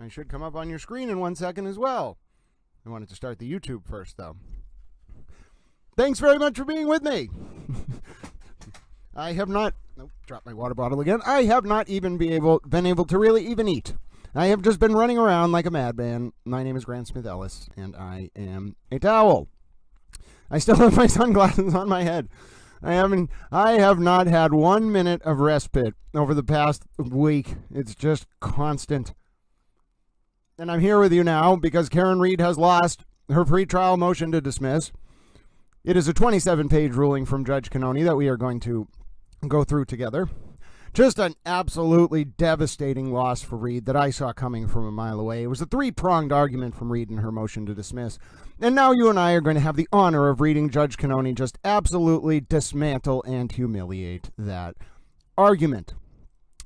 I should come up on your screen in 1 second as well. I wanted to start the YouTube first, though. Thanks very much for being with me. I have not... Nope, dropped my water bottle again. I have not even been able to really even eat. I have just been running around like a madman. My name is Grant Smith Ellis, and I am a towel. I still have my sunglasses on my head. I have not had 1 minute of respite over the past week. It's just constant. And I'm here with you now because Karen Reed has lost her pretrial motion to dismiss. It is a 27-page ruling from Judge Cannoni that we are going to go through together. Just an absolutely devastating loss for Reed that I saw coming from a mile away. It was a three-pronged argument from Reed in her motion to dismiss. And now you and I are going to have the honor of reading Judge Cannoni just absolutely dismantle and humiliate that argument.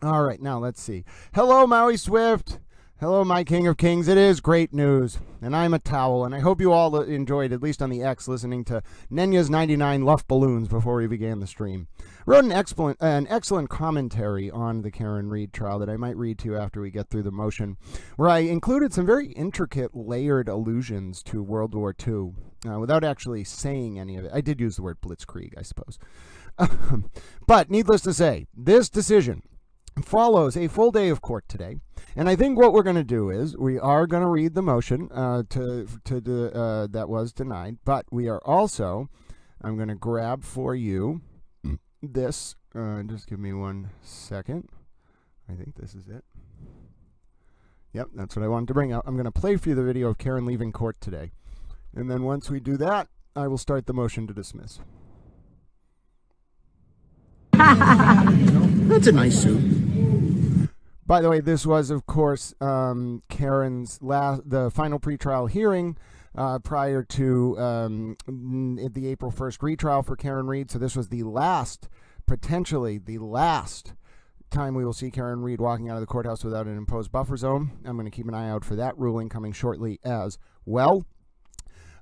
All right, now let's see. Hello, Maui Swift. Hello, my King of Kings. It is great news, and I'm a towel, and I hope you all enjoyed, at least on the X, listening to Nenya's 99 Luff Balloons before we began the stream. Wrote an excellent commentary on the Karen Reed trial that I might read to you after we get through the motion, where I included some very intricate, layered allusions to World War II, without actually saying any of it. I did use the word blitzkrieg, I suppose. But needless to say, this decision follows a full day of court today, and I think what we're going to do is we are going to read the motion that was denied, but we are also, I'm going to grab for you this, just give me 1 second. I think this is it. Yep, that's what I wanted to bring out. I'm going to play for you the video of Karen leaving court today, and then once we do that, I will start the motion to dismiss. That's a nice suit. By the way, this was, of course, Karen's the final pretrial hearing prior to the April 1st retrial for Karen Reed. So this was the last, potentially the last time we will see Karen Reed walking out of the courthouse without an imposed buffer zone. I'm going to keep an eye out for that ruling coming shortly as well.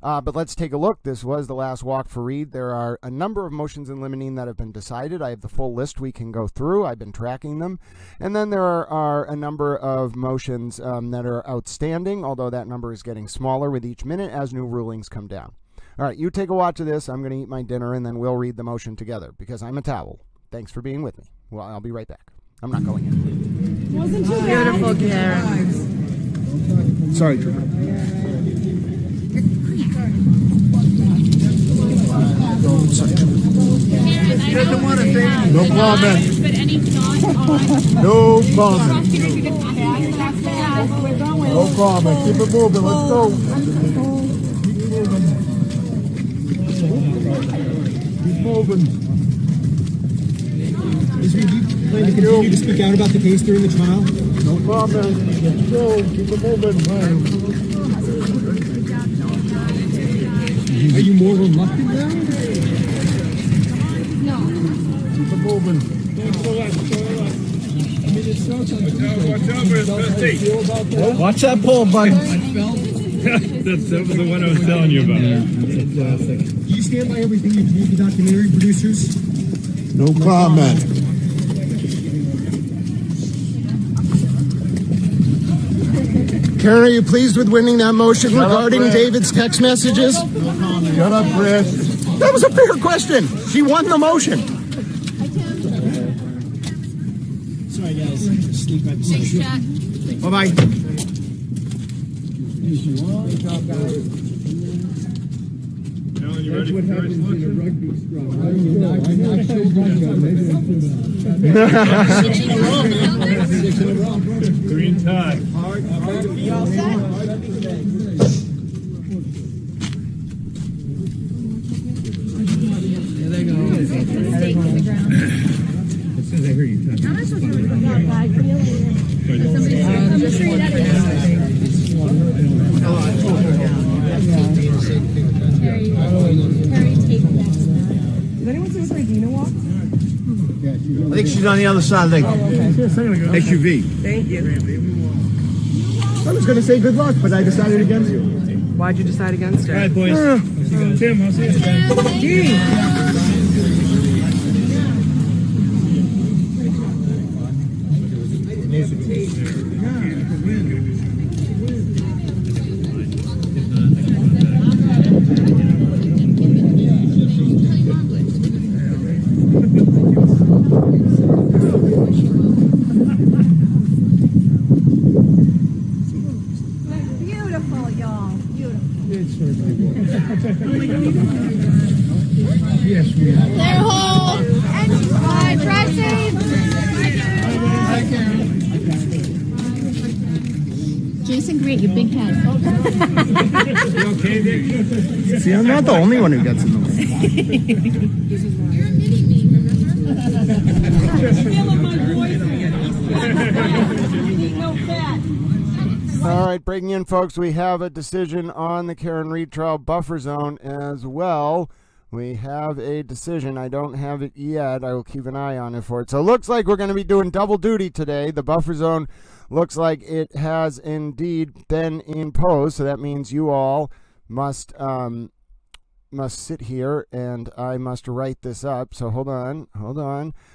But let's take a look. This was the last walk for Reed. There are a number of motions in limine that have been decided. I have the full list we can go through. I've been tracking them. And then there are a number of motions that are outstanding, although that number is getting smaller with each minute as new rulings come down. All right, you take a watch of this. I'm going to eat my dinner, and then we'll read the motion together because I'm a towel. Thanks for being with me. Well, I'll be right back. I'm not going in. Wasn't too beautiful, Karen. Sorry, Drew. No comment. No comment. No comment. Keep it moving. Let's go. Keep moving. Is Reed planning to continue to speak out about the case during the trial? No comment. Let's go. Keep it moving. Are you more reluctant now? Keep it moving. Watch that pole, bud. That was the one I was telling you about. Do you stand by everything you told the documentary producers? No comment. Karen, are you pleased with winning that motion regarding David's text messages? Shut up, Chris. That was a fair question. She won the motion. Sorry, guys. Sleep right Thanks, Jack. Bye-bye. Alan, you ready for the first motion? Green tie. As soon as I hear you touch. How am I supposed to read that? Just read that again. Terry, take that. Did anyone see Miss Regina walk? I think she's on the other side of the SUV. Thank you. I was going to say good luck, but I decided against you. Why'd you decide against her? All right, boys. Tim, I'll see you then. Gee. Yes, we are. Clear hole. Drive safe. Jason, great, your big head. You okay, Dick? See, I'm not the only one who gets in the way. You're a mini me, remember? All right, breaking in, folks. We have a decision on the Karen Reed trial buffer zone as well. We have a decision. I don't have it yet. I will keep an eye on it for it. So it looks like we're going to be doing double duty today. The buffer zone looks like it has indeed been imposed. So that means you all must sit here and I must write this up. So hold on.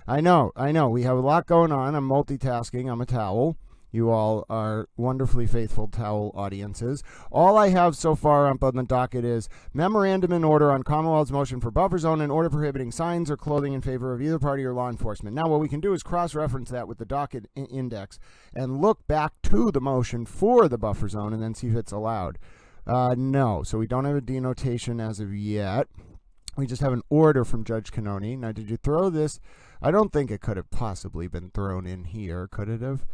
I know. We have a lot going on. I'm multitasking. I'm a towel. You all are wonderfully faithful towel audiences. All I have so far up on the docket is memorandum in order on Commonwealth's motion for buffer zone and order prohibiting signs or clothing in favor of either party or law enforcement. Now, what we can do is cross-reference that with the docket index and look back to the motion for the buffer zone and then see if it's allowed. No, so we don't have a denotation as of yet. We just have an order from Judge Cannoni. Now, did you throw this? I don't think it could have possibly been thrown in here. Could it have?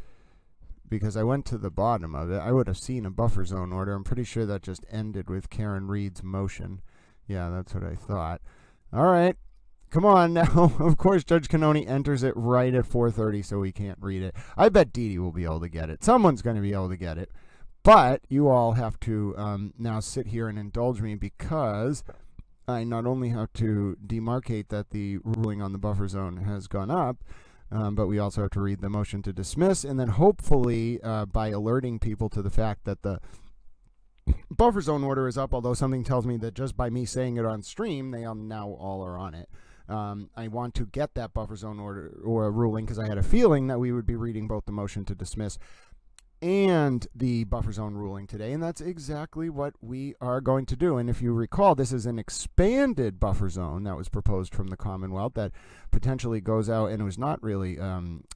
Because I went to the bottom of it. I would have seen a buffer zone order. I'm pretty sure that just ended with Karen Reed's motion. Yeah, that's what I thought. All right. Come on now. Of course, Judge Cannoni enters it right at 4:30, so we can't read it. I bet Dee Dee will be able to get it. Someone's going to be able to get it. But you all have to now sit here and indulge me because I not only have to demarcate that the ruling on the buffer zone has gone up, but we also have to read the motion to dismiss, and then hopefully by alerting people to the fact that the buffer zone order is up, although something tells me that just by me saying it on stream, they now all are on it. I want to get that buffer zone order or ruling because I had a feeling that we would be reading both the motion to dismiss and the buffer zone ruling today, and that's exactly what we are going to do. And if you recall, this is an expanded buffer zone that was proposed from the Commonwealth that potentially goes out, and it was not really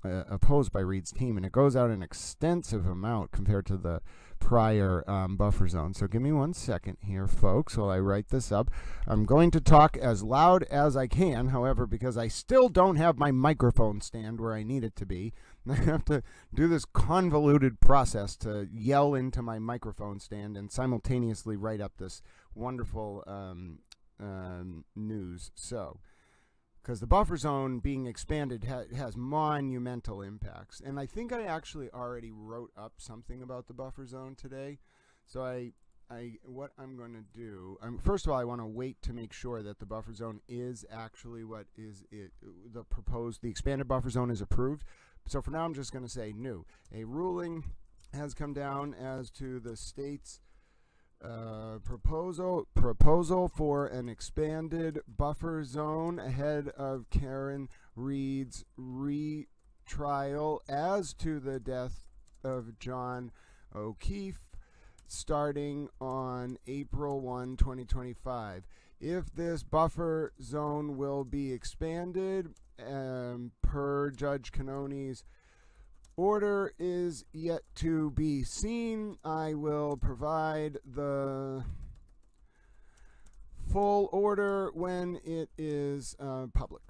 opposed by Reed's team, and it goes out an extensive amount compared to the prior buffer zone. So give me 1 second here, folks, while I write this up. I'm going to talk as loud as I can, however, because I still don't have my microphone stand where I need it to be. I have to do this convoluted process to yell into my microphone stand and simultaneously write up this wonderful news. So, because the buffer zone being expanded has monumental impacts. And I think I actually already wrote up something about the buffer zone today. So what I'm going to do, first of all, I want to wait to make sure that the buffer zone is actually what is it, the expanded buffer zone is approved. So for now, I'm just going to say new. A ruling has come down as to the state's proposal for an expanded buffer zone ahead of Karen Reed's retrial as to the death of John O'Keefe starting on April 1, 2025. If this buffer zone will be expanded per Judge Cannoni's order is yet to be seen. I will provide the full order when it is public.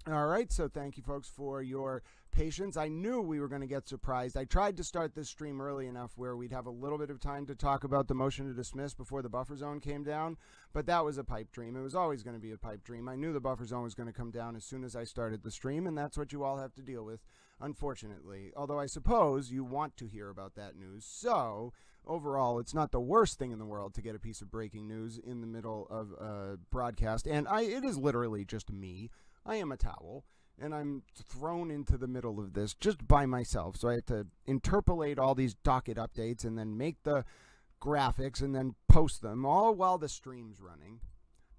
All right, so thank you, folks, for your patience. I knew we were going to get surprised. I tried to start this stream early enough where we'd have a little bit of time to talk about the motion to dismiss before the buffer zone came down, but that was a pipe dream. It was always going to be a pipe dream. I knew the buffer zone was going to come down as soon as I started the stream, and that's what you all have to deal with, unfortunately. Although I suppose you want to hear about that news. So overall, it's not the worst thing in the world to get a piece of breaking news in the middle of a broadcast, and it is literally just me. I am a towel, and I'm thrown into the middle of this just by myself. So I have to interpolate all these docket updates and then make the graphics and then post them, all while the stream's running.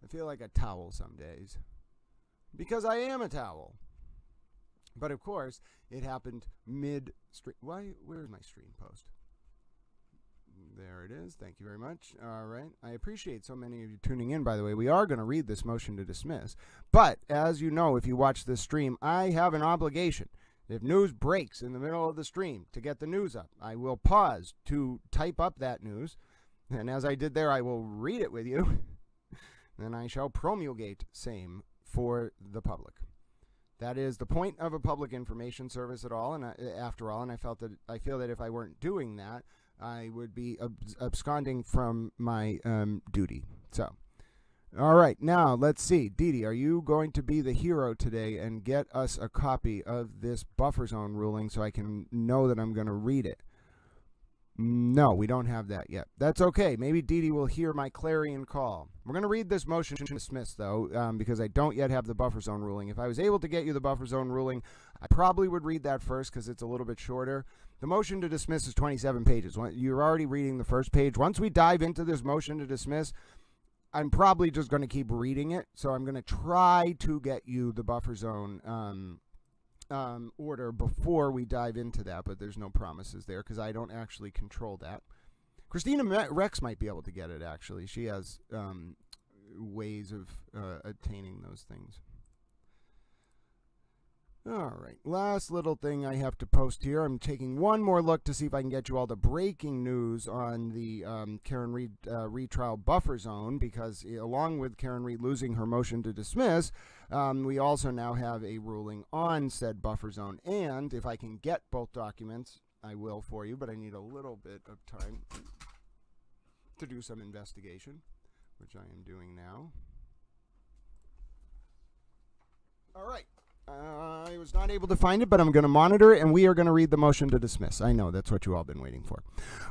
I feel like a towel some days because I am a towel. But of course, it happened mid-stream. Where's my stream post? There it is. Thank you very much. All right. I appreciate so many of you tuning in, by the way. We are going to read this motion to dismiss. But as you know, if you watch this stream, I have an obligation. If news breaks in the middle of the stream to get the news up, I will pause to type up that news And as I did there, I will read it with you. Then I shall promulgate same for the public. That is the point of a public information service at all, and after all, and I feel that if I weren't doing that, I would be absconding from my duty. So, all right, now let's see. Dee Dee, are you going to be the hero today and get us a copy of this buffer zone ruling so I can know that I'm going to read it? No, we don't have that yet. That's okay. Maybe Dee Dee will hear my clarion call. We're going to read this motion to dismiss, though, because I don't yet have the buffer zone ruling. If I was able to get you the buffer zone ruling, I probably would read that first because it's a little bit shorter. The motion to dismiss is 27 pages. You're already reading the first page. Once we dive into this motion to dismiss, I'm probably just going to keep reading it. So I'm going to try to get you the buffer zone order before we dive into that, but there's no promises there because I don't actually control that. Christina Rex might be able to get it, actually. She has ways of attaining those things. All right, last little thing I have to post here. I'm taking one more look to see if I can get you all the breaking news on the Karen Reed retrial buffer zone, because along with Karen Reed losing her motion to dismiss, we also now have a ruling on said buffer zone. And if I can get both documents, I will for you, but I need a little bit of time to do some investigation, which I am doing now. All right. I was not able to find it, but I'm going to monitor it, and we are going to read the motion to dismiss. I know, that's what you all been waiting for.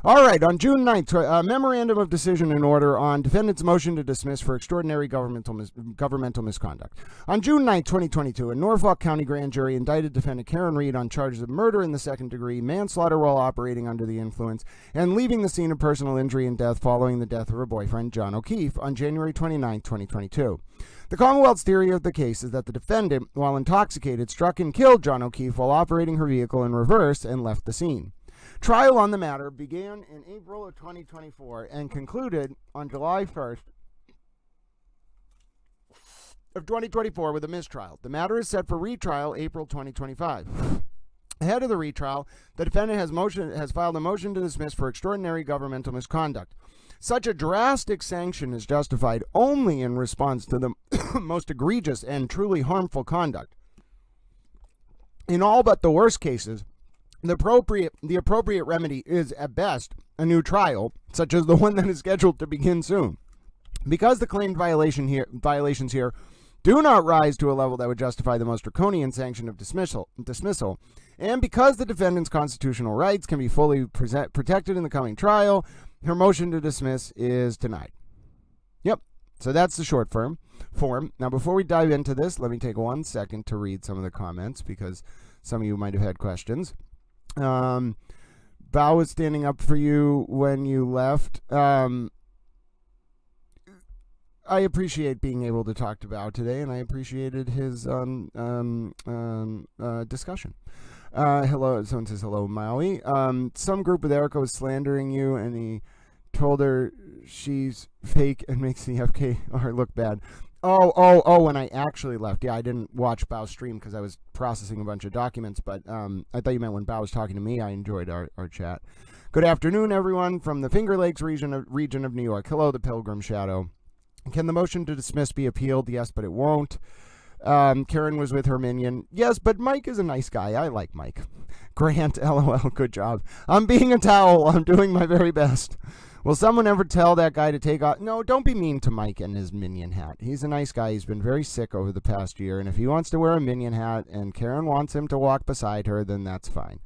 All right, on June 9th, a memorandum of decision in order on defendant's motion to dismiss for extraordinary governmental misconduct. On June 9th, 2022, a Norfolk County grand jury indicted defendant Karen Reed on charges of murder in the second degree, manslaughter while operating under the influence, and leaving the scene of personal injury and death following the death of her boyfriend, John O'Keefe, on January 29th, 2022. The Commonwealth's theory of the case is that the defendant, while intoxicated, struck and killed John O'Keefe while operating her vehicle in reverse and left the scene. Trial on the matter began in April of 2024 and concluded on July 1st of 2024 with a mistrial. The matter is set for retrial April 2025. Ahead of the retrial, the defendant has filed a motion to dismiss for extraordinary governmental misconduct. Such a drastic sanction is justified only in response to the most egregious and truly harmful conduct. In all but the worst cases, the appropriate remedy is, at best, a new trial, such as the one that is scheduled to begin soon. Because the claimed violations here do not rise to a level that would justify the most draconian sanction of dismissal, and because the defendant's constitutional rights can be fully protected in the coming trial, her motion to dismiss is denied. Yep, so that's the short form. Now, before we dive into this, let me take 1 second to read some of the comments, because some of you might have had questions. Bao was standing up for you when you left. I appreciate being able to talk to Bao today, and I appreciated his discussion. Hello, someone says hello, Maui. Some group with Erica was slandering you, and he told her she's fake and makes the FKR look bad. Oh, when I actually left. Yeah, I didn't watch Bao's stream because I was processing a bunch of documents, but I thought you meant when Bao was talking to me. I enjoyed our chat. Good afternoon, everyone, from the Finger Lakes region of New York. Hello, the Pilgrim Shadow. Can the motion to dismiss be appealed? Yes, but it won't. Karen was with her minion. Yes, but Mike is a nice guy. I like Mike. Grant, LOL, good job. I'm being a towel. I'm doing my very best. Will someone ever tell that guy to take off? No, don't be mean to Mike and his minion hat. He's a nice guy. He's been very sick over the past year, and if he wants to wear a minion hat and Karen wants him to walk beside her, then that's fine.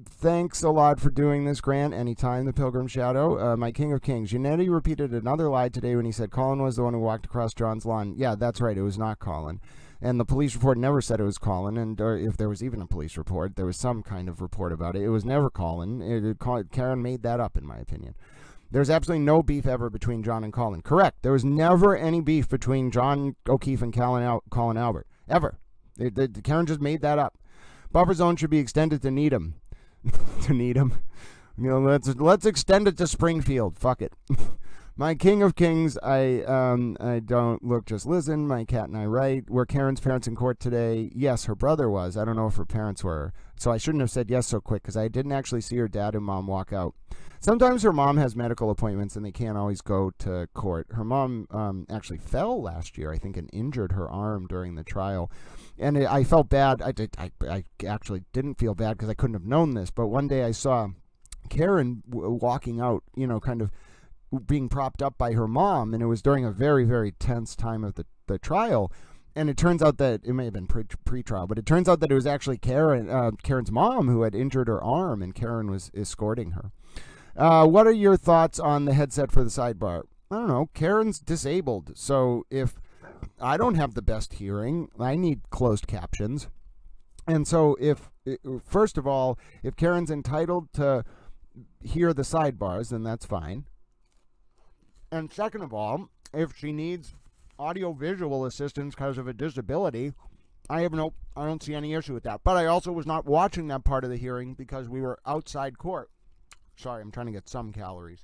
Thanks a lot for doing this, Grant. Anytime, the Pilgrim Shadow. My King of Kings. Unetti repeated another lie today when he said Colin was the one who walked across John's lawn. Yeah, that's right. It was not Colin. And the police report never said it was Colin. And if there was even a police report, there was some kind of report about it. It was never Colin. Karen made that up, in my opinion. There's absolutely no beef ever between John and Colin. Correct. There was never any beef between John O'Keefe and Colin Albert. Ever. Karen just made that up. Buffer zone should be extended to Needham. To Needham. You know, let's extend it to Springfield. Fuck it. My King of Kings, I don't look, just listen. My cat and I write. Were Karen's parents in court today? Yes, her brother was. I don't know if her parents were. So I shouldn't have said yes so quick because I didn't actually see her dad and mom walk out. Sometimes her mom has medical appointments and they can't always go to court. Her mom actually fell last year, I think, and injured her arm during the trial. And I felt bad. I actually didn't feel bad because I couldn't have known this. But one day I saw Karen walking out, kind of being propped up by her mom. And it was during a very, very tense time of the trial. And it turns out that it may have been pre-trial, but it turns out that it was actually Karen's mom who had injured her arm, and Karen was escorting her. What are your thoughts on the headset for the sidebar? I don't know. Karen's disabled, so if I don't have the best hearing, I need closed captions. And so first of all, if Karen's entitled to hear the sidebars, then that's fine. And second of all, if she needs audio-visual assistance because of a disability, I don't see any issue with that. But I also was not watching that part of the hearing because we were outside court. Sorry, I'm trying to get some calories.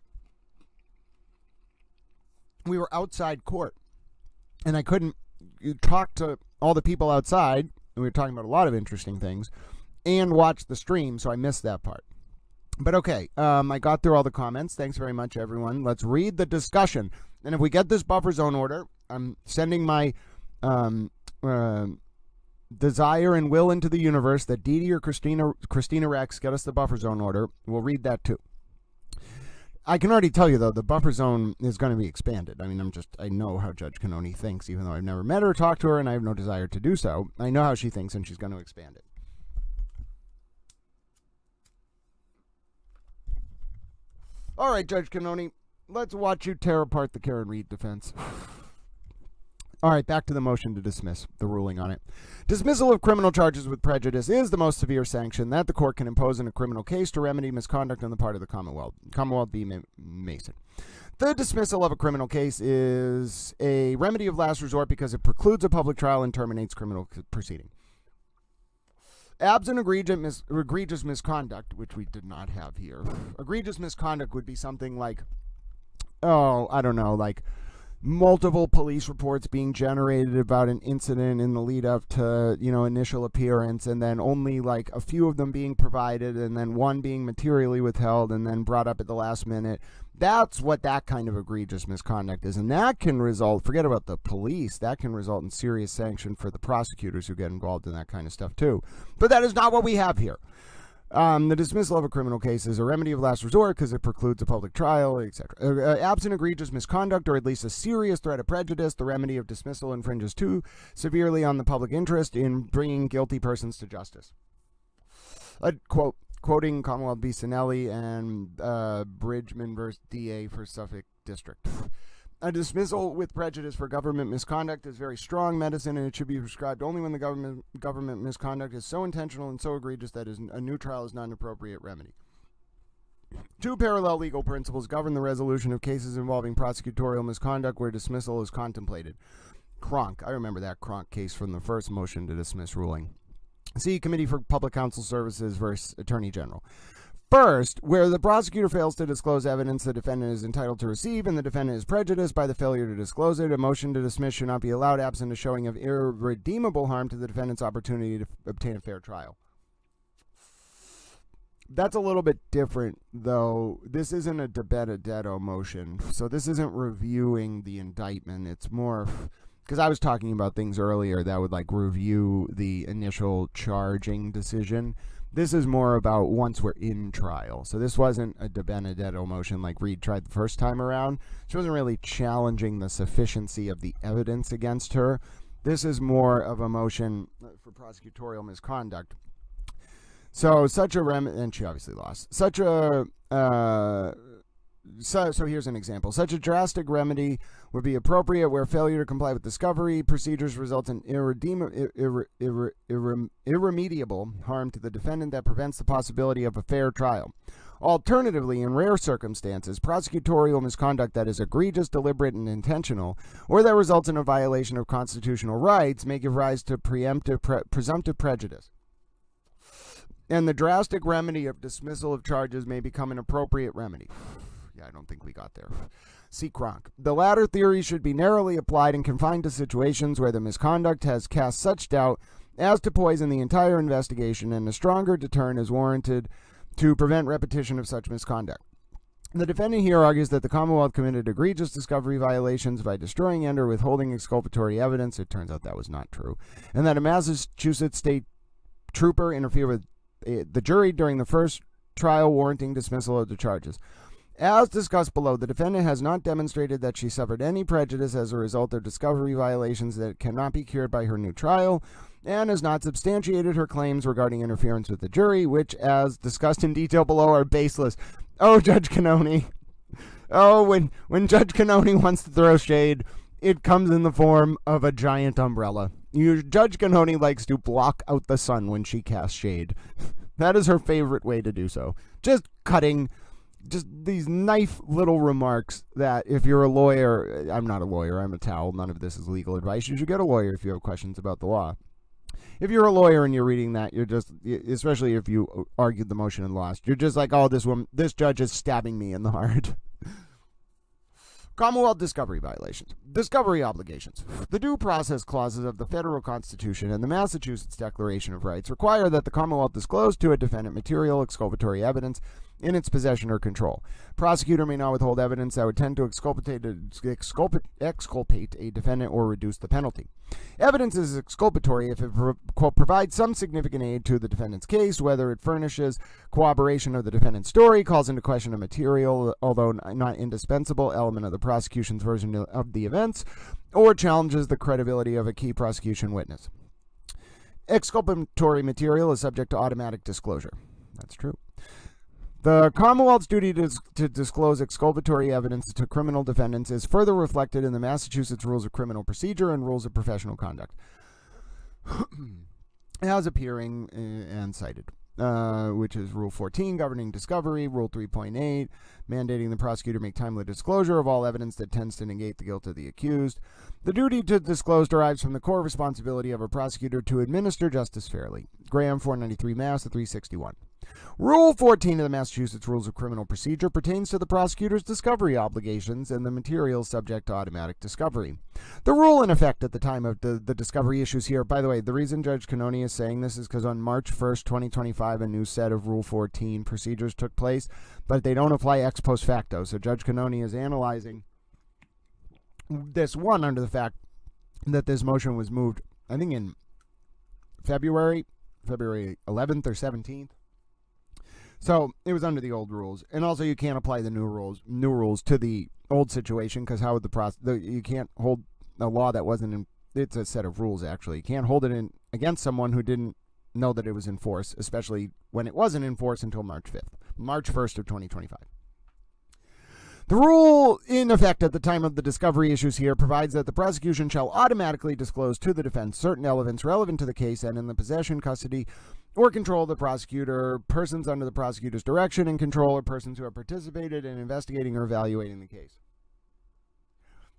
We were outside court, and I couldn't talk to all the people outside, and we were talking about a lot of interesting things, and watch the stream, so I missed that part. But okay, I got through all the comments. Thanks very much, everyone. Let's read the discussion. And if we get this buffer zone order, I'm sending my desire and will into the universe that Dee Dee or Christina Rex get us the buffer zone order. We'll read that too. I can already tell you, though, the buffer zone is going to be expanded. I mean, I know how Judge Cannoni thinks, even though I've never met her or talked to her, and I have no desire to do so. I know how she thinks, and she's going to expand it. All right, Judge Cannoni, let's watch you tear apart the Karen Reed defense. All right, back to the motion to dismiss, the ruling on it. Dismissal of criminal charges with prejudice is the most severe sanction that the court can impose in a criminal case to remedy misconduct on the part of the Commonwealth. Commonwealth v. Mason. The dismissal of a criminal case is a remedy of last resort because it precludes a public trial and terminates criminal proceeding. Absent egregious misconduct, which we did not have here. Egregious misconduct would be something like, like multiple police reports being generated about an incident in the lead up to, initial appearance, and then only like a few of them being provided, and then one being materially withheld and then brought up at the last minute. That's what that kind of egregious misconduct is. And that can result, forget about the police, that can result in serious sanction for the prosecutors who get involved in that kind of stuff too. But that is not what we have here. The dismissal of a criminal case is a remedy of last resort because it precludes a public trial, etc. Absent egregious misconduct or at least a serious threat of prejudice, the remedy of dismissal infringes too severely on the public interest in bringing guilty persons to justice. Quoting Commonwealth v. Sinelli and Bridgman versus DA for Suffolk District. A dismissal with prejudice for government misconduct is very strong medicine, and it should be prescribed only when the government misconduct is so intentional and so egregious that a new trial is not an appropriate remedy. Two parallel legal principles govern the resolution of cases involving prosecutorial misconduct where dismissal is contemplated. Cronk. I remember that Cronk case from the first motion to dismiss ruling. See Committee for Public Counsel Services versus Attorney General. First, where the prosecutor fails to disclose evidence the defendant is entitled to receive and the defendant is prejudiced by the failure to disclose it, a motion to dismiss should not be allowed absent a showing of irredeemable harm to the defendant's opportunity to obtain a fair trial. That's a little bit different, though. This isn't a de Benedetto motion, so this isn't reviewing the indictment. It's more, because I was talking about things earlier that would like review the initial charging decision. This is more about once we're in trial. So this wasn't a de Benedetto motion like Reed tried the first time around. She wasn't really challenging the sufficiency of the evidence against her. This is more of a motion for prosecutorial misconduct. So such a and she obviously lost. So here's an example. Such a drastic remedy would be appropriate where failure to comply with discovery procedures result in irremediable harm to the defendant that prevents the possibility of a fair trial. Alternatively, in rare circumstances, prosecutorial misconduct that is egregious, deliberate, and intentional, or that results in a violation of constitutional rights may give rise to presumptive prejudice. And the drastic remedy of dismissal of charges may become an appropriate remedy. Yeah, I don't think we got there. See Cronk. The latter theory should be narrowly applied and confined to situations where the misconduct has cast such doubt as to poison the entire investigation, and a stronger deterrent is warranted to prevent repetition of such misconduct. The defendant here argues that the Commonwealth committed egregious discovery violations by destroying and or withholding exculpatory evidence. It turns out that was not true. And that a Massachusetts state trooper interfered with the jury during the first trial, warranting dismissal of the charges. As discussed below, the defendant has not demonstrated that she suffered any prejudice as a result of discovery violations that cannot be cured by her new trial, and has not substantiated her claims regarding interference with the jury, which, as discussed in detail below, are baseless. Oh, Judge Cannoni. Oh, when Judge Cannoni wants to throw shade, it comes in the form of a giant umbrella. Judge Cannoni likes to block out the sun when she casts shade. That is her favorite way to do so. Just cutting, just these knife little remarks that if you're a lawyer, I'm not a lawyer, I'm a towel, none of this is legal advice. You should get a lawyer if you have questions about the law. If you're a lawyer and you're reading that, you're just, especially if you argued the motion and lost, you're just like, oh, this judge is stabbing me in the heart. Commonwealth discovery violations. Discovery obligations. The due process clauses of the federal Constitution and the Massachusetts Declaration of Rights require that the Commonwealth disclose to a defendant material exculpatory evidence in its possession or control. Prosecutor may not withhold evidence that would tend to exculpate a defendant or reduce the penalty. Evidence is exculpatory if it provides some significant aid to the defendant's case, whether it furnishes corroboration of the defendant's story, calls into question a material, although not indispensable, element of the prosecution's version of the events, or challenges the credibility of a key prosecution witness. Exculpatory material is subject to automatic disclosure. That's true. The Commonwealth's duty to disclose exculpatory evidence to criminal defendants is further reflected in the Massachusetts Rules of Criminal Procedure and Rules of Professional Conduct, as appearing and cited, which is Rule 14, governing discovery, Rule 3.8, mandating the prosecutor make timely disclosure of all evidence that tends to negate the guilt of the accused. The duty to disclose derives from the core responsibility of a prosecutor to administer justice fairly. Graham, 493 Mass. 361. Rule 14 of the Massachusetts Rules of Criminal Procedure pertains to the prosecutor's discovery obligations and the materials subject to automatic discovery. The rule in effect at the time of the discovery issues here, by the way, the reason Judge Cannoni is saying this is because on March 1st, 2025, a new set of Rule 14 procedures took place, but they don't apply ex post facto. So Judge Cannoni is analyzing this one under the fact that this motion was moved, I think in February 11th or 17th. So it was under the old rules, and also you can't apply the new rules to the old situation, because how would you can't hold a law that wasn't in. It's a set of rules actually. You can't hold it in against someone who didn't know that it was in force, especially when it wasn't in force until March 1st of 2025. The rule in effect at the time of the discovery issues here provides that the prosecution shall automatically disclose to the defense certain elements relevant to the case and in the possession, custody, or control of the prosecutor, persons under the prosecutor's direction and control, or persons who have participated in investigating or evaluating the case.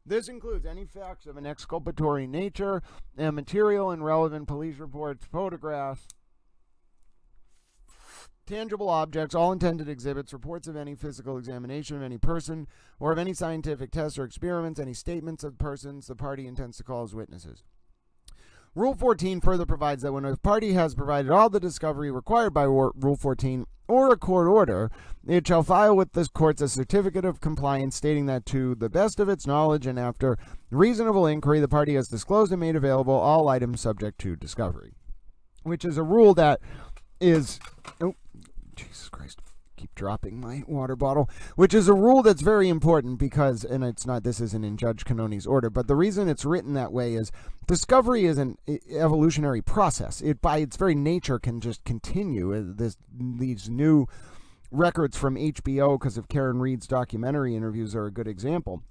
This includes any facts of an exculpatory nature and material and relevant police reports, photographs, tangible objects, all intended exhibits, reports of any physical examination of any person, or of any scientific tests or experiments, any statements of persons the party intends to call as witnesses. Rule 14 further provides that when a party has provided all the discovery required by Rule 14 or a court order, it shall file with the courts a certificate of compliance stating that to the best of its knowledge and after reasonable inquiry, the party has disclosed and made available all items subject to discovery, which is a rule that is... Oh, Jesus Christ. Keep dropping my water bottle, which is a rule that's very important because, and it's not, this isn't in Judge Cannoni's order, but the reason it's written that way is discovery is an evolutionary process. It, by its very nature, can just continue. These new records from HBO, because of Karen Reed's documentary interviews, are a good example.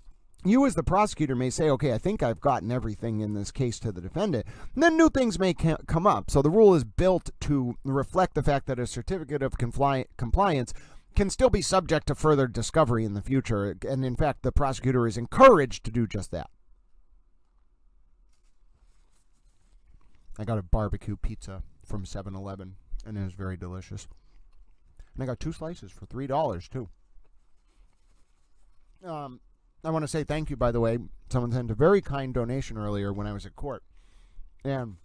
You as the prosecutor may say, okay, I think I've gotten everything in this case to the defendant. And then new things may come up. So the rule is built to reflect the fact that a certificate of compliance can still be subject to further discovery in the future. And in fact, the prosecutor is encouraged to do just that. I got a barbecue pizza from 7-Eleven, and it was very delicious. And I got 2 slices for $3, too. I want to say thank you, by the way. Someone sent a very kind donation earlier when I was at court. And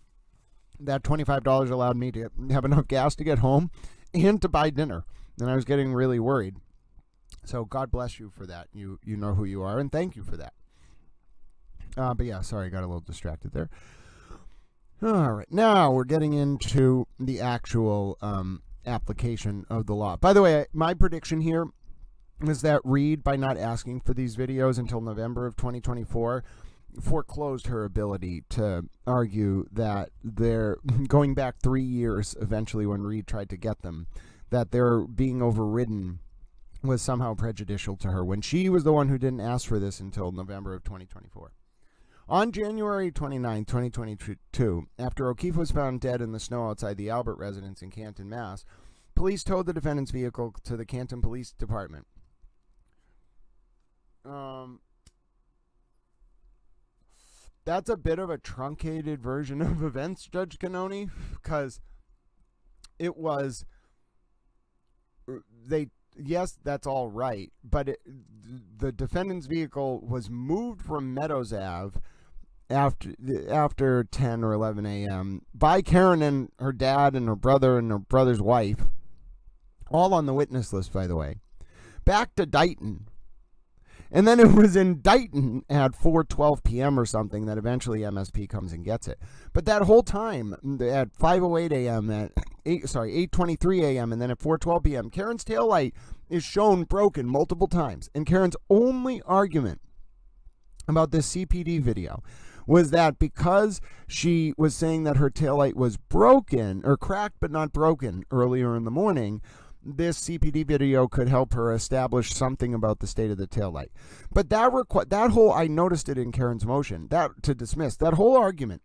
that $25 allowed me to have enough gas to get home and to buy dinner. And I was getting really worried. So God bless you for that. You know who you are, and thank you for that. But yeah, sorry, I got a little distracted there. All right, now we're getting into the actual application of the law. By the way, my prediction here is that Reed, by not asking for these videos until November of 2024, foreclosed her ability to argue that they're going back 3 years, eventually when Reed tried to get them, that they're being overridden was somehow prejudicial to her when she was the one who didn't ask for this until November of 2024. On January 29, 2022, after O'Keefe was found dead in the snow outside the Albert residence in Canton, Mass., police towed the defendant's vehicle to the Canton Police Department. That's a bit of a truncated version of events, Judge Cannoni, because it was yes, that's all right, but the defendant's vehicle was moved from Meadows Ave after 10 or 11 a.m. by Karen and her dad and her brother's wife, all on the witness list, by the way, back to Dighton. And then it was in Dighton at 4:12 p.m. or something that eventually MSP comes and gets it. But that whole time, at 5:08 a.m., at 8:23 a.m., and then at 4:12 p.m., Karen's taillight is shown broken multiple times. And Karen's only argument about this CPD video was that because she was saying that her taillight was broken, or cracked but not broken, earlier in the morning, this CPD video could help her establish something about the state of the taillight. But that whole, I noticed it in Karen's motion, that to dismiss, that whole argument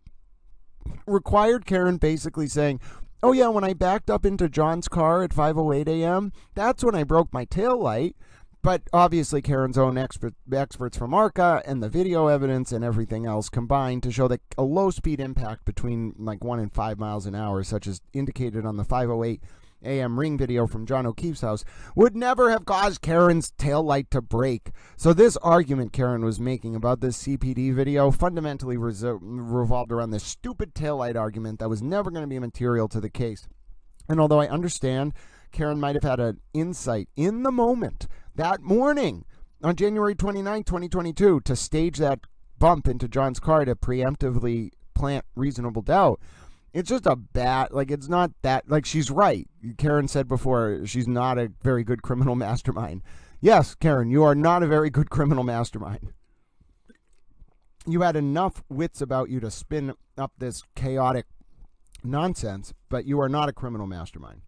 required Karen basically saying, oh yeah, when I backed up into John's car at 5:08 a.m., that's when I broke my taillight. But obviously Karen's own experts from ARCA and the video evidence and everything else combined to show that a low speed impact between like 1 and 5 miles an hour, such as indicated on the 5:08 a.m. ring video from John O'Keefe's house, would never have caused Karen's taillight to break. So this argument Karen was making about this CPD video fundamentally revolved around this stupid taillight argument that was never going to be material to the case. And although I understand Karen might have had an insight in the moment that morning on January 29, 2022, to stage that bump into John's car to preemptively plant reasonable doubt, it's just a bad, like, it's not that, like, she's right. Karen said before, she's not a very good criminal mastermind. Yes, Karen, you are not a very good criminal mastermind. You had enough wits about you to spin up this chaotic nonsense, but you are not a criminal mastermind.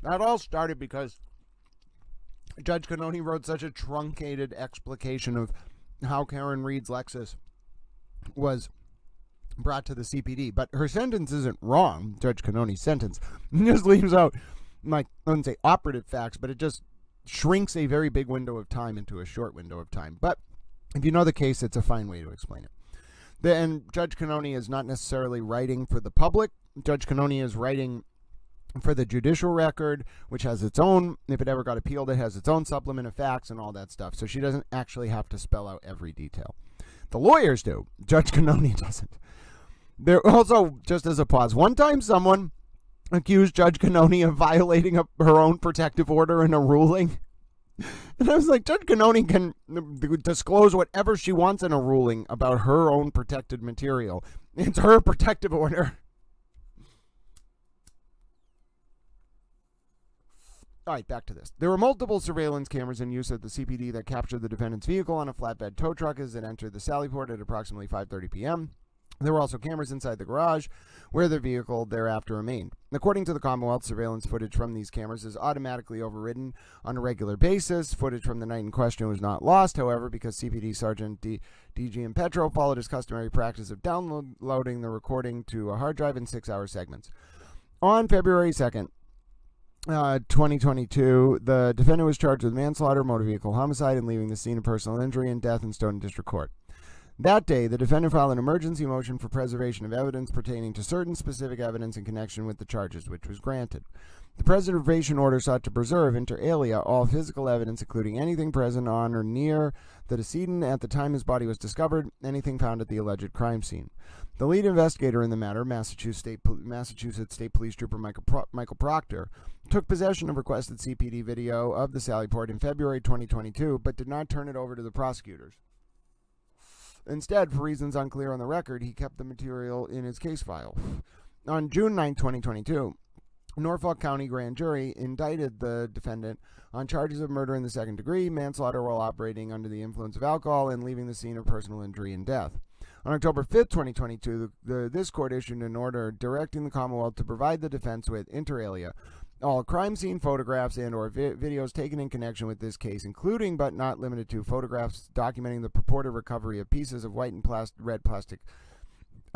That all started because Judge Cannoni wrote such a truncated explication of how Karen Reed's Lexus was brought to the CPD. But her sentence isn't wrong, Judge Cannoni's sentence. It just leaves out, like, I wouldn't say operative facts, but it just shrinks a very big window of time into a short window of time. But if you know the case, it's a fine way to explain it. Then Judge Cannoni is not necessarily writing for the public. Judge Cannoni is writing for the judicial record, which has its own, if it ever got appealed, it has its own supplement of facts and all that stuff. So she doesn't actually have to spell out every detail. The lawyers do. Judge Cannoni doesn't. There also, just as a pause, one time someone accused Judge Cannoni of violating her own protective order in a ruling. And I was like, Judge Cannoni can disclose whatever she wants in a ruling about her own protected material. It's her protective order. All right, back to this. There were multiple surveillance cameras in use at the CPD that captured the defendant's vehicle on a flatbed tow truck as it entered the Sallyport at approximately 5:30 p.m. There were also cameras inside the garage where the vehicle thereafter remained. According to the Commonwealth, surveillance footage from these cameras is automatically overridden on a regular basis. Footage from the night in question was not lost, however, because CPD Sergeant D.G. and Petro followed his customary practice of downloading the recording to a hard drive in 6-hour segments. On February 2nd, 2022, the defendant was charged with manslaughter, motor vehicle homicide, and leaving the scene of personal injury and death in Stoughton District Court. That day, the defendant filed an emergency motion for preservation of evidence pertaining to certain specific evidence in connection with the charges, which was granted. The preservation order sought to preserve, inter alia, all physical evidence, including anything present on or near the decedent at the time his body was discovered, anything found at the alleged crime scene. The lead investigator in the matter, Massachusetts State Police Trooper Michael Proctor, took possession of requested CPD video of the Sallyport in February 2022, but did not turn it over to the prosecutors. Instead, for reasons unclear on the record, he kept the material in his case file. On June 9, 2022, Norfolk County Grand Jury indicted the defendant on charges of murder in the second degree, manslaughter while operating under the influence of alcohol, and leaving the scene of personal injury and death. On October 5, 2022, this court issued an order directing the Commonwealth to provide the defense with, inter alia, all crime scene photographs and or videos taken in connection with this case, including but not limited to photographs documenting the purported recovery of pieces of white and red plastic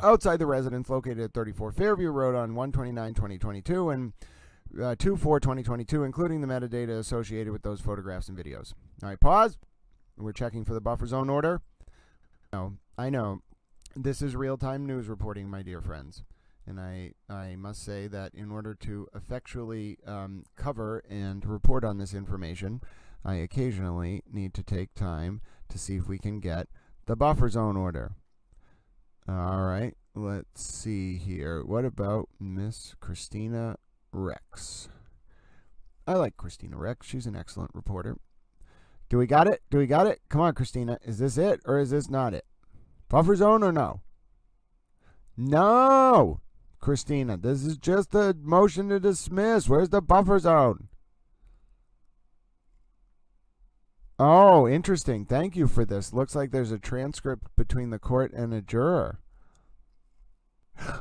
outside the residence located at 34 Fairview Road on 1/29/2022 and 2/4/2022, including the metadata associated with those photographs and videos. All right, pause. We're checking for the buffer zone order. No, I know. This is real-time news reporting, my dear friends. And I must say that in order to effectually cover and report on this information, I occasionally need to take time to see if we can get the buffer zone order. All right, let's see here. What about Miss Christina Rex? I like Christina Rex. She's an excellent reporter. Do we got it? Do we got it? Come on, Christina. Is this it or is this not it? Buffer zone or no? No! Christina, this is just a motion to dismiss. Where's the buffer zone? Oh, interesting. Thank you for this. Looks like there's a transcript between the court and a juror.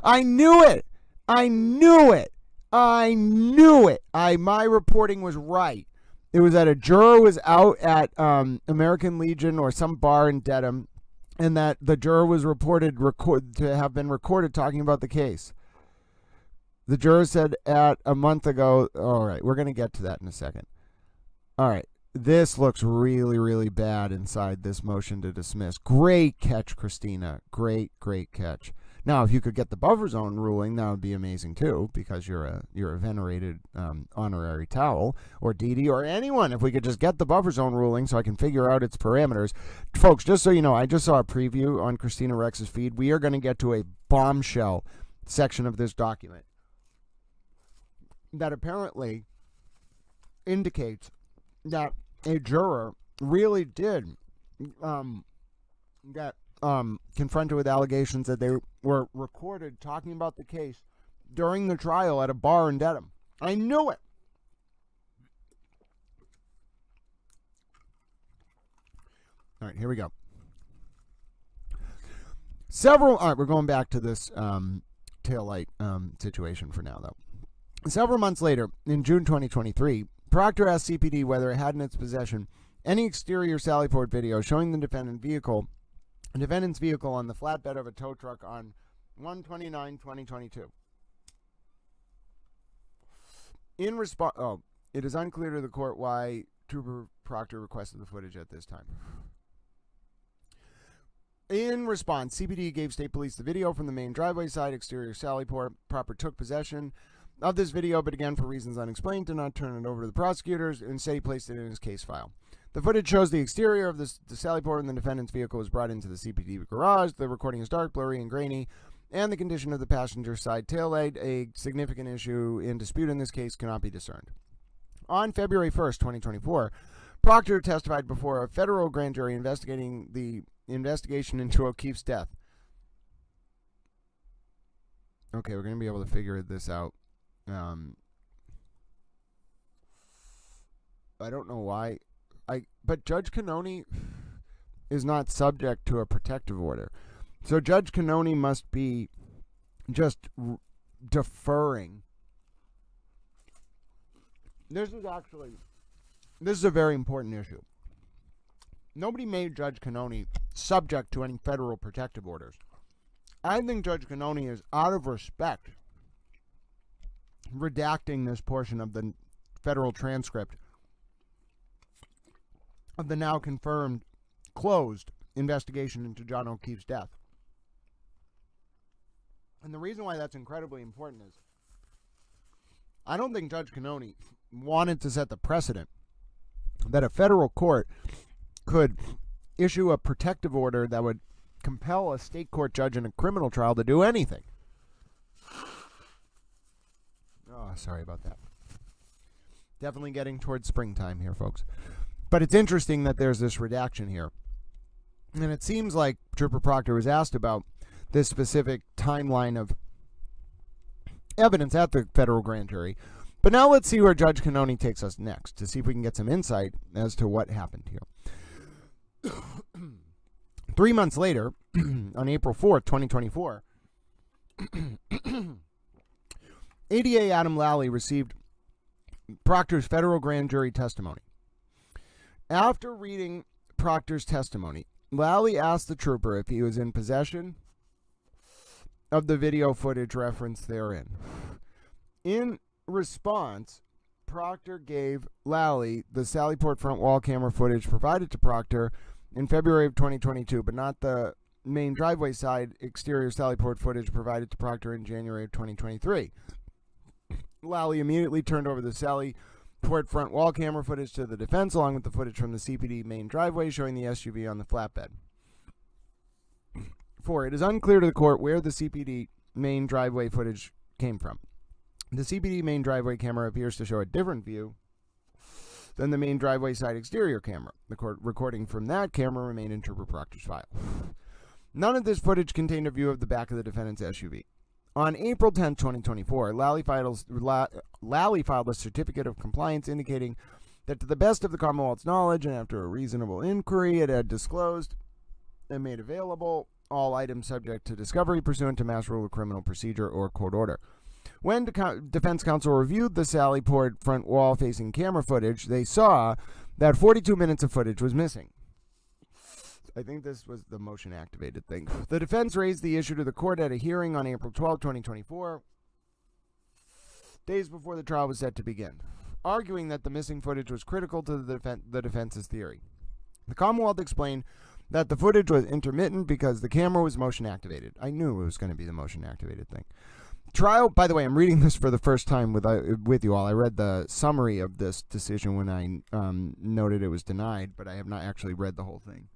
I knew it! I knew it! I knew it! My reporting was right. It was that a juror was out at American Legion or some bar in Dedham, and that the juror was reported to have been recorded talking about the case. The juror said at a month ago, all right, we're going to get to that in a second. All right, this looks really, really bad inside this motion to dismiss. Great catch, Christina. Great, great catch. Now, if you could get the buffer zone ruling, that would be amazing too, because you're a venerated honorary towel, or Dee Dee, or anyone. If we could just get the buffer zone ruling so I can figure out its parameters. Folks, just so you know, I just saw a preview on Christina Rex's feed. We are going to get to a bombshell section of this document that apparently indicates that a juror really did get confronted with allegations that they were recorded talking about the case during the trial at a bar in Dedham. I knew it. All right, here we go. All right, we're going back to this taillight situation for now, though. Several months later, in June 2023, Proctor asked CPD whether it had in its possession any exterior Sallyport video showing the defendant's vehicle on the flatbed of a tow truck on 1/29/2022. In response, it is unclear to the court why Trooper Proctor requested the footage at this time. In response, CPD gave state police the video from the main driveway side exterior Sallyport. Proctor took possession of this video, but again, for reasons unexplained, did not turn it over to the prosecutors. Instead, he placed it in his case file. The footage shows the exterior of the Sallyport, and the defendant's vehicle was brought into the CPD garage. The recording is dark, blurry, and grainy, and the condition of the passenger side taillight, a significant issue in dispute in this case, cannot be discerned. On February 1st, 2024, Proctor testified before a federal grand jury investigating the investigation into O'Keefe's death. Okay, we're going to be able to figure this out. I don't know why. But Judge Cannoni is not subject to a protective order. So Judge Cannoni must be just deferring. This is a very important issue. Nobody made Judge Cannoni subject to any federal protective orders. I think Judge Cannoni is, out of respect, redacting this portion of the federal transcript of the now confirmed closed investigation into John O'Keefe's death. And the reason why that's incredibly important is I don't think Judge Cannone wanted to set the precedent that a federal court could issue a protective order that would compel a state court judge in a criminal trial to do anything. Oh, sorry about that. Definitely getting towards springtime here, folks. But it's interesting that there's this redaction here. And it seems like Trooper Proctor was asked about this specific timeline of evidence at the federal grand jury. But now let's see where Judge Cannone takes us next to see if we can get some insight as to what happened here. 3 months later, on April 4th, 2024, ADA Adam Lally received Proctor's federal grand jury testimony. After reading Proctor's testimony, Lally asked the trooper if he was in possession of the video footage referenced therein. In response, Proctor gave Lally the Sallyport front wall camera footage provided to Proctor in February of 2022, but not the main driveway side exterior Sallyport footage provided to Proctor in January of 2023. Lally immediately turned over the Sallyport front wall camera footage to the defense, along with the footage from the CPD main driveway showing the SUV on the flatbed. 4. It is unclear to the court where the CPD main driveway footage came from. The CPD main driveway camera appears to show a different view than the main driveway side exterior camera. The court recording from that camera remained in Trooper Proctor's file. None of this footage contained a view of the back of the defendant's SUV. On April 10, 2024, Lally filed a certificate of compliance indicating that to the best of the Commonwealth's knowledge and after a reasonable inquiry, it had disclosed and made available all items subject to discovery pursuant to Mass Rule of Criminal Procedure or court order. When defense counsel reviewed the Sallyport front wall-facing camera footage, they saw that 42 minutes of footage was missing. I think this was the motion-activated thing. The defense raised the issue to the court at a hearing on April 12, 2024, days before the trial was set to begin, arguing that the missing footage was critical to the defense's theory. The Commonwealth explained that the footage was intermittent because the camera was motion-activated. I knew it was going to be the motion-activated thing. Trial, by the way, I'm reading this for the first time with you all. I read the summary of this decision when I noted it was denied, but I have not actually read the whole thing.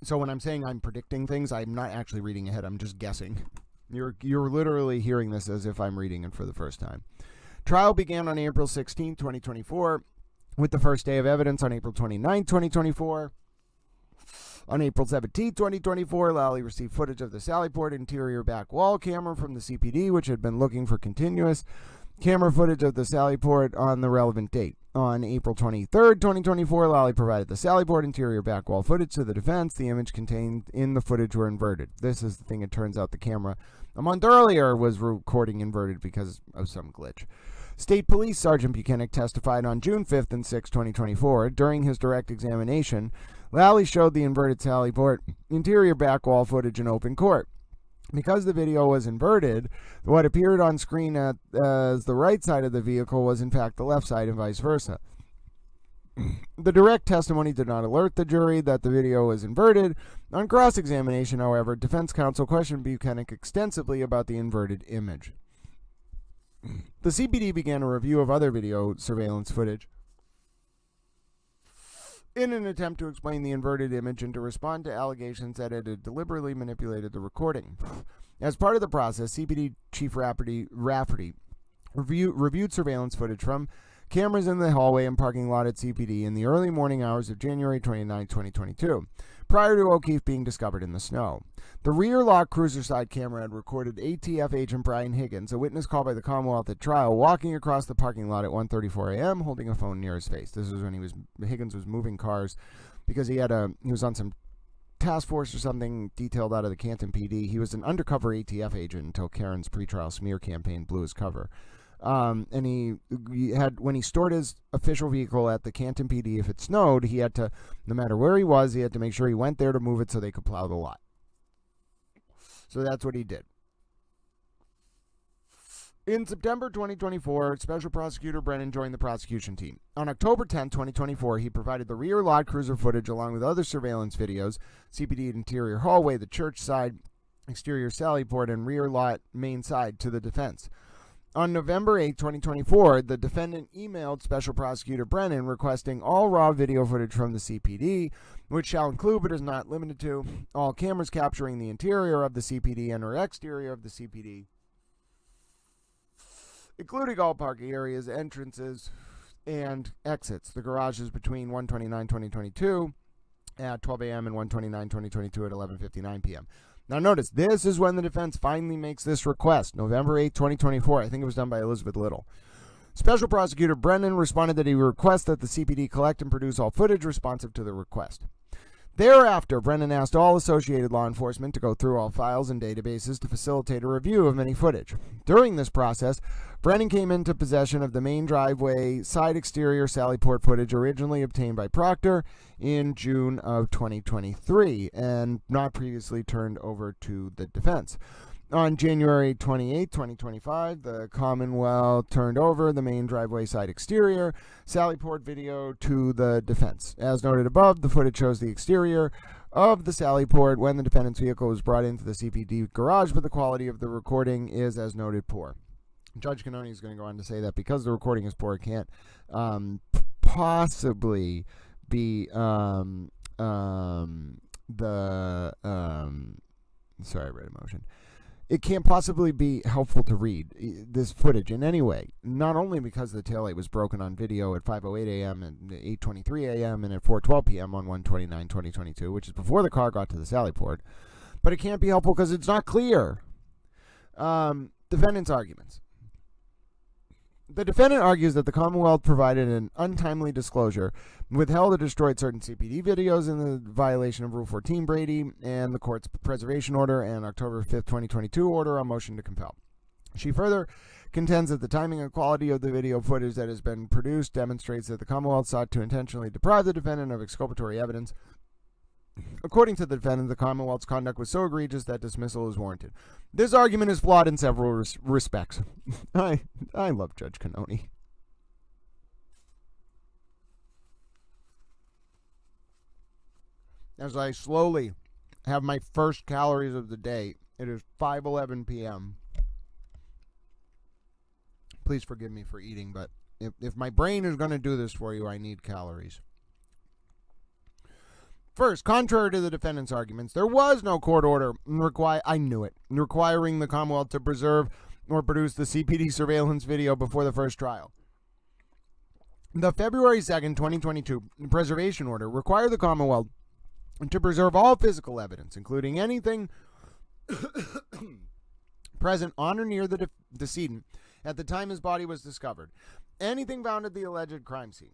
So when I'm saying I'm predicting things, I'm not actually reading ahead. I'm just guessing. You're literally hearing this as if I'm reading it for the first time. Trial began on April 16, 2024, with the first day of evidence on April 29, 2024. On April 17, 2024, Lally received footage of the Sallyport interior back wall camera from the CPD, which had been looking for continuous camera footage of the Sallyport on the relevant date. On April 23, 2024, Lally provided the Sallyport interior back wall footage to the defense. The image contained in the footage were inverted. This is the thing. It turns out the camera a month earlier was recording inverted because of some glitch. State Police Sergeant Buchanan testified on June 5th and 6th, 2024. During his direct examination, Lally showed the inverted Sallyport interior back wall footage in open court. Because the video was inverted, what appeared on screen as the right side of the vehicle was in fact the left side and vice versa. The direct testimony did not alert the jury that the video was inverted. On cross-examination, however, defense counsel questioned Buchanan extensively about the inverted image. The CPD began a review of other video surveillance footage in an attempt to explain the inverted image and to respond to allegations that it had deliberately manipulated the recording. As part of the process, CPD Chief Rafferty reviewed surveillance footage from cameras in the hallway and parking lot at CPD in the early morning hours of January 29, 2022, prior to O'Keefe being discovered in the snow. The rear lock cruiser side camera had recorded ATF agent Brian Higgins, a witness called by the Commonwealth at trial, walking across the parking lot at 1:34 a.m. holding a phone near his face. This was when Higgins was moving cars because he was on some task force or something detailed out of the Canton PD. He was an undercover ATF agent until Karen's pretrial smear campaign blew his cover. And he had, when he stored his official vehicle at the Canton PD, if it snowed, he had to, no matter where he was, he had to make sure he went there to move it so they could plow the lot. So that's what he did. In September 2024, Special Prosecutor Brennan joined the prosecution team. On October 10, 2024, he provided the rear lot cruiser footage along with other surveillance videos, CPD interior hallway, the church side, exterior sally port, and rear lot main side to the defense. On November 8, 2024, the defendant emailed Special Prosecutor Brennan requesting all raw video footage from the CPD, which shall include but is not limited to all cameras capturing the interior of the CPD and or exterior of the CPD, including all parking areas, entrances, and exits. The garages between 1/29/2022 at 12 a.m. and 1/29/2022 at 11:59 p.m. Now notice, this is when the defense finally makes this request, November 8, 2024. I think it was done by Elizabeth Little. Special Prosecutor Brennan responded that he would request that the CPD collect and produce all footage responsive to the request. Thereafter, Brennan asked all associated law enforcement to go through all files and databases to facilitate a review of any footage. During this process, Brennan came into possession of the main driveway side exterior sally port footage originally obtained by Proctor in June of 2023 and not previously turned over to the defense. On January 28, 2025, the Commonwealth turned over the main driveway side exterior sally port video to the defense. As noted above, the footage shows the exterior of the sally port when the defendant's vehicle was brought into the CPD garage, but the quality of the recording is, as noted, poor. Judge Cannoni is going to go on to say that because the recording is poor, it can't possibly be sorry, I read emotion. It can't possibly be helpful to read this footage in any way, not only because the taillight was broken on video at 5:08 a.m. and 8:23 a.m. and at 4:12 p.m. on 1/29/2022, which is before the car got to the sally port, but it can't be helpful because it's not clear. Defendant's arguments. The defendant argues that the Commonwealth provided an untimely disclosure, withheld or destroyed certain CPD videos in the violation of Rule 14 Brady and the court's preservation order and October 5, 2022 order on motion to compel. She further contends that the timing and quality of the video footage that has been produced demonstrates that the Commonwealth sought to intentionally deprive the defendant of exculpatory evidence. According to the defendant, the Commonwealth's conduct was so egregious that dismissal is warranted. This argument is flawed in several respects. I love Judge Cannoni. As I slowly have my first calories of the day, it is 5:11 p.m. Please forgive me for eating, but if my brain is going to do this for you, I need calories. First, contrary to the defendant's arguments, there was no court order requiring the Commonwealth to preserve or produce the CPD surveillance video before the first trial. The February 2nd, 2022 preservation order required the Commonwealth to preserve all physical evidence, including anything present on or near the decedent at the time his body was discovered, anything found at the alleged crime scene.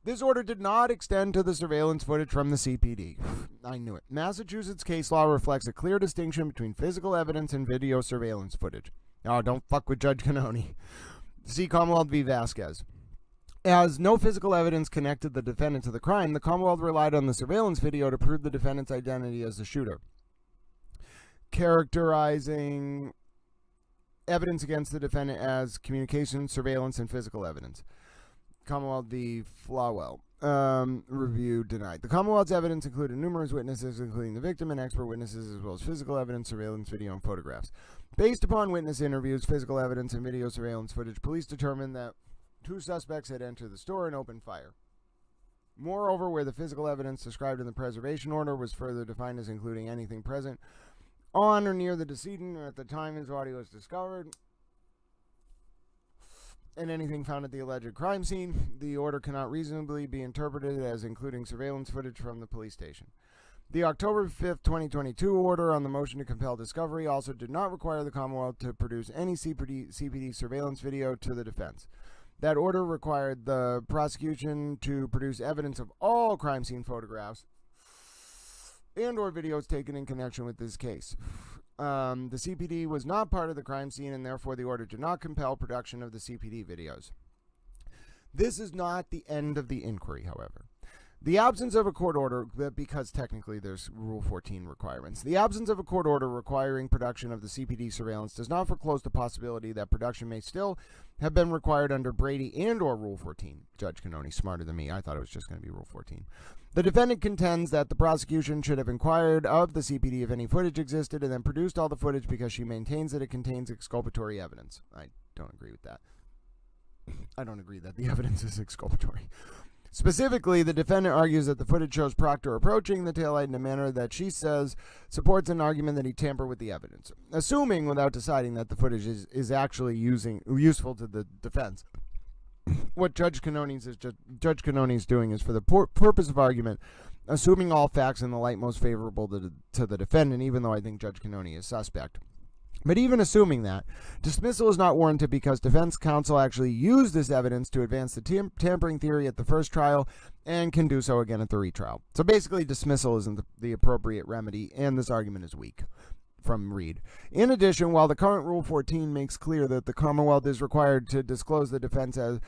This order did not extend to the surveillance footage from the CPD. I knew it. Massachusetts case law reflects a clear distinction between physical evidence and video surveillance footage. Oh, don't fuck with Judge Cannoni. See Commonwealth v. Vasquez. As no physical evidence connected the defendant to the crime, the Commonwealth relied on the surveillance video to prove the defendant's identity as the shooter, characterizing evidence against the defendant as communication, surveillance, and physical evidence. Commonwealth v. Flawell. Review denied. The Commonwealth's evidence included numerous witnesses, including the victim and expert witnesses, as well as physical evidence, surveillance video, and photographs. Based upon witness interviews, physical evidence, and video surveillance footage, police determined that 2 suspects had entered the store and opened fire. Moreover, where the physical evidence described in the preservation order was further defined as including anything present on or near the decedent at the time his body was discovered, and anything found at the alleged crime scene, the order cannot reasonably be interpreted as including surveillance footage from the police station. The October 5th, 2022 order on the motion to compel discovery also did not require the Commonwealth to produce any CPD surveillance video to the defense. That order required the prosecution to produce evidence of all crime scene photographs and or videos taken in connection with this case. The CPD was not part of the crime scene, and therefore the order did not compel production of the CPD videos. This is not the end of the inquiry, however. The absence of a court order, because technically there's Rule 14 requirements, the absence of a court order requiring production of the CPD surveillance does not foreclose the possibility that production may still have been required under Brady and or Rule 14. Judge Cannoni, smarter than me. I thought it was just going to be Rule 14. The defendant contends that the prosecution should have inquired of the CPD if any footage existed and then produced all the footage because she maintains that it contains exculpatory evidence. I don't agree with that. I don't agree that the evidence is exculpatory. Specifically, the defendant argues that the footage shows Proctor approaching the taillight in a manner that she says supports an argument that he tampered with the evidence, assuming without deciding that the footage is actually useful to the defense. What Judge Cannoni's doing is for the purpose of argument, assuming all facts in the light most favorable to the defendant, even though I think Judge Cannoni is suspect. But even assuming that, dismissal is not warranted because defense counsel actually used this evidence to advance the tampering theory at the first trial and can do so again at the retrial. So basically, dismissal isn't the appropriate remedy, and this argument is weak. From Reed. In addition, while the current Rule 14 makes clear that the Commonwealth is required to disclose the defense as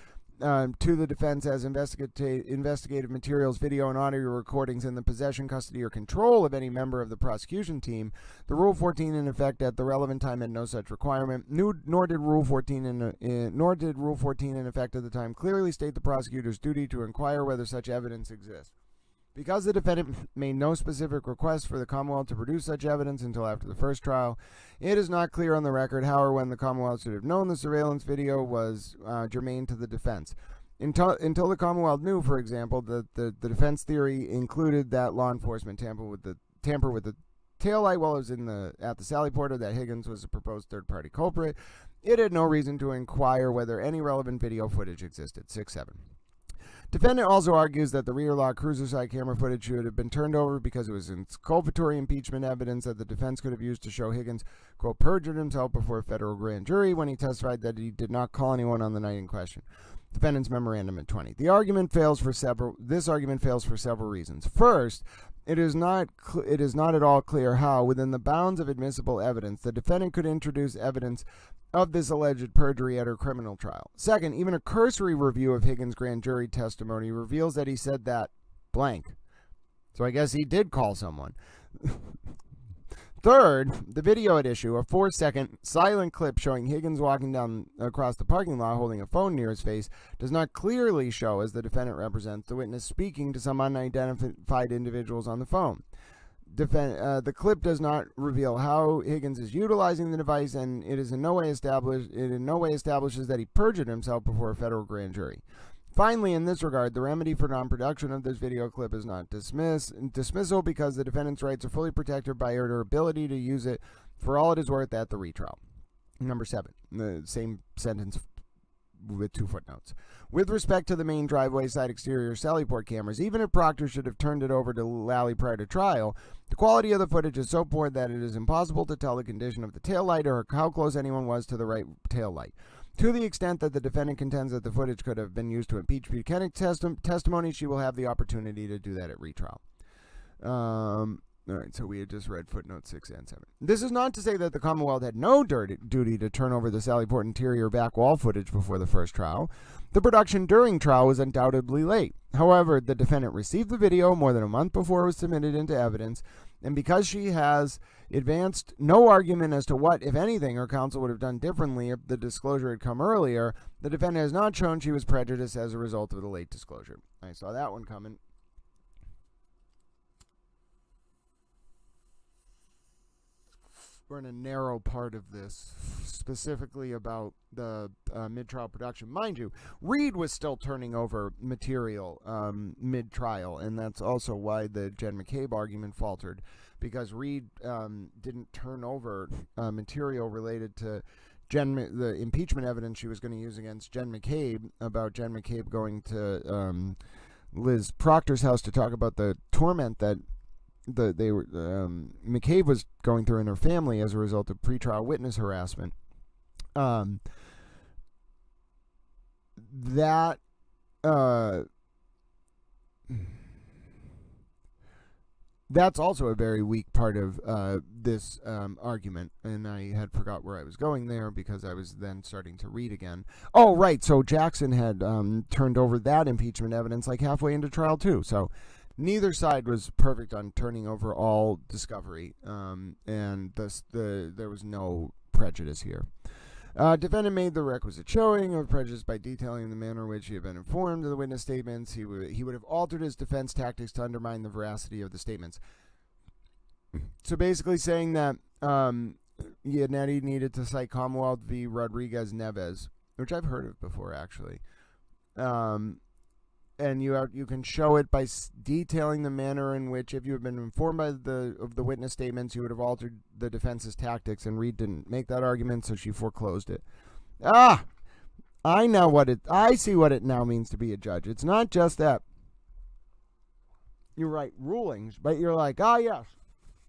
investigative materials, video and audio recordings in the possession, custody, or control of any member of the prosecution team, the Rule 14 in effect at the relevant time had no such requirement. Nor did Rule 14 in effect at the time clearly state the prosecutor's duty to inquire whether such evidence exists. Because the defendant made no specific request for the Commonwealth to produce such evidence until after the first trial, it is not clear on the record how or when the Commonwealth should have known the surveillance video was germane to the defense. Until the Commonwealth knew, for example, that the defense theory included that law enforcement tamper with the taillight while it was at the Sally Porter, that Higgins was a proposed third-party culprit, it had no reason to inquire whether any relevant video footage existed. 6-7. Defendant also argues that the rear lock cruiser side camera footage should have been turned over because it was exculpatory impeachment evidence that the defense could have used to show Higgins, quote, perjured himself before a federal grand jury when he testified that he did not call anyone on the night in question. Defendant's memorandum at 20. This argument fails for several reasons. First, it is not at all clear how, within the bounds of admissible evidence, the defendant could introduce evidence of this alleged perjury at her criminal trial. Second, even a cursory review of Higgins' grand jury testimony reveals that he said that blank. So I guess he did call someone. Third, the video at issue, a 4-second silent clip showing Higgins walking down across the parking lot holding a phone near his face, does not clearly show, as the defendant represents, the witness speaking to some unidentified individuals on the phone. The clip does not reveal how Higgins is utilizing the device, and it in no way establishes that he perjured himself before a federal grand jury. Finally, in this regard, the remedy for non-production of this video clip is not dismissal because the defendant's rights are fully protected by her ability to use it for all it is worth at the retrial. Number 7, the same sentence with 2 footnotes. With respect to the main driveway side exterior Sallyport cameras, even if Proctor should have turned it over to Lally prior to trial, the quality of the footage is so poor that it is impossible to tell the condition of the taillight or how close anyone was to the right taillight. To the extent that the defendant contends that the footage could have been used to impeach Buchanan's testimony, she will have the opportunity to do that at retrial. All right, so we had just read footnotes 6 and 7. This is not to say that the Commonwealth had no duty to turn over the Sallyport interior back wall footage before the first trial. The production during trial was undoubtedly late. However, the defendant received the video more than a month before it was submitted into evidence, and because she has advanced no argument as to what, if anything, her counsel would have done differently if the disclosure had come earlier, the defendant has not shown she was prejudiced as a result of the late disclosure. I saw that one coming. We're in a narrow part of this, specifically about the mid-trial production. Mind you, Reed was still turning over material mid-trial, and that's also why the Jen McCabe argument faltered, because Reed didn't turn over material related to the impeachment evidence she was going to use against Jen McCabe, about Jen McCabe going to Liz Proctor's house to talk about the torment that McCabe was going through in her family as a result of pretrial witness harassment. That's also a very weak part of this argument, and I had forgot where I was going there because I was then starting to read again. Oh, right, so Jackson had turned over that impeachment evidence like halfway into trial too, so neither side was perfect on turning over all discovery, and there was no prejudice here. Defendant made the requisite showing of prejudice by detailing the manner in which he had been informed of the witness statements. He would have altered his defense tactics to undermine the veracity of the statements. So basically saying that Yannetti needed to cite Commonwealth v. Rodriguez-Neves, which I've heard of before, actually. And you can show it by detailing the manner in which, if you had been informed of the witness statements, you would have altered the defense's tactics, and Reed didn't make that argument, so she foreclosed it. I see what it now means to be a judge. It's not just that you write rulings, but you're like, yes.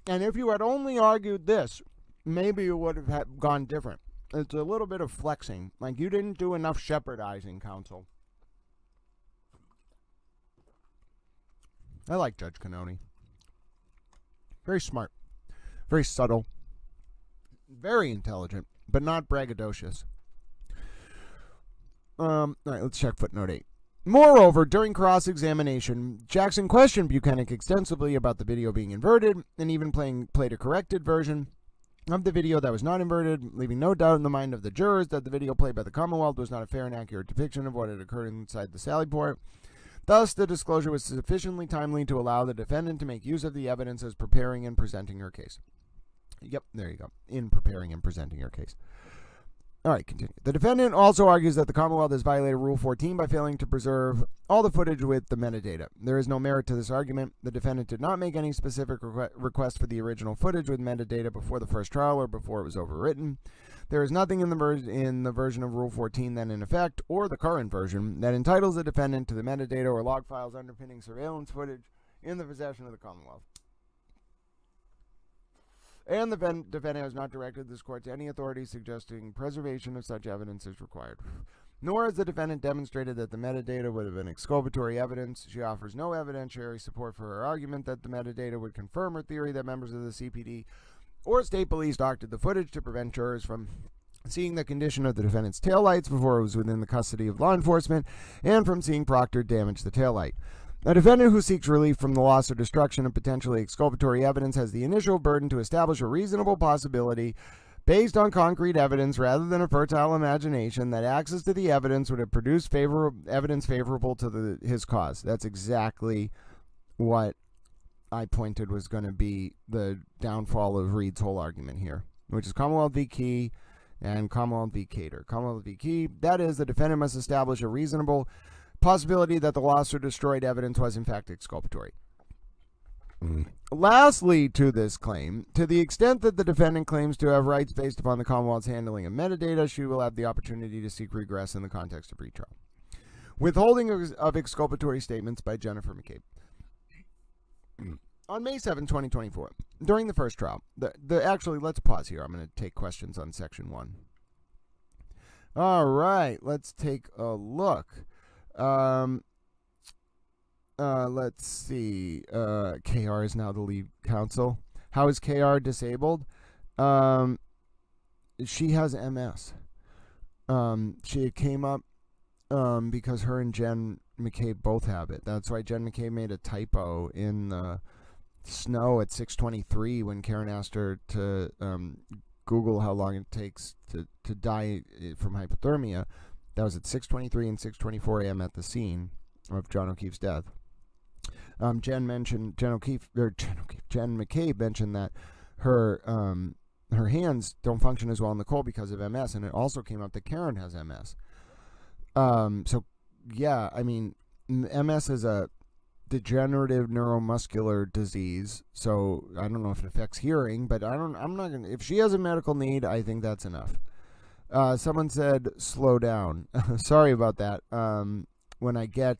And if you had only argued this, maybe you would have gone different. It's a little bit of flexing. Like, you didn't do enough shepherdizing, counsel. I like Judge Cannoni. Very smart. Very subtle. Very intelligent, but not braggadocious. All right, let's check footnote 8. Moreover, during cross-examination, Jackson questioned Buchanan extensively about the video being inverted, and even played a corrected version of the video that was not inverted, leaving no doubt in the mind of the jurors that the video played by the Commonwealth was not a fair and accurate depiction of what had occurred inside the Sally Port. Thus, the disclosure was sufficiently timely to allow the defendant to make use of the evidence as preparing and presenting her case. Yep, there you go. In preparing and presenting her case. All right, continue. The defendant also argues that the Commonwealth has violated Rule 14 by failing to preserve all the footage with the metadata. There is no merit to this argument. The defendant did not make any specific request for the original footage with metadata before the first trial or before it was overwritten. There is nothing in the version of Rule 14 then in effect, or the current version, that entitles the defendant to the metadata or log files underpinning surveillance footage in the possession of the Commonwealth. And the defendant has not directed this court to any authority suggesting preservation of such evidence is required. Nor has the defendant demonstrated that the metadata would have been exculpatory evidence. She offers no evidentiary support for her argument that the metadata would confirm her theory that members of the CPD or state police doctored the footage to prevent jurors from seeing the condition of the defendant's taillights before it was within the custody of law enforcement, and from seeing Proctor damage the taillight. A defendant who seeks relief from the loss or destruction of potentially exculpatory evidence has the initial burden to establish a reasonable possibility, based on concrete evidence rather than a fertile imagination, that access to the evidence would have produced evidence favorable to his cause. That's exactly what I pointed was going to be the downfall of Reed's whole argument here, which is Commonwealth v. Key and Commonwealth v. Cater. Commonwealth v. Key, that is, the defendant must establish a reasonable possibility that the lost or destroyed evidence was in fact exculpatory. Lastly, to this claim, to the extent that the defendant claims to have rights based upon the Commonwealth's handling of metadata, she will have the opportunity to seek regress in the context of retrial. Withholding of exculpatory statements by Jennifer McCabe. On May 7, 2024, during the first trial, actually, let's pause here. I'm going to take questions on Section 1. All right, let's take a look. Let's see. KR is now the lead counsel. How is KR disabled? She has MS. She came up because her and Jen McCabe both have it. That's why Jen McCabe made a typo in the snow at 6:23 when Karen asked her to Google how long it takes to die from hypothermia. That was at 6:23 and 6:24 a.m. at the scene of John O'Keefe's death. Jen McCabe mentioned that her hands don't function as well in the cold because of MS, and it also came up that Karen has MS. So yeah, I mean, MS is a degenerative neuromuscular disease, so I don't know if it affects hearing, but I'm not gonna. If she has a medical need, I think that's enough. Someone said slow down. Sorry about that. When I get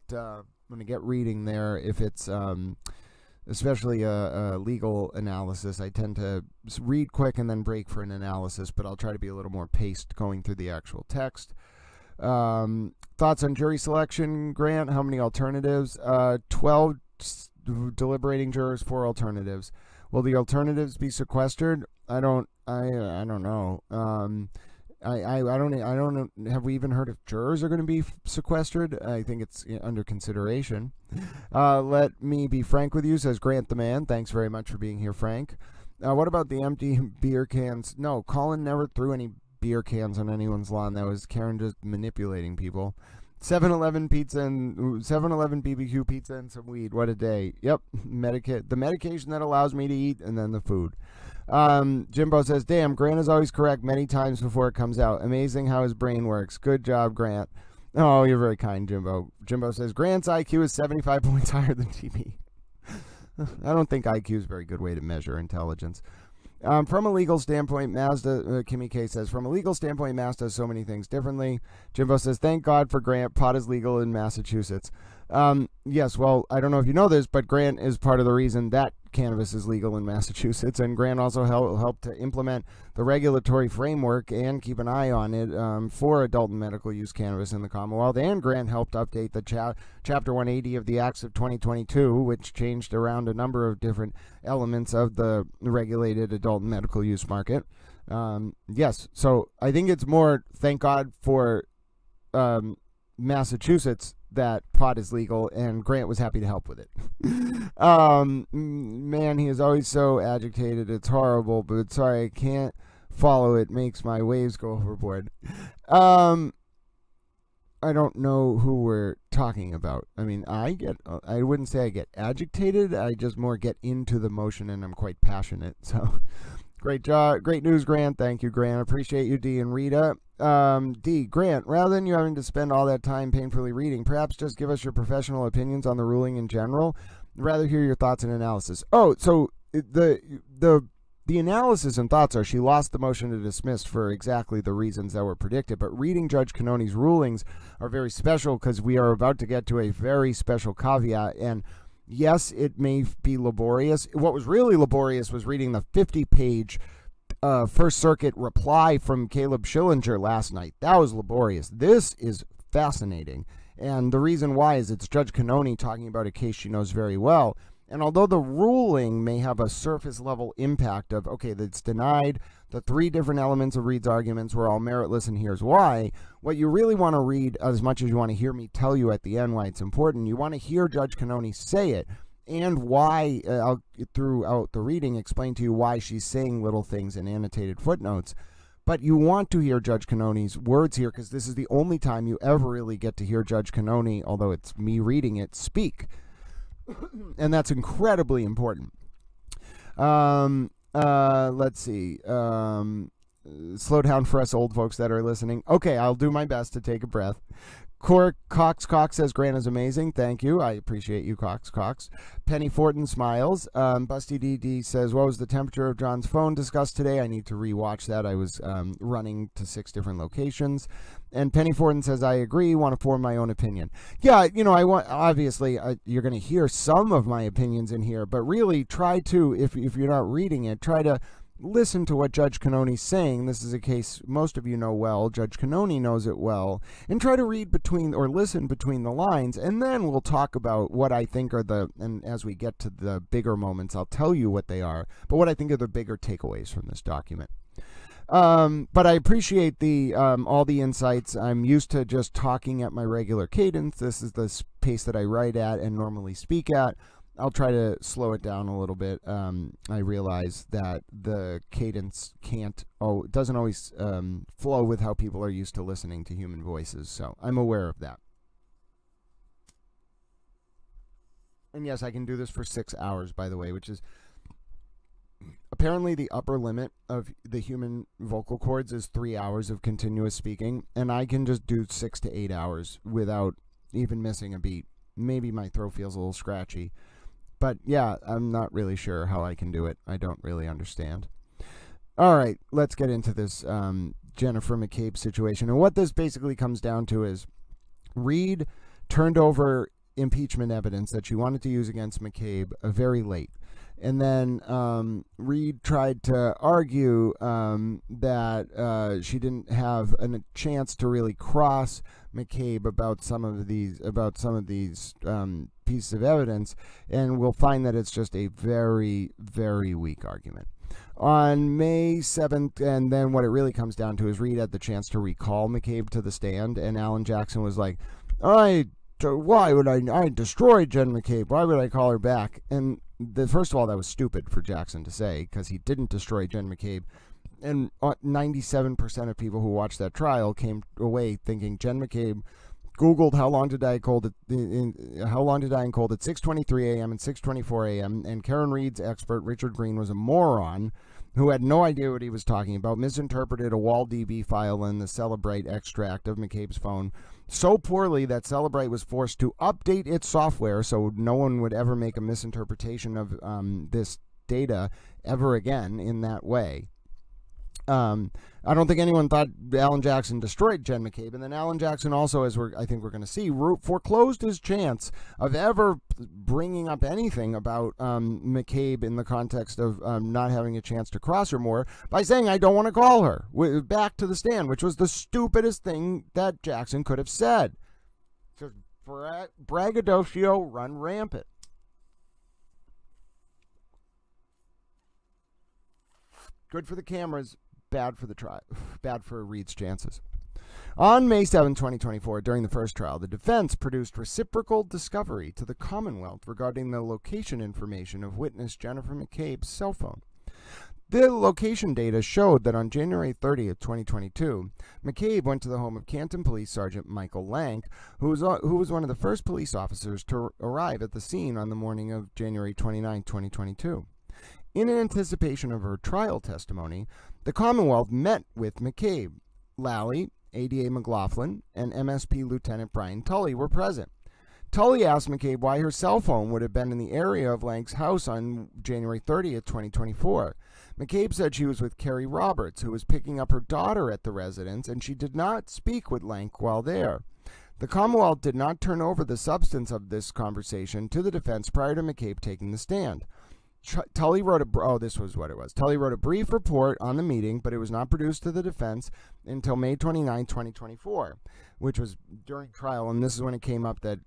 reading there, if it's especially a legal analysis, I tend to read quick and then break for an analysis, but I'll try to be a little more paced going through the actual text. Thoughts on jury selection, Grant? How many alternatives? 12 deliberating jurors 4 alternatives. Will the alternatives be sequestered? I don't know. I don't know. Have we even heard if jurors are going to be sequestered? I think it's under consideration. Let me be frank with you, says Grant the Man. Thanks very much for being here, Frank. What about the empty beer cans? No, Colin never threw any beer cans on anyone's lawn. That was Karen just manipulating people. 7-Eleven pizza and 7-Eleven BBQ pizza and some weed. What a day. Yep. The medication that allows me to eat, and then the food. Jimbo says, damn, Grant is always correct many times before it comes out. Amazing how his brain works. Good job, Grant. Oh, you're very kind, Jimbo. Jimbo says, Grant's IQ is 75 points higher than TB. I don't think IQ is a very good way to measure intelligence. From a legal standpoint, Mazda, Kimmy K says, from a legal standpoint, Mazda does so many things differently. Jimbo says, thank God for Grant. Pot is legal in Massachusetts. Yes, well, I don't know if you know this, but Grant is part of the reason that cannabis is legal in Massachusetts, and Grant also helped to implement the regulatory framework and keep an eye on it for adult and medical use cannabis in the Commonwealth, and Grant helped update the Chapter 180 of the Acts of 2022, which changed around a number of different elements of the regulated adult and medical use market. Yes, so I think it's more, thank God for Massachusetts that pot is legal, and Grant was happy to help with it. Man, he is always so agitated. It's horrible, but sorry, I can't follow it. Makes my waves go overboard. I don't know who we're talking about. I mean, I wouldn't say I get agitated. I just more get into the motion, and I'm quite passionate. So great job. Great news, Grant. Thank you, Grant. Appreciate you, D and Rita. D, Grant, rather than you having to spend all that time painfully reading, perhaps just give us your professional opinions on the ruling in general. I'd rather hear your thoughts and analysis. Oh, so the analysis and thoughts are she lost the motion to dismiss for exactly the reasons that were predicted, but reading Judge Cannoni's rulings are very special because we are about to get to a very special caveat, and yes, it may be laborious. What was really laborious was reading the 50-page First Circuit reply from Caleb Schillinger last night. That was laborious. This is fascinating. And the reason why is it's Judge Cannoni talking about a case she knows very well. And although the ruling may have a surface level impact of, okay, that's denied, the 3 different elements of Reed's arguments were all meritless and here's why, what you really want to read, as much as you want to hear me tell you at the end why it's important, you want to hear Judge Cannoni say it. And why, I'll, throughout the reading, explain to you why she's saying little things in annotated footnotes. But you want to hear Judge Cannoni's words here because this is the only time you ever really get to hear Judge Cannoni, although it's me reading it, speak. And that's incredibly important. Let's see. Slow down for us old folks that are listening. Okay, I'll do my best to take a breath. Cox says Grant is amazing. Thank you. I appreciate you, Cox. Penny Fortin smiles. Busty DD says, what was the temperature of John's phone discussed today? I need to rewatch that. I was running to 6 different locations. And Penny Fortin says, I agree, want to form my own opinion. Yeah, I want, obviously, you're going to hear some of my opinions in here, but really try to, if you're not reading it, try to listen to what Judge Cannoni's saying. This is a case most of you know well. Judge Cannoni knows it well. And try to read between or listen between the lines. And then we'll talk about what I think are and as we get to the bigger moments, I'll tell you what they are. But what I think are the bigger takeaways from this document. But I appreciate all the insights. I'm used to just talking at my regular cadence. This is the pace that I write at and normally speak at. I'll try to slow it down a little bit. I realize that the cadence doesn't always flow with how people are used to listening to human voices, so I'm aware of that. And yes, I can do this for 6 hours, by the way, which is apparently the upper limit of the human vocal cords is 3 hours of continuous speaking, and I can just do 6 to 8 hours without even missing a beat. Maybe my throat feels a little scratchy. But yeah, I'm not really sure how I can do it. I don't really understand. All right, let's get into this Jennifer McCabe situation. And what this basically comes down to is Reed turned over impeachment evidence that she wanted to use against McCabe very late. And then Reed tried to argue that she didn't have a chance to really cross McCabe about some of these pieces of evidence, and we'll find that it's just a very, very weak argument. On May 7th, and then what it really comes down to is Reed had the chance to recall McCabe to the stand, and Alan Jackson was like, why would I destroyed Jen McCabe? Why would I call her back? And first of all, that was stupid for Jackson to say, because he didn't destroy Jen McCabe. And 97% of people who watched that trial came away thinking Jen McCabe Googled how long to die cold at 6:23 a.m. and 6:24 a.m. and Karen Reed's expert Richard Green was a moron who had no idea what he was talking about, misinterpreted a WallDB file in the Celebrite extract of McCabe's phone so poorly that Celebrite was forced to update its software so no one would ever make a misinterpretation of this data ever again in that way. I don't think anyone thought Alan Jackson destroyed Jen McCabe, and then Alan Jackson also, as I think we're going to see, foreclosed his chance of ever bringing up anything about McCabe in the context of not having a chance to cross her more by saying, I don't want to call her back to the stand, which was the stupidest thing that Jackson could have said. Just braggadocio run rampant. Good for the cameras. Bad for the trial, bad for Reed's chances. On May 7, 2024, during the first trial, the defense produced reciprocal discovery to the Commonwealth regarding the location information of witness Jennifer McCabe's cell phone. The location data showed that on January 30th, 2022, McCabe went to the home of Canton Police Sergeant Michael Lank, who was one of the first police officers to arrive at the scene on the morning of January 29, 2022. In anticipation of her trial testimony, the Commonwealth met with McCabe. Lally, ADA McLaughlin, and MSP Lieutenant Brian Tully were present. Tully asked McCabe why her cell phone would have been in the area of Lank's house on January 30th, 2024. McCabe said she was with Carrie Roberts, who was picking up her daughter at the residence, and she did not speak with Lank while there. The Commonwealth did not turn over the substance of this conversation to the defense prior to McCabe taking the stand. Tully wrote Tully wrote a brief report on the meeting, but it was not produced to the defense until May 29, 2024, which was during trial, and this is when it came up that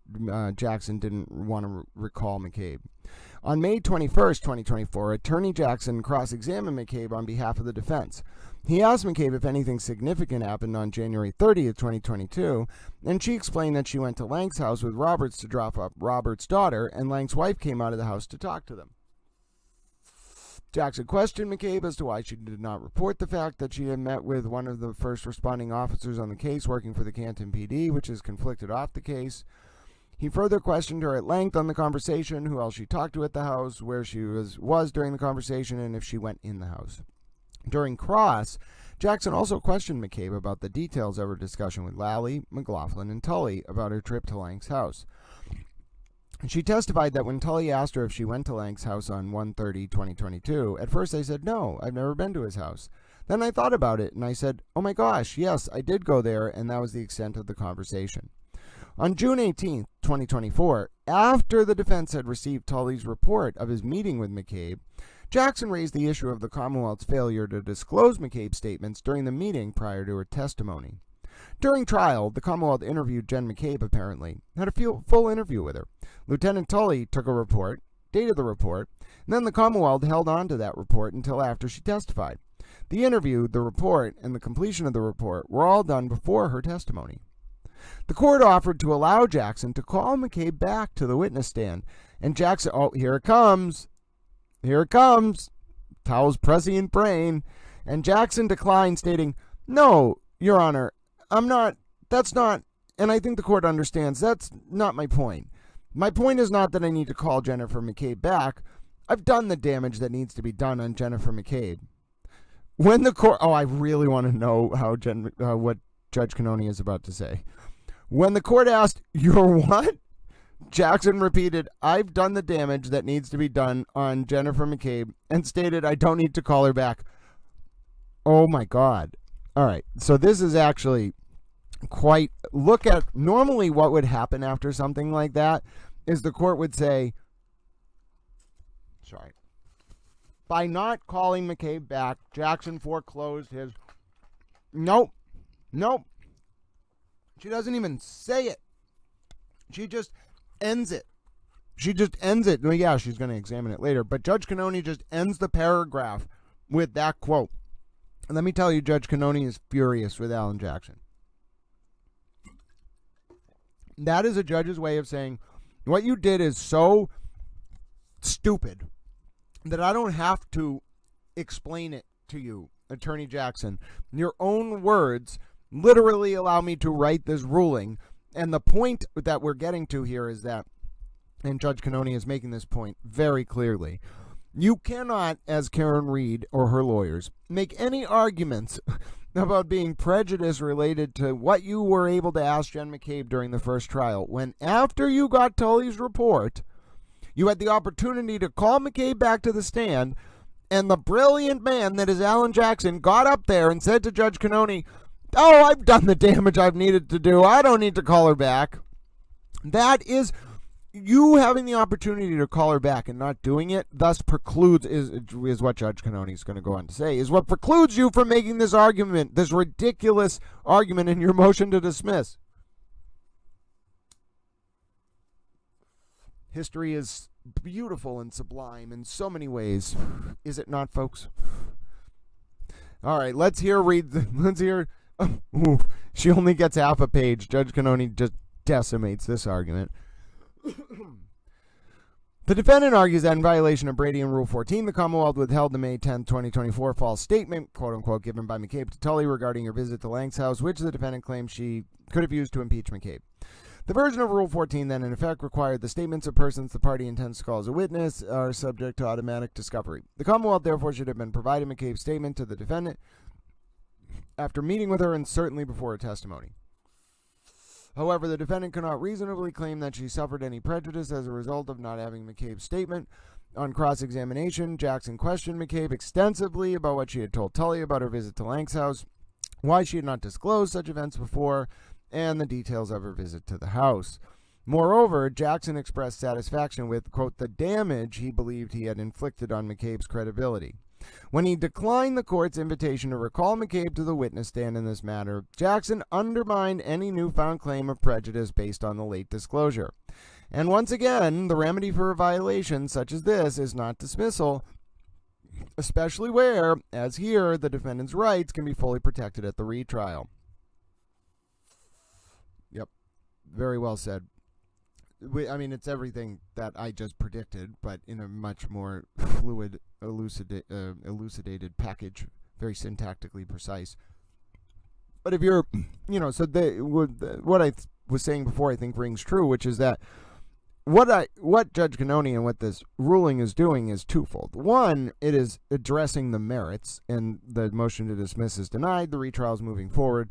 Jackson didn't want to recall McCabe. On May 21st, 2024, Attorney Jackson cross-examined McCabe on behalf of the defense. He asked McCabe if anything significant happened on January 30th, 2022, and she explained that she went to Lank's house with Roberts to drop up Roberts' daughter, and Lank's wife came out of the house to talk to them. Jackson questioned McCabe as to why she did not report the fact that she had met with one of the first responding officers on the case working for the Canton PD, which is conflicted off the case. He further questioned her at length on the conversation, who else she talked to at the house, where she was during the conversation, and if she went in the house. During cross, Jackson also questioned McCabe about the details of her discussion with Lally, McLaughlin, and Tully about her trip to Lank's house. She testified that when Tully asked her if she went to Lank's house on 1/30/2022, at first I said, no, I've never been to his house. Then I thought about it, and I said, oh my gosh, yes, I did go there, and that was the extent of the conversation. On June 18, 2024, after the defense had received Tully's report of his meeting with McCabe, Jackson raised the issue of the Commonwealth's failure to disclose McCabe's statements during the meeting prior to her testimony. During trial, the Commonwealth interviewed Jen McCabe, apparently, had a full interview with her. Lieutenant Tully took a report, dated the report, and then the Commonwealth held on to that report until after she testified. The interview, the report, and the completion of the report were all done before her testimony. The court offered to allow Jackson to call McCabe back to the witness stand, and Jackson, here it comes, towels prescient brain, and Jackson declined, stating, no, Your Honor, that's not, and I think the court understands, that's not my point. My point is not that I need to call Jennifer McCabe back. I've done the damage that needs to be done on Jennifer McCabe. When the court, I really want to know what Judge Cannoni is about to say. When the court asked, you're what? Jackson repeated, I've done the damage that needs to be done on Jennifer McCabe, and stated I don't need to call her back. Oh my God. All right, so this is actually normally what would happen after something like that is the court would say, by not calling McCabe back, Jackson foreclosed his, nope. She doesn't even say it. She just ends it. She just ends it. Well, yeah, she's going to examine it later. But Judge Cannoni just ends the paragraph with that quote. And let me tell you, Judge Cannoni is furious with Alan Jackson. That is a judge's way of saying, what you did is so stupid that I don't have to explain it to you, Attorney Jackson. Your own words literally allow me to write this ruling. And the point that we're getting to here is that, and Judge Cannoni is making this point very clearly, you cannot, as Karen Reed or her lawyers, make any arguments about being prejudice related to what you were able to ask Jen McCabe during the first trial, when after you got Tully's report, you had the opportunity to call McCabe back to the stand, and the brilliant man that is Alan Jackson got up there and said to Judge Cannoni, oh, I've done the damage I've needed to do. I don't need to call her back. That is you having the opportunity to call her back and not doing it, thus precludes, is what Judge Cannoni is going to go on to say, is what precludes you from making this argument, this ridiculous argument in your motion to dismiss. History is beautiful and sublime in so many ways. Is it not, folks? All right, let's hear. She only gets half a page. Judge Cannoni just decimates this argument. The defendant argues that in violation of Brady and Rule 14, the Commonwealth withheld the May 10, 2024 false statement, quote-unquote, given by McCabe to Tully regarding her visit to Lang's house, which the defendant claims she could have used to impeach McCabe. The version of Rule 14 then, in effect, required the statements of persons the party intends to call as a witness are subject to automatic discovery. The Commonwealth, therefore, should have been providing McCabe's statement to the defendant after meeting with her and certainly before her testimony. However, the defendant cannot reasonably claim that she suffered any prejudice as a result of not having McCabe's statement. On cross-examination, Jackson questioned McCabe extensively about what she had told Tully about her visit to Lang's house, why she had not disclosed such events before, and the details of her visit to the house. Moreover, Jackson expressed satisfaction with, quote, the damage he believed he had inflicted on McCabe's credibility. When he declined the court's invitation to recall McCabe to the witness stand in this matter, Jackson undermined any newfound claim of prejudice based on the late disclosure. And once again, the remedy for a violation such as this is not dismissal, especially where, as here, the defendant's rights can be fully protected at the retrial. Yep, very well said. I mean, it's everything that I just predicted, but in a much more fluid, elucidated package, very syntactically precise. But if you're, so what I was saying before I think rings true, which is that what Judge Cannoni and what this ruling is doing is twofold. One, it is addressing the merits, and the motion to dismiss is denied. The retrial is moving forward.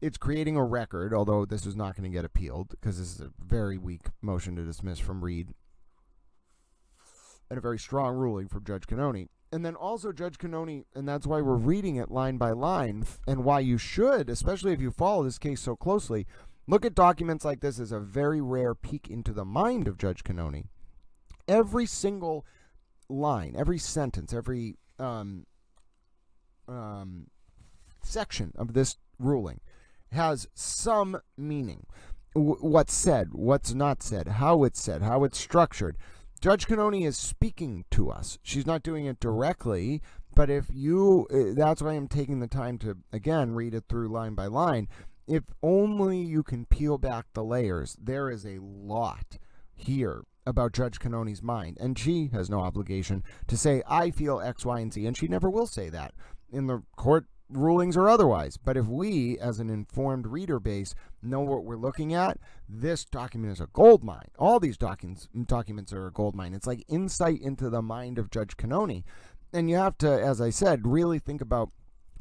It's creating a record, although this is not going to get appealed because this is a very weak motion to dismiss from Reed and a very strong ruling from Judge Cannoni. And then also Judge Cannoni, and that's why we're reading it line by line, and why you should, especially if you follow this case so closely, look at documents like this as a very rare peek into the mind of Judge Cannoni. Every single line, every sentence, every section of this ruling has some meaning. What's said, what's not said, how it's structured. Judge Cannoni is speaking to us. She's not doing it directly, but if you, that's why I'm taking the time to, again, read it through line by line. If only you can peel back the layers, there is a lot here about Judge Cannoni's mind, and she has no obligation to say, I feel X, Y, and Z, and she never will say that in the court rulings or otherwise. But if we, as an informed reader base, know what we're looking at, this document is a gold mine. All these documents are a gold mine. It's like insight into the mind of Judge Cannoni. And you have to, as I said, really think about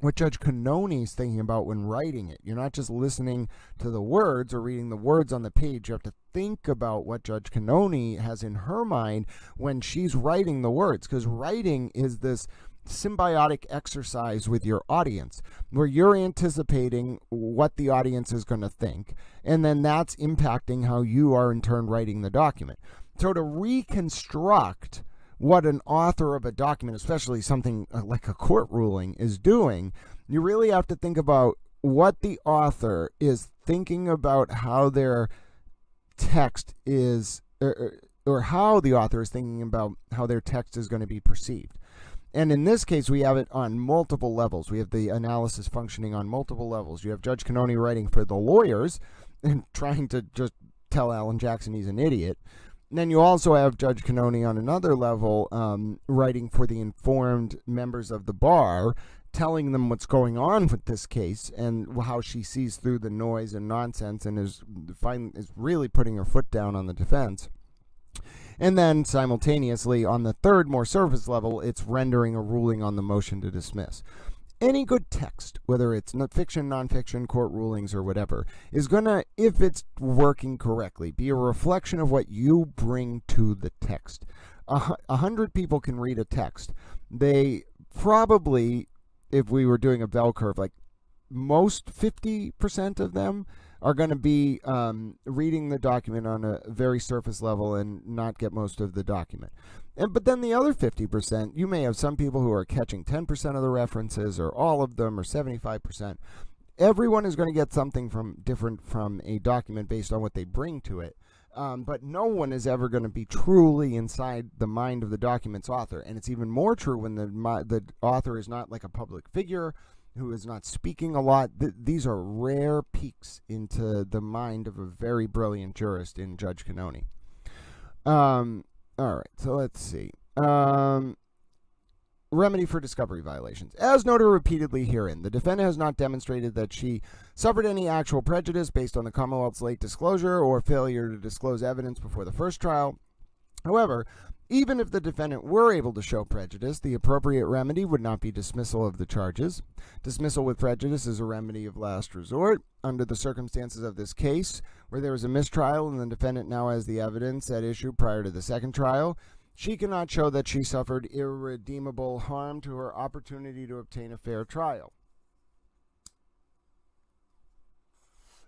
what Judge Cannoni is thinking about when writing it. You're not just listening to the words or reading the words on the page. You have to think about what Judge Cannoni has in her mind when she's writing the words, because writing is this symbiotic exercise with your audience where you're anticipating what the audience is going to think, and then that's impacting how you are in turn writing the document. So to reconstruct what an author of a document, especially something like a court ruling, is doing, you really have to think about what the author is thinking about how their text is, or how the author is thinking about how their text is going to be perceived. And in this case, we have it on multiple levels. We have the analysis functioning on multiple levels. You have Judge Cannone writing for the lawyers and trying to just tell Alan Jackson he's an idiot. And then you also have Judge Cannone on another level writing for the informed members of the bar, telling them what's going on with this case and how she sees through the noise and nonsense and is really putting her foot down on the defense. And then simultaneously, on the third, more surface level, it's rendering a ruling on the motion to dismiss. Any good text, whether it's fiction, nonfiction, court rulings, or whatever, is going to, if it's working correctly, be a reflection of what you bring to the text. 100 people can read a text. They probably, if we were doing a bell curve, like most 50% of them are going to be reading the document on a very surface level and not get most of the document. But then the other 50%, you may have some people who are catching 10% of the references, or all of them, or 75%. Everyone is going to get something different from a document based on what they bring to it. But no one is ever going to be truly inside the mind of the document's author. And it's even more true when the author is not like a public figure who is not speaking a lot. These are rare peeks into the mind of a very brilliant jurist in Judge Cannone. All right, so let's see. Remedy for discovery violations. As noted repeatedly herein, the defendant has not demonstrated that she suffered any actual prejudice based on the Commonwealth's late disclosure or failure to disclose evidence before the first trial. However, even if the defendant were able to show prejudice, the appropriate remedy would not be dismissal of the charges. Dismissal with prejudice is a remedy of last resort. Under the circumstances of this case, where there was a mistrial and the defendant now has the evidence at issue prior to the second trial, she cannot show that she suffered irredeemable harm to her opportunity to obtain a fair trial.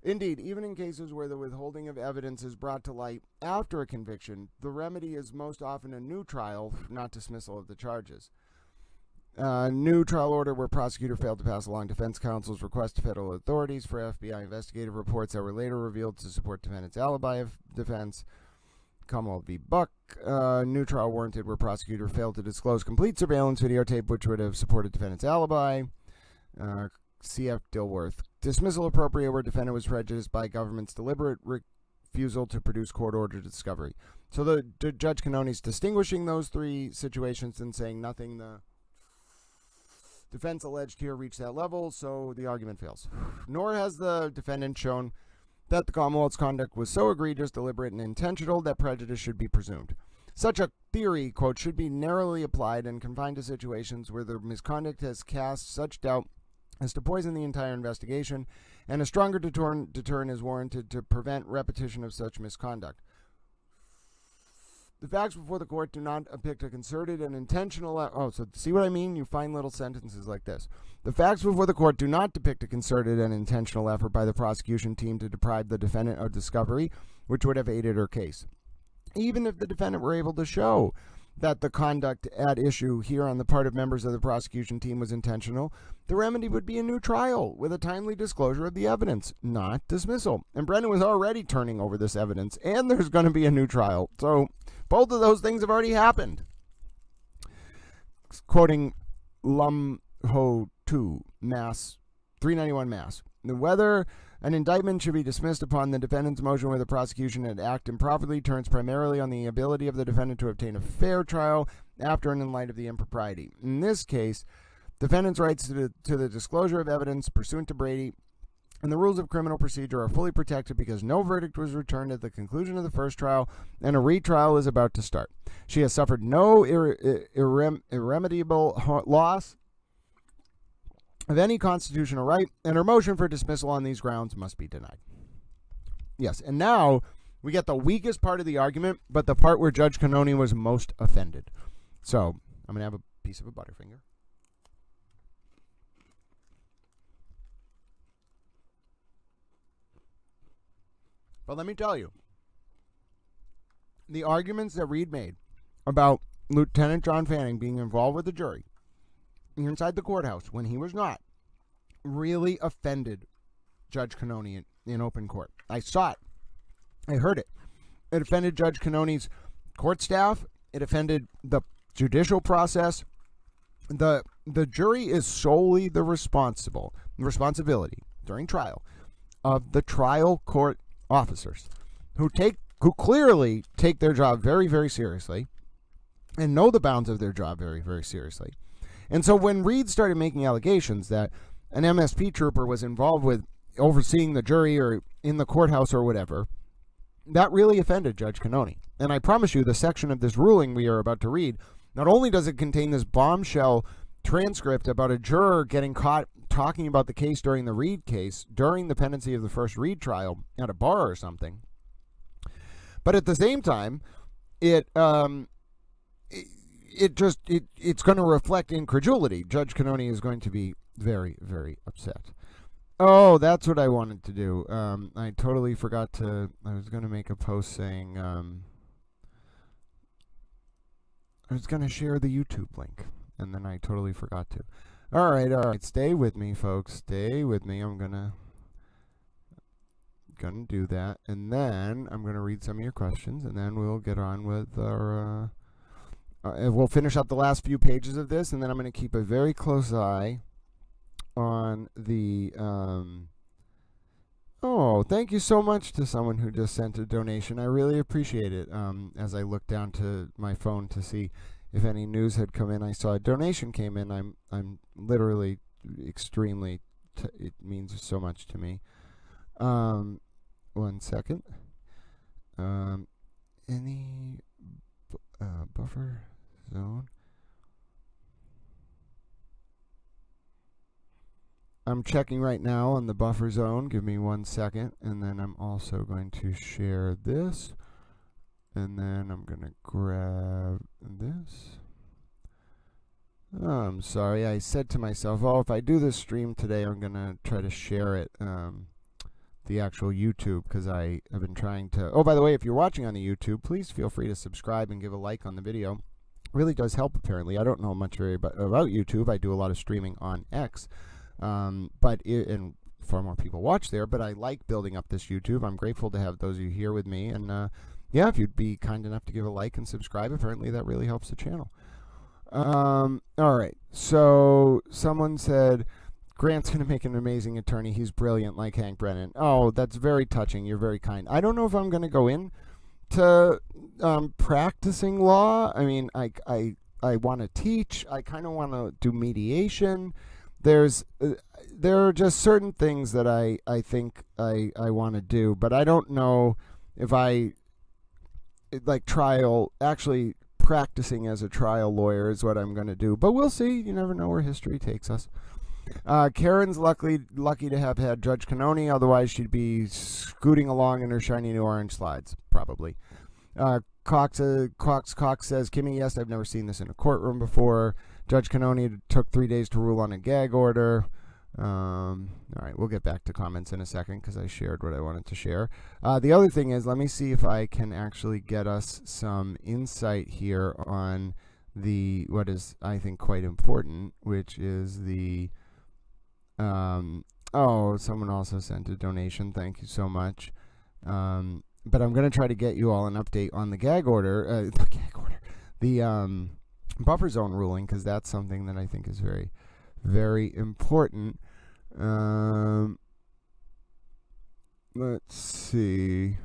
Indeed, even in cases where the withholding of evidence is brought to light after a conviction, the remedy is most often a new trial, not dismissal of the charges. New trial order where prosecutor failed to pass along defense counsel's request to federal authorities for FBI investigative reports that were later revealed to support defendant's alibi of defense. Commonwealth v. Buck. New trial warranted where prosecutor failed to disclose complete surveillance videotape which would have supported defendant's alibi. CF Dilworth. Dismissal appropriate where defendant was prejudiced by government's deliberate refusal to produce court-ordered discovery. So the Judge Cannone's distinguishing those three situations and saying nothing the defense alleged here reached that level, so the argument fails. Nor has the defendant shown that the Commonwealth's conduct was so egregious, deliberate, and intentional that prejudice should be presumed. Such a theory, quote, should be narrowly applied and confined to situations where the misconduct has cast such doubt as to poison the entire investigation, and a stronger deterrent is warranted to prevent repetition of such misconduct. The facts before the court do not depict a concerted and intentional... so see what I mean? You find little sentences like this. The facts before the court do not depict a concerted and intentional effort by the prosecution team to deprive the defendant of discovery, which would have aided her case. Even if the defendant were able to show that the conduct at issue here on the part of members of the prosecution team was intentional, the remedy would be a new trial with a timely disclosure of the evidence, not dismissal. And Brennan was already turning over this evidence, and there's going to be a new trial. So both of those things have already happened. Quoting Lum Ho 2, Mass, 391 Mass. Whether an indictment should be dismissed upon the defendant's motion where the prosecution had acted improperly turns primarily on the ability of the defendant to obtain a fair trial after and in light of the impropriety. In this case, defendant's rights to the disclosure of evidence pursuant to Brady and the rules of criminal procedure are fully protected because no verdict was returned at the conclusion of the first trial and a retrial is about to start. She has suffered no irremediable loss of any constitutional right, and her motion for dismissal on these grounds must be denied. Yes, and now we get the weakest part of the argument, but the part where Judge Cannone was most offended. So I'm going to have a piece of a Butterfinger. But let me tell you, the arguments that Reed made about Lieutenant John Fanning being involved with the jury inside the courthouse when he was not really offended Judge Cannoni in open court. I saw it. I heard it. It offended Judge Cannoni's court staff. It offended the judicial process. The jury is solely the responsibility during trial of the trial court officers who clearly take their job very, very seriously and know the bounds of their job very, very seriously. And so when Reed started making allegations that an MSP trooper was involved with overseeing the jury or in the courthouse or whatever, that really offended Judge Cannoni. And I promise you, the section of this ruling we are about to read, not only does it contain this bombshell transcript about a juror getting caught talking about the case during the Reed case, during the pendency of the first Reed trial at a bar or something, but at the same time, it's going to reflect incredulity. Judge Cannoni is going to be very, very upset. Oh, that's what I wanted to do. I totally forgot to. I was going to make a post saying I was going to share the YouTube link, and then I totally forgot to. All right. Stay with me, folks. Stay with me. I'm gonna do that, and then I'm gonna read some of your questions, and then we'll get on with our. We'll finish up the last few pages of this, and then I'm going to keep a very close eye on the oh, thank you so much to someone who just sent a donation. I really appreciate it. As I looked down to my phone to see if any news had come in, I saw a donation came in. I'm literally extremely it means so much to me. 1 second. Any buffer zone? I'm checking right now on the buffer zone. Give me 1 second, and then I'm also going to share this, and then I'm going to grab this. Oh, I'm sorry. I said to myself, oh, if I do this stream today, I'm going to try to share it, the actual YouTube, because I have been trying to... Oh, by the way, if you're watching on the YouTube, please feel free to subscribe and give a like on the video. It really does help, apparently. I don't know much about YouTube. I do a lot of streaming on X. And far more people watch there, but I like building up this YouTube. I'm grateful to have those of you here with me, and yeah, if you'd be kind enough to give a like and subscribe, apparently that really helps the channel. All right, so someone said Grant's gonna make an amazing attorney. He's brilliant, like Hank Brennan. Oh, that's very touching. You're very kind. I don't know if I'm gonna go in to practicing law. I mean, I want to teach. I kind of want to do mediation. There are just certain things that I think I want to do, but I don't know if actually practicing as a trial lawyer is what I'm going to do. But we'll see. You never know where history takes us. Karen's lucky to have had Judge Cannoni, otherwise she'd be scooting along in her shiny new orange slides, probably. Cox says, Kimmy, yes, I've never seen this in a courtroom before. Judge Cannoni took 3 days to rule on a gag order. All right, we'll get back to comments in a second because I shared what I wanted to share. The other thing is, let me see if I can actually get us some insight here on what is, I think, quite important, which is the... oh, someone also sent a donation. Thank you so much. But I'm going to try to get you all an update on the gag order, the buffer zone ruling, because that's something that I think is very, very important. Let's see.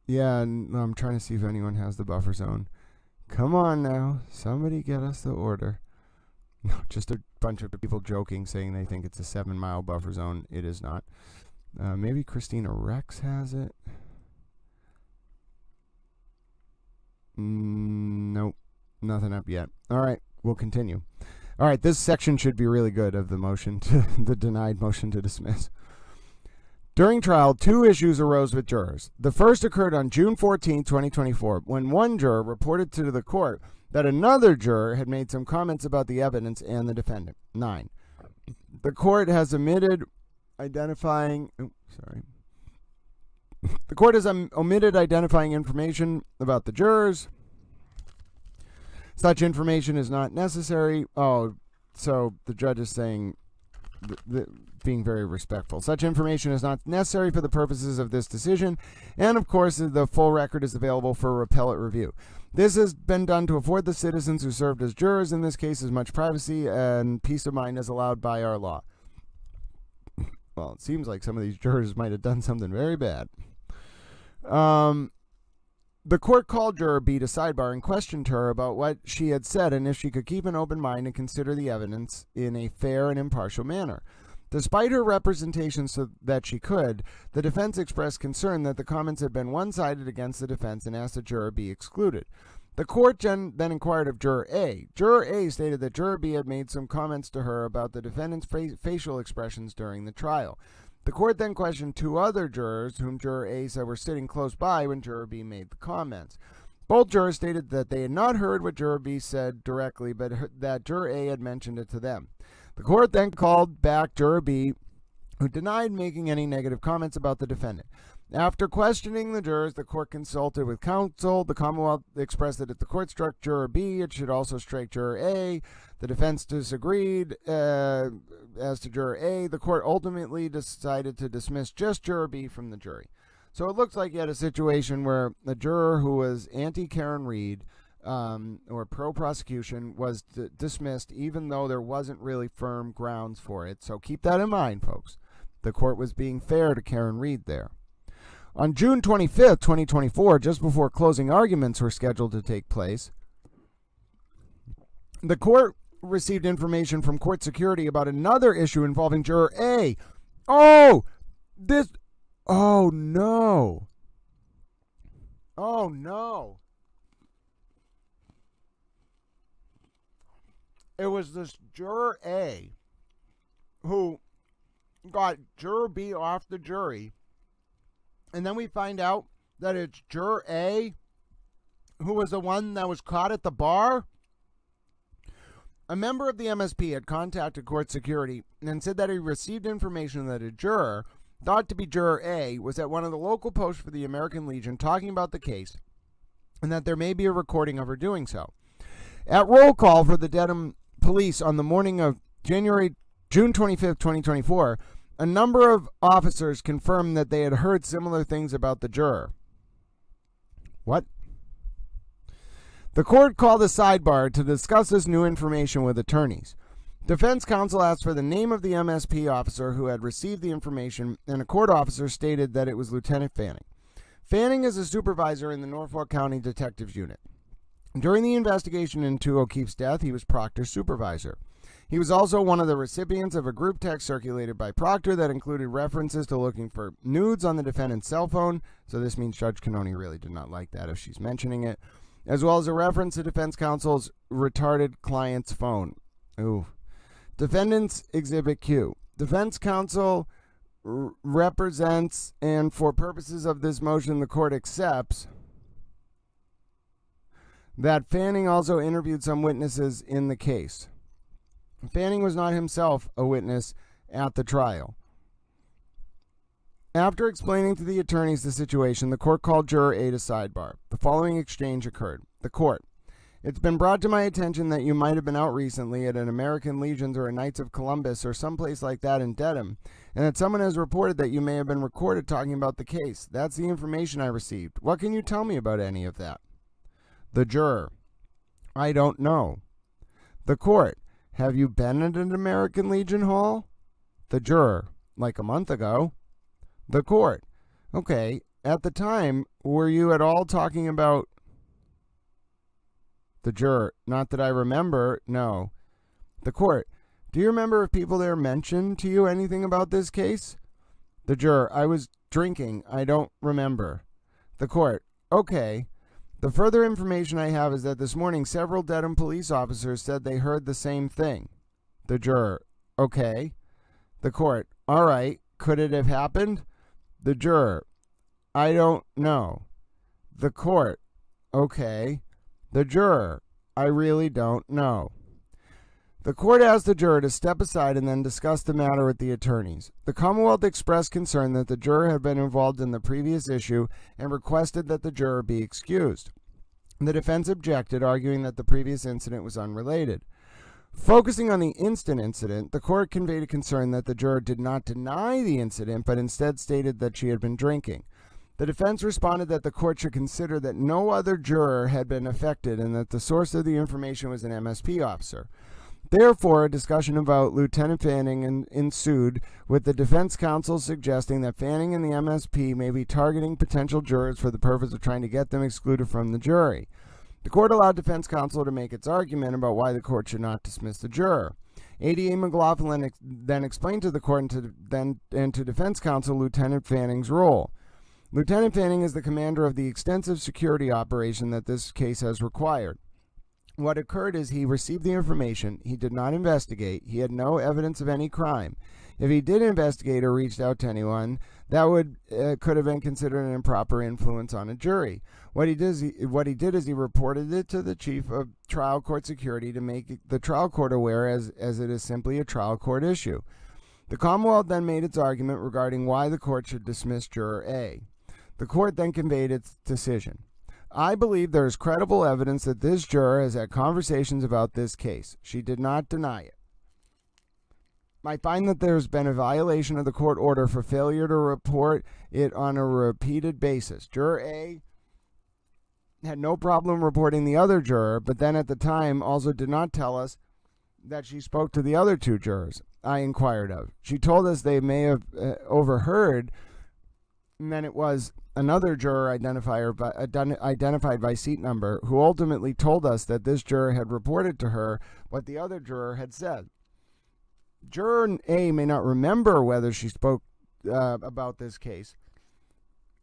Yeah, I'm trying to see if anyone has the buffer zone. Come on now, somebody get us the order. No, just a bunch of people joking, saying they think it's a 7-mile buffer zone. It is not. Maybe Christina Rex has it. Nope, nothing up yet. All right, we'll continue. All right, this section should be really good of the denied motion to dismiss. During trial, 2 issues arose with jurors. The first occurred on June 14, 2024, when one juror reported to the court that another juror had made some comments about the evidence and the defendant. 9. The court has omitted identifying... The court has omitted identifying information about the jurors. Such information is not necessary. Oh, So the judge is saying, being very respectful. Such information is not necessary for the purposes of this decision, and of course the full record is available for appellate review. This has been done to afford the citizens who served as jurors in this case as much privacy and peace of mind as allowed by our law. Well, it seems like some of these jurors might have done something very bad. The court called Juror B to sidebar and questioned her about what she had said and if she could keep an open mind and consider the evidence in a fair and impartial manner. Despite her representations that she could, the defense expressed concern that the comments had been one-sided against the defense and asked that Juror B excluded. The court then inquired of Juror A. Juror A stated that Juror B had made some comments to her about the defendant's facial expressions during the trial. The court then questioned two other jurors, whom Juror A said were sitting close by when Juror B made the comments. Both jurors stated that they had not heard what Juror B said directly, but that Juror A had mentioned it to them. The court then called back Juror B, who denied making any negative comments about the defendant. After questioning the jurors, the court consulted with counsel. The Commonwealth expressed that if the court struck Juror B, it should also strike Juror A. The defense disagreed as to Juror A. The court ultimately decided to dismiss just Juror B from the jury. So it looks like you had a situation where a juror who was anti-Karen Reed or pro-prosecution was dismissed, even though there wasn't really firm grounds for it. So keep that in mind, folks. The court was being fair to Karen Reed there. On June 25th, 2024, just before closing arguments were scheduled to take place, the court received information from court security about another issue involving Juror A. Oh no. It was this Juror A who got Juror B off the jury. And then we find out that it's Juror A who was the one that was caught at the bar. A member of the MSP had contacted court security and said that he received information that a juror, thought to be Juror A, was at one of the local posts for the American Legion talking about the case, and that there may be a recording of her doing so. At roll call for the Dedham police on the morning of June 25th, 2024, a number of officers confirmed that they had heard similar things about the juror. What? The court called a sidebar to discuss this new information with attorneys. Defense counsel asked for the name of the MSP officer who had received the information, and a court officer stated that it was Lieutenant Fanning. Fanning is a supervisor in the Norfolk County Detectives Unit. During the investigation into O'Keefe's death, he was Proctor's supervisor. He was also one of the recipients of a group text circulated by Proctor that included references to looking for nudes on the defendant's cell phone, so this means Judge Cannoni really did not like that if she's mentioning it, as well as a reference to defense counsel's retarded client's phone. Ooh. Defendant's Exhibit Q. Defense counsel represents, and for purposes of this motion, the court accepts that Fanning also interviewed some witnesses in the case. Fanning was not himself a witness at the trial. After explaining to the attorneys the situation, the court called Juror A to sidebar. The following exchange occurred. The court: It's been brought to my attention that you might have been out recently at an American Legions or a Knights of Columbus or someplace like that in Dedham, and that someone has reported that you may have been recorded talking about the case. That's the information I received. What can you tell me about any of that? The juror: I don't know. The court: Have you been at an American Legion Hall? The juror: Like a month ago. The court: Okay, at the time, were you at all talking about... The juror: Not that I remember, no. The court: Do you remember if people there mentioned to you anything about this case? The juror: I was drinking, I don't remember. The court: Okay. The further information I have is that this morning several Dedham police officers said they heard the same thing. The juror: Okay. The court: All right. Could it have happened? The juror: I don't know. The court: Okay. The juror: I really don't know. The court asked the juror to step aside and then discuss the matter with the attorneys. The Commonwealth expressed concern that the juror had been involved in the previous issue and requested that the juror be excused. The defense objected, arguing that the previous incident was unrelated. Focusing on the instant incident, the court conveyed a concern that the juror did not deny the incident, but instead stated that she had been drinking. The defense responded that the court should consider that no other juror had been affected and that the source of the information was an MSP officer. Therefore, a discussion about Lieutenant Fanning ensued, with the defense counsel suggesting that Fanning and the MSP may be targeting potential jurors for the purpose of trying to get them excluded from the jury. The court allowed defense counsel to make its argument about why the court should not dismiss the juror. ADA McLaughlin then explained to the court and to defense counsel Lieutenant Fanning's role. Lieutenant Fanning is the commander of the extensive security operation that this case has required. What occurred is he received the information, he did not investigate, he had no evidence of any crime. If he did investigate or reached out to anyone, that could have been considered an improper influence on a jury. What he did is he reported it to the chief of trial court security to make the trial court aware as it is simply a trial court issue. The Commonwealth then made its argument regarding why the court should dismiss Juror A. The court then conveyed its decision. I believe there is credible evidence that this juror has had conversations about this case. She did not deny it. I find that there has been a violation of the court order for failure to report it on a repeated basis. Juror A had no problem reporting the other juror, but then at the time also did not tell us that she spoke to the other two jurors I inquired of. She told us they may have overheard, and then it was another juror identified by seat number who ultimately told us that this juror had reported to her what the other juror had said. Juror A may not remember whether she spoke about this case,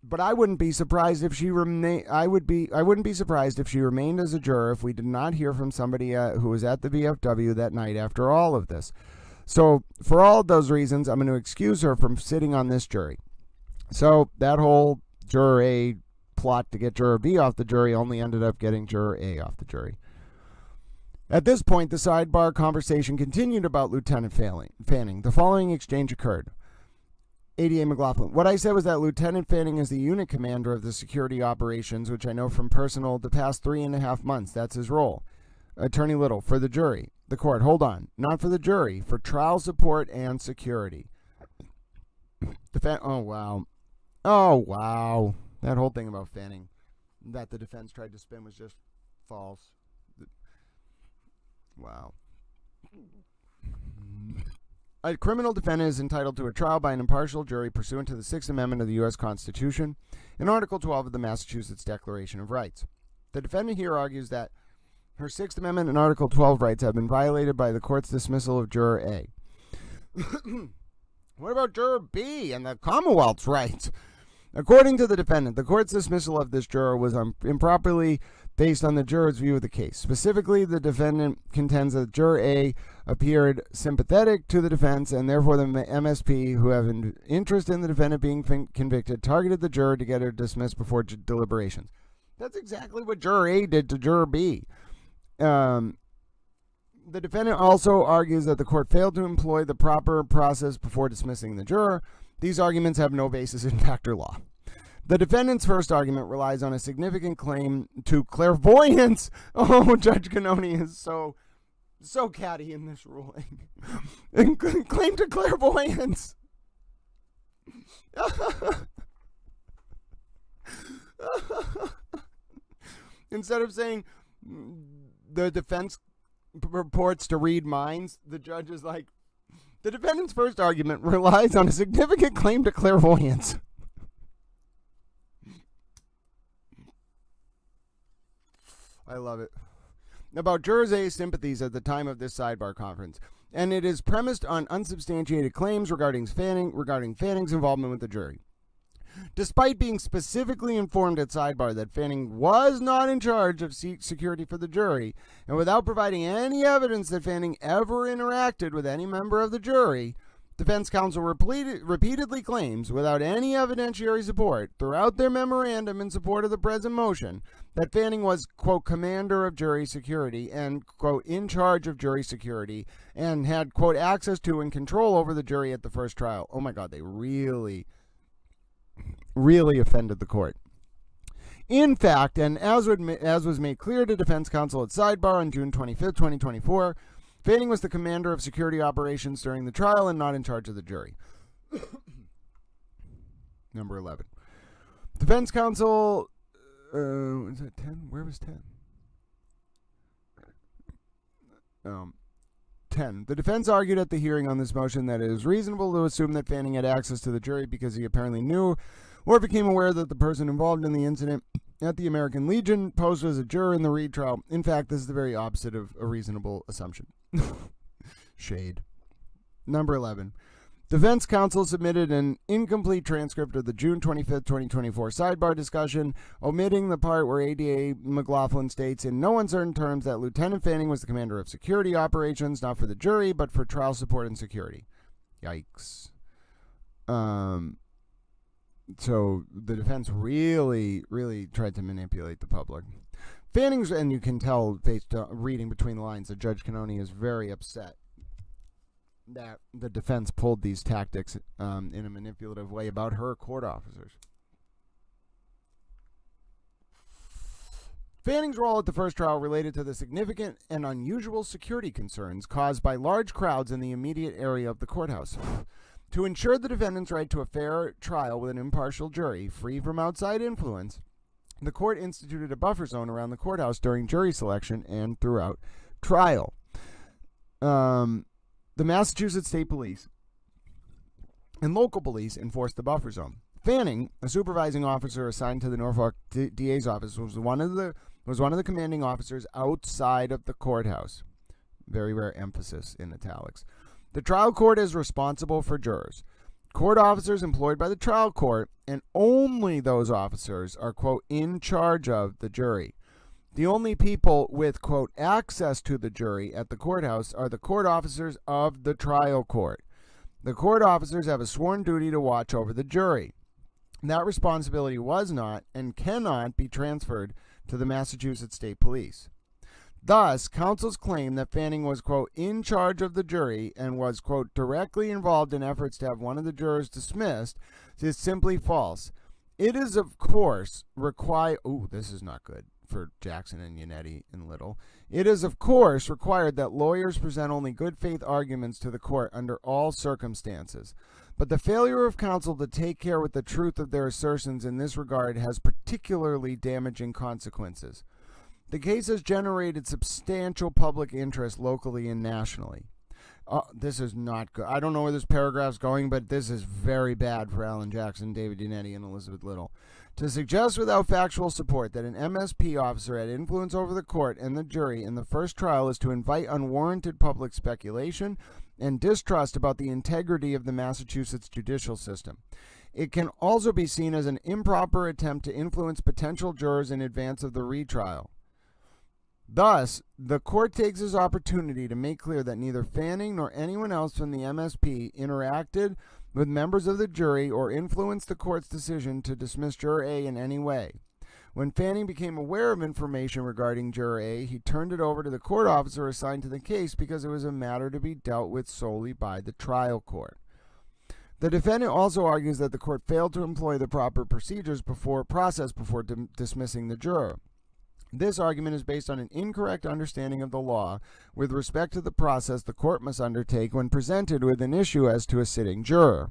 but I wouldn't be surprised if she remained. I wouldn't be surprised if she remained as a juror if we did not hear from somebody who was at the VFW that night after all of this. So for all of those reasons, I'm going to excuse her from sitting on this jury. So that whole Juror A plot to get Juror B off the jury only ended up getting Juror A off the jury. At this point, the sidebar conversation continued about Lieutenant Fanning. The following exchange occurred. ADA McLaughlin. What I said was that Lieutenant Fanning is the unit commander of the security operations, which I know from personal the past 3.5 months. That's his role. Attorney Little, for the jury. The court, hold on. Not for the jury, for trial support and security. Oh, wow. Oh, wow. That whole thing about Fanning that the defense tried to spin was just false. Wow. A criminal defendant is entitled to a trial by an impartial jury pursuant to the Sixth Amendment of the U.S. Constitution and Article 12 of the Massachusetts Declaration of Rights. The defendant here argues that her Sixth Amendment and Article 12 rights have been violated by the court's dismissal of Juror A. What about Juror B and the Commonwealth's rights? According to the defendant, the court's dismissal of this juror was improperly based on the juror's view of the case. Specifically, the defendant contends that Juror A appeared sympathetic to the defense, and therefore the MSP, who have an interest in the defendant being convicted, targeted the juror to get her dismissed before deliberations. That's exactly what Juror A did to Juror B. The defendant also argues that the court failed to employ the proper process before dismissing the juror. These arguments have no basis in fact or law. The defendant's first argument relies on a significant claim to clairvoyance. Oh, Judge Cannoni is so catty in this ruling. Claim to clairvoyance. Instead of saying the defense purports to read minds, the judge is like, the defendant's first argument relies on a significant claim to clairvoyance. I love it. About Juror A's sympathies at the time of this sidebar conference, and it is premised on unsubstantiated claims regarding Fanning's involvement with the jury. Despite being specifically informed at sidebar that Fanning was not in charge of security for the jury, and without providing any evidence that Fanning ever interacted with any member of the jury, defense counsel repeatedly claims, without any evidentiary support, throughout their memorandum in support of the present motion, that Fanning was, quote, commander of jury security and, quote, in charge of jury security, and had, quote, access to and control over the jury at the first trial. Oh my God, they really offended the court. In fact, and as was made clear to defense counsel at sidebar on June 25th, 2024, Fanning was the commander of security operations during the trial and not in charge of the jury. Number 11. Defense counsel... is that 10? Where was 10? 10. The defense argued at the hearing on this motion that it is reasonable to assume that Fanning had access to the jury because he apparently knew or became aware that the person involved in the incident at the American Legion posed as a juror in the Reed trial. In fact, this is the very opposite of a reasonable assumption. Shade. Number 11. Defense counsel submitted an incomplete transcript of the June 25th, 2024 sidebar discussion, omitting the part where ADA McLaughlin states in no uncertain terms that Lieutenant Fanning was the commander of security operations, not for the jury, but for trial support and security. Yikes. So the defense really tried to manipulate the public. Fanning's, and you can tell based on reading between the lines that Judge Cannoni is very upset that the defense pulled these tactics in a manipulative way about her court officers. Fanning's role at the first trial related to the significant and unusual security concerns caused by large crowds in the immediate area of the courthouse. To ensure the defendant's right to a fair trial with an impartial jury, free from outside influence, the court instituted a buffer zone around the courthouse during jury selection and throughout trial. The Massachusetts State Police and local police enforced the buffer zone. Fanning, a supervising officer assigned to the Norfolk DA's office, was one of the commanding officers outside of the courthouse. Very rare emphasis in italics. The trial court is responsible for jurors. Court officers employed by the trial court, and only those officers, are, quote, in charge of the jury. The only people with, quote, access to the jury at the courthouse are the court officers of the trial court. The court officers have a sworn duty to watch over the jury. That responsibility was not and cannot be transferred to the Massachusetts State Police. Thus, counsel's claim that Fanning was, quote, in charge of the jury and was, quote, directly involved in efforts to have one of the jurors dismissed is simply false. It is, of course, this is not good for Jackson and Yannetti and Little. It is, of course, required that lawyers present only good faith arguments to the court under all circumstances. But the failure of counsel to take care with the truth of their assertions in this regard has particularly damaging consequences. The case has generated substantial public interest locally and nationally. This is not good. I don't know where this paragraph's going, but this is very bad for Alan Jackson, David Yannetti, and Elizabeth Little. To suggest without factual support that an MSP officer had influence over the court and the jury in the first trial is to invite unwarranted public speculation and distrust about the integrity of the Massachusetts judicial system. It can also be seen as an improper attempt to influence potential jurors in advance of the retrial. Thus, the court takes this opportunity to make clear that neither Fanning nor anyone else from the MSP interacted with members of the jury or influenced the court's decision to dismiss Juror A in any way. When Fanning became aware of information regarding Juror A, he turned it over to the court officer assigned to the case because it was a matter to be dealt with solely by the trial court. The defendant also argues that the court failed to employ the proper procedures before dismissing the juror. This argument is based on an incorrect understanding of the law with respect to the process the court must undertake when presented with an issue as to a sitting juror.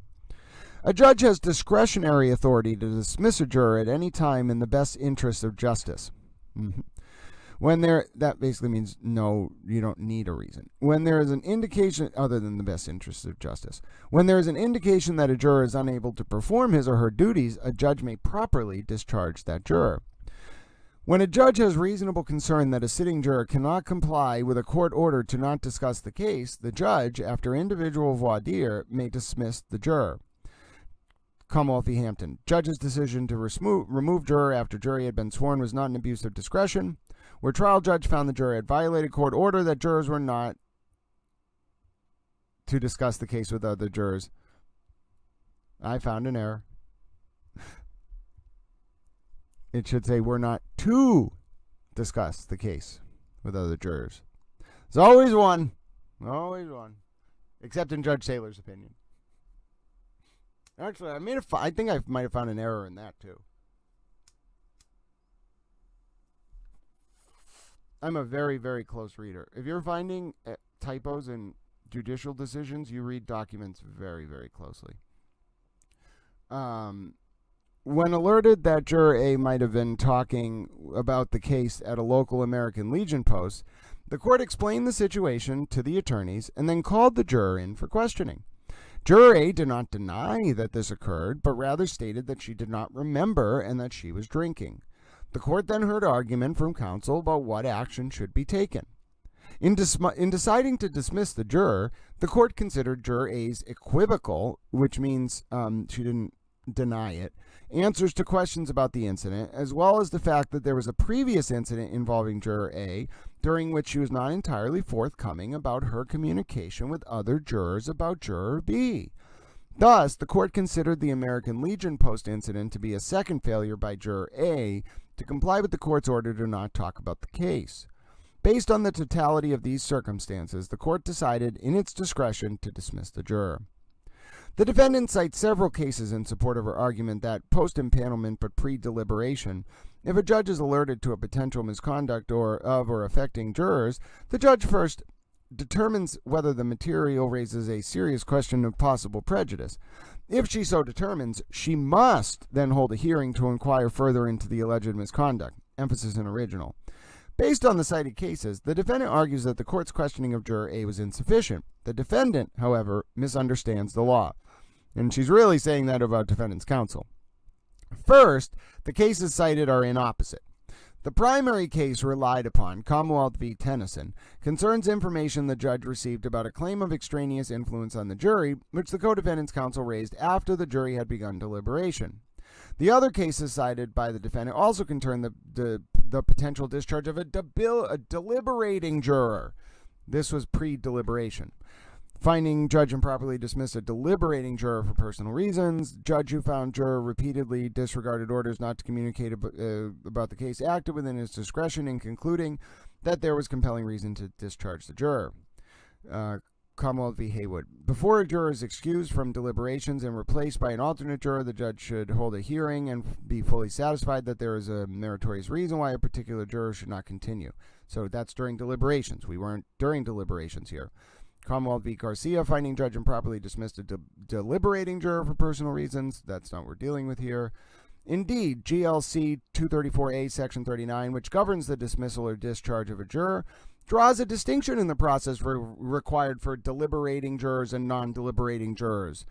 A judge has discretionary authority to dismiss a juror at any time in the best interest of justice. That basically means no, you don't need a reason. When there is an indication other than the best interest of justice. When there is an indication that a juror is unable to perform his or her duties, a judge may properly discharge that juror. When a judge has reasonable concern that a sitting juror cannot comply with a court order to not discuss the case, the judge, after individual voir dire, may dismiss the juror. Commonwealth v. Hampton. Judge's decision to remove juror after jury had been sworn was not an abuse of discretion. Where trial judge found the juror had violated court order that jurors were not to discuss the case with other jurors. I found an error. It should say we're not to discuss the case with other jurors. There's always one. Always one. Except in Judge Saylor's opinion. Actually, I think I might have found an error in that too. I'm a very, very close reader. If you're finding typos in judicial decisions, you read documents very, very closely. When alerted that Juror A might have been talking about the case at a local American Legion post, the court explained the situation to the attorneys and then called the juror in for questioning. Juror A did not deny that this occurred, but rather stated that she did not remember and that she was drinking. The court then heard argument from counsel about what action should be taken. In deciding to dismiss the juror, the court considered Juror A's equivocal, which means she didn't deny it, answers to questions about the incident, as well as the fact that there was a previous incident involving Juror A, during which she was not entirely forthcoming about her communication with other jurors about Juror B. Thus, the court considered the American Legion post incident to be a second failure by Juror A to comply with the court's order to not talk about the case. Based on the totality of these circumstances, the court decided in its discretion to dismiss the juror. The defendant cites several cases in support of her argument that post-impanelment but pre-deliberation, if a judge is alerted to a potential misconduct or affecting jurors, the judge first determines whether the material raises a serious question of possible prejudice. If she so determines, she must then hold a hearing to inquire further into the alleged misconduct. Emphasis in original. Based on the cited cases, the defendant argues that the court's questioning of Juror A was insufficient. The defendant, however, misunderstands the law. And she's really saying that about defendant's counsel. First, the cases cited are inopposite. The primary case relied upon, Commonwealth v. Tennyson, concerns information the judge received about a claim of extraneous influence on the jury, which the co-defendant's counsel raised after the jury had begun deliberation. The other cases cited by the defendant also concern the potential discharge of a deliberating juror. This was pre-deliberation. Finding judge improperly dismissed a deliberating juror for personal reasons. Judge who found juror repeatedly disregarded orders not to communicate about the case acted within his discretion in concluding that there was compelling reason to discharge the juror. Commonwealth v. Haywood. Before a juror is excused from deliberations and replaced by an alternate juror, the judge should hold a hearing and be fully satisfied that there is a meritorious reason why a particular juror should not continue. So that's during deliberations. We weren't during deliberations here. Commonwealth v. Garcia, finding judge improperly dismissed a deliberating juror for personal reasons. That's not what we're dealing with here. Indeed, GLC 234A, Section 39, which governs the dismissal or discharge of a juror, draws a distinction in the process required for deliberating jurors and non-deliberating jurors.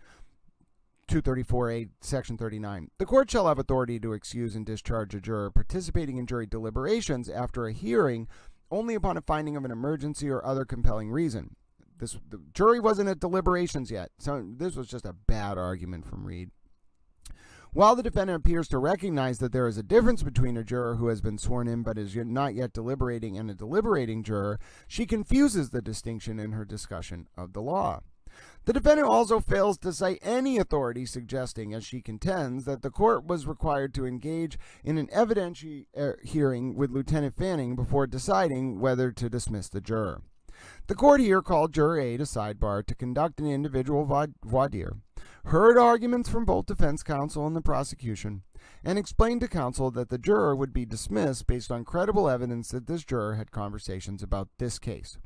234A, Section 39. The court shall have authority to excuse and discharge a juror participating in jury deliberations after a hearing only upon a finding of an emergency or other compelling reason. The jury wasn't at deliberations yet, so this was just a bad argument from Reed. While the defendant appears to recognize that there is a difference between a juror who has been sworn in but is not yet deliberating and a deliberating juror, she confuses the distinction in her discussion of the law. The defendant also fails to cite any authority suggesting, as she contends, that the court was required to engage in an evidentiary hearing with Lieutenant Fanning before deciding whether to dismiss the juror. The court here called Juror A to sidebar to conduct an individual voir dire, heard arguments from both defense counsel and the prosecution, and explained to counsel that the juror would be dismissed based on credible evidence that this juror had conversations about this case.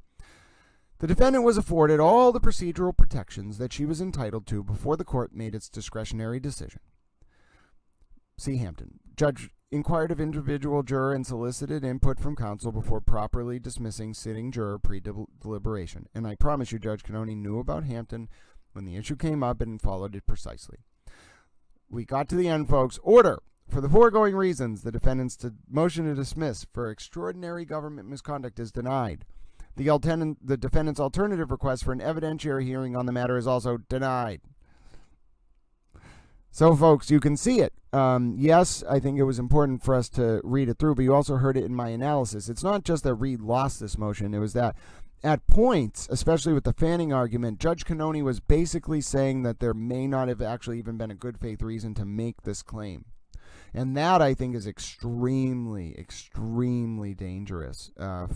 The defendant was afforded all the procedural protections that she was entitled to before the court made its discretionary decision. See Hampton. Judge inquired of individual juror and solicited input from counsel before properly dismissing sitting juror pre-deliberation. And I promise you, Judge Cannoni knew about Hampton when the issue came up and followed it precisely. We got to the end, folks. Order. For the foregoing reasons, the defendant's motion to dismiss for extraordinary government misconduct is denied. The defendant's alternative request for an evidentiary hearing on the matter is also denied. So, folks, you can see it. Yes, I think it was important for us to read it through, but you also heard it in my analysis. It's not just that Reed lost this motion. It was that at points, especially with the Fanning argument, Judge Cannoni was basically saying that there may not have actually even been a good faith reason to make this claim. And that, I think, is extremely, extremely dangerous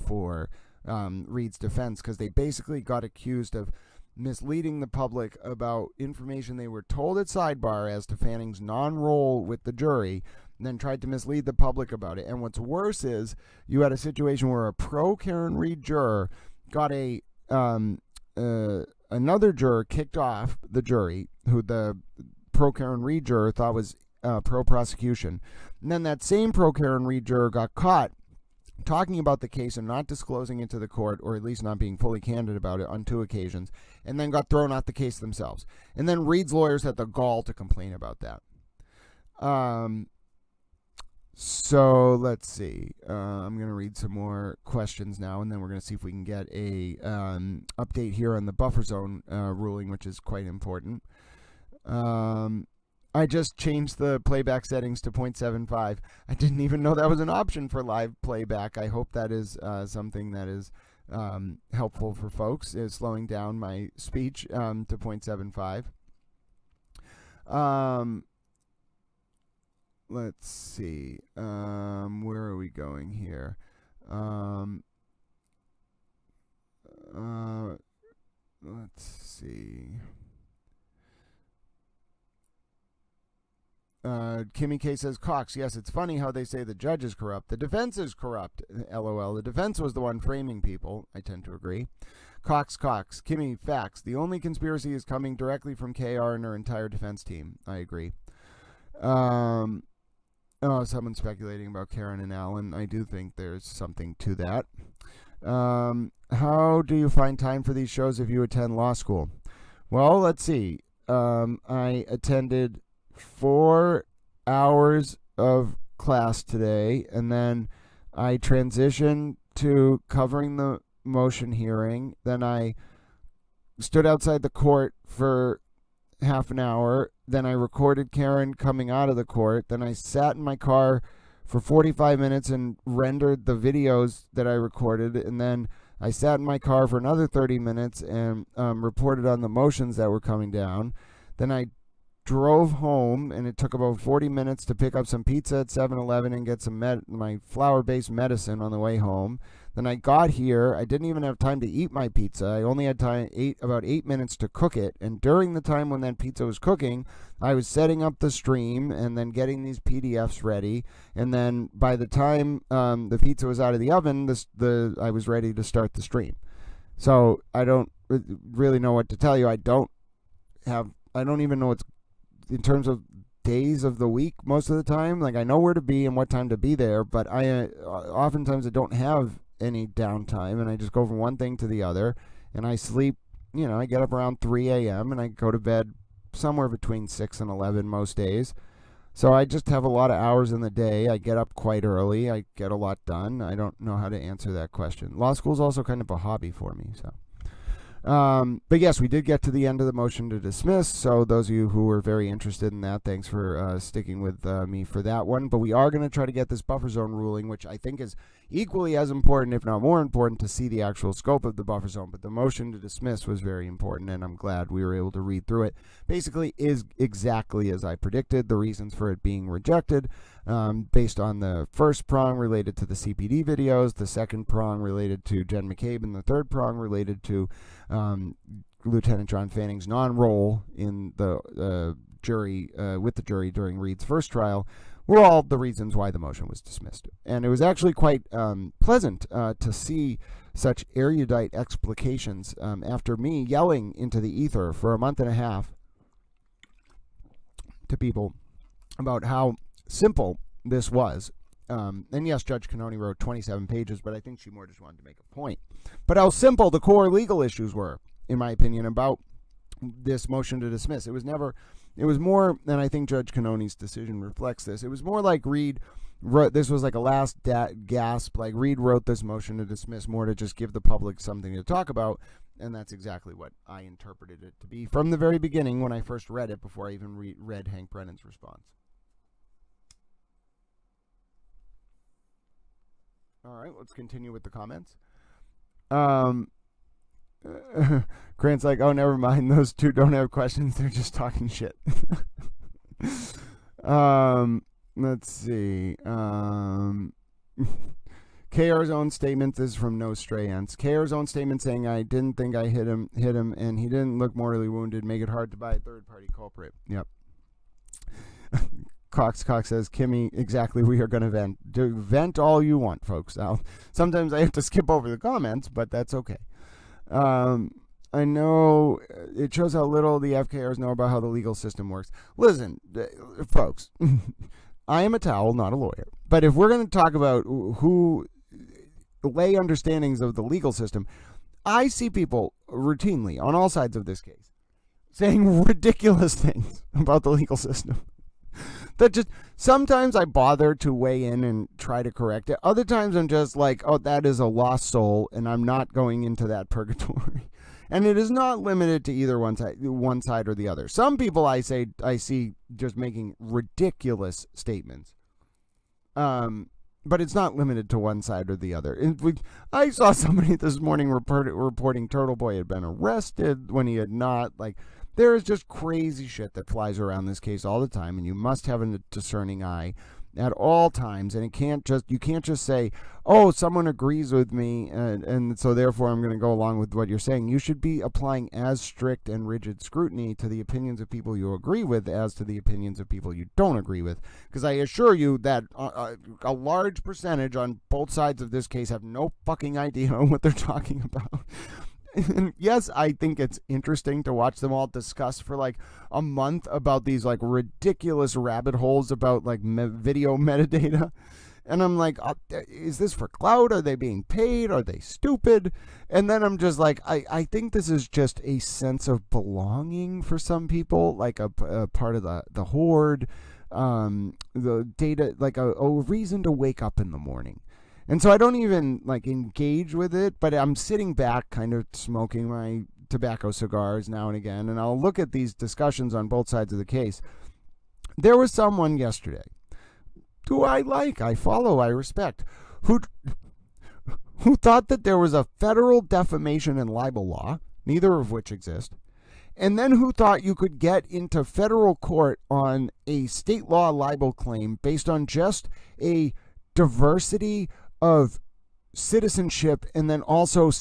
for Reed's defense, because they basically got accused of misleading the public about information they were told at sidebar as to Fanning's non-role with the jury, and then tried to mislead the public about it. And what's worse is you had a situation where a pro-Karen Reed juror got a another juror kicked off the jury, who the pro Karen Reed juror thought was pro-prosecution. And then that same pro Karen Reed juror got caught talking about the case and not disclosing it to the court, or at least not being fully candid about it on 2 occasions, and then got thrown out the case themselves. And then Reed's lawyers had the gall to complain about that. So let's see. I'm going to read some more questions now, and then we're going to see if we can get a update here on the buffer zone ruling, which is quite important. I just changed the playback settings to 0.75. I didn't even know that was an option for live playback. I hope that is something that is helpful for folks, is slowing down my speech to 0.75. Let's see. Where are we going here? Let's see. Kimmy K says, Cox, yes, it's funny how they say the judge is corrupt. The defense is corrupt. LOL. The defense was the one framing people. I tend to agree. Cox. Kimmy, facts. The only conspiracy is coming directly from KR and her entire defense team. I agree. Someone's speculating about Karen and Alan. I do think there's something to that. How do you find time for these shows if you attend law school? Well, let's see. I attended 4 hours of class today, and then I transitioned to covering the motion hearing. Then I stood outside the court for half an hour. Then I recorded Karen coming out of the court. Then I sat in my car for 45 minutes and rendered the videos that I recorded. And then I sat in my car for another 30 minutes and reported on the motions that were coming down. Then I drove home, and it took about 40 minutes to pick up some pizza at 7-Eleven and get some my flour-based medicine on the way home. Then I got here. I didn't even have time to eat my pizza. I only had about 8 minutes to cook it. And during the time when that pizza was cooking, I was setting up the stream and then getting these PDFs ready. And then by the time the pizza was out of the oven, I was ready to start the stream. So I don't really know what to tell you. I don't even know what's in terms of days of the week most of the time. Like, I know where to be and what time to be there, but I oftentimes I don't have any downtime, and I just go from one thing to the other, and I sleep, I get up around 3 a.m. and I go to bed somewhere between 6 and 11 most days. So I just have a lot of hours in the day. I get up quite early. I get a lot done. I don't know how to answer that question. Law school is also kind of a hobby for me, so. But yes, we did get to the end of the motion to dismiss, so those of you who were very interested in that, thanks for sticking with me for that one. But we are going to try to get this buffer zone ruling, which I think is equally as important, if not more important, to see the actual scope of the buffer zone. But the motion to dismiss was very important, and I'm glad we were able to read through it. Basically is exactly as I predicted, the reasons for it being rejected, based on the first prong related to the CPD videos, the second prong related to Jen McCabe, and the third prong related to Lieutenant John Fanning's non-role in the jury, with the jury during Reed's first trial, were all the reasons why the motion was dismissed. And it was actually quite pleasant to see such erudite explications after me yelling into the ether for a month and a half to people about how simple this was. And yes, Judge Cannoni wrote 27 pages, but I think she more just wanted to make a point. But how simple the core legal issues were, in my opinion, about this motion to dismiss. It was more, and I think Judge Cannoni's decision reflects this, it was more like Reed wrote, this was like a last gasp, like Reed wrote this motion to dismiss more to just give the public something to talk about, and that's exactly what I interpreted it to be from the very beginning when I first read it, before I even read Hank Brennan's response. All right, let's continue with the comments. Grant's like, oh, never mind. Those two don't have questions. They're just talking shit. Let's see. KR's own statement, this is from No Stray Ants. KR's own statement saying, I didn't think I hit him, and he didn't look mortally wounded, make it hard to buy a third-party culprit. Yep. Cox says, Kimmy, exactly, we are going to vent. Vent all you want, folks. Sometimes I have to skip over the comments, but that's okay. I know it shows how little the FKRs know about how the legal system works. Listen, folks, I am a towel, not a lawyer. But if we're going to talk about who lay understandings of the legal system, I see people routinely on all sides of this case saying ridiculous things about the legal system. That just sometimes I bother to weigh in and try to correct it. Other times I'm just like, oh, that is a lost soul, and I'm not going into that purgatory. And it is not limited to either one side or the other. Some people I see just making ridiculous statements. But it's not limited to one side or the other. I saw somebody this morning reporting Turtle Boy had been arrested when he had not. Like, there is just crazy shit that flies around this case all the time, and you must have a discerning eye at all times. And you can't just say, oh, someone agrees with me, and so therefore I'm going to go along with what you're saying. You should be applying as strict and rigid scrutiny to the opinions of people you agree with as to the opinions of people you don't agree with. Because I assure you that a large percentage on both sides of this case have no fucking idea what they're talking about. And yes, I think it's interesting to watch them all discuss for like a month about these like ridiculous rabbit holes about like video metadata. And I'm like, is this for clout? Are they being paid? Are they stupid? And then I'm just like, I think this is just a sense of belonging for some people, like a part of the horde, the data, like a reason to wake up in the morning. And so I don't even like engage with it, but I'm sitting back kind of smoking my tobacco cigars now and again, and I'll look at these discussions on both sides of the case. There was someone yesterday who I follow, I respect, who thought that there was a federal defamation and libel law, neither of which exist, and then who thought you could get into federal court on a state law libel claim based on just a diversity of citizenship and then also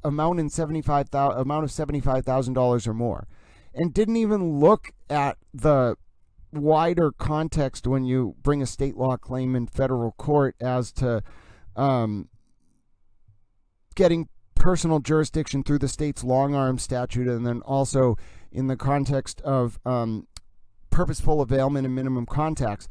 amount of $75,000 or more, and didn't even look at the wider context when you bring a state law claim in federal court as to getting personal jurisdiction through the state's long arm statute, and then also in the context of purposeful availment and minimum contacts.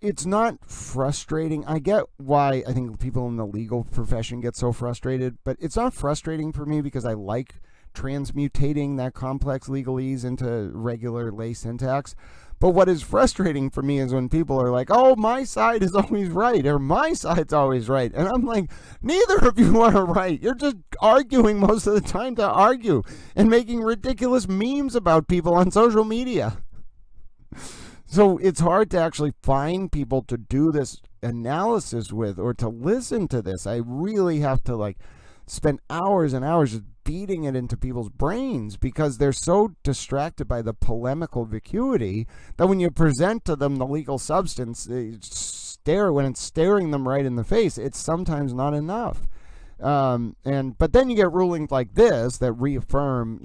It's not frustrating. I get why I think people in the legal profession get so frustrated, but it's not frustrating for me because I like transmutating that complex legalese into regular lay syntax. But what is frustrating for me is when people are like, oh, my side is always right, or my side's always right. And I'm like, neither of you are right. You're just arguing most of the time to argue and making ridiculous memes about people on social media. So it's hard to actually find people to do this analysis with or to listen to this. I really have to like spend hours and hours just beating it into people's brains because they're so distracted by the polemical vacuity that when you present to them the legal substance, when it's staring them right in the face, it's sometimes not enough. But then you get rulings like this that reaffirm,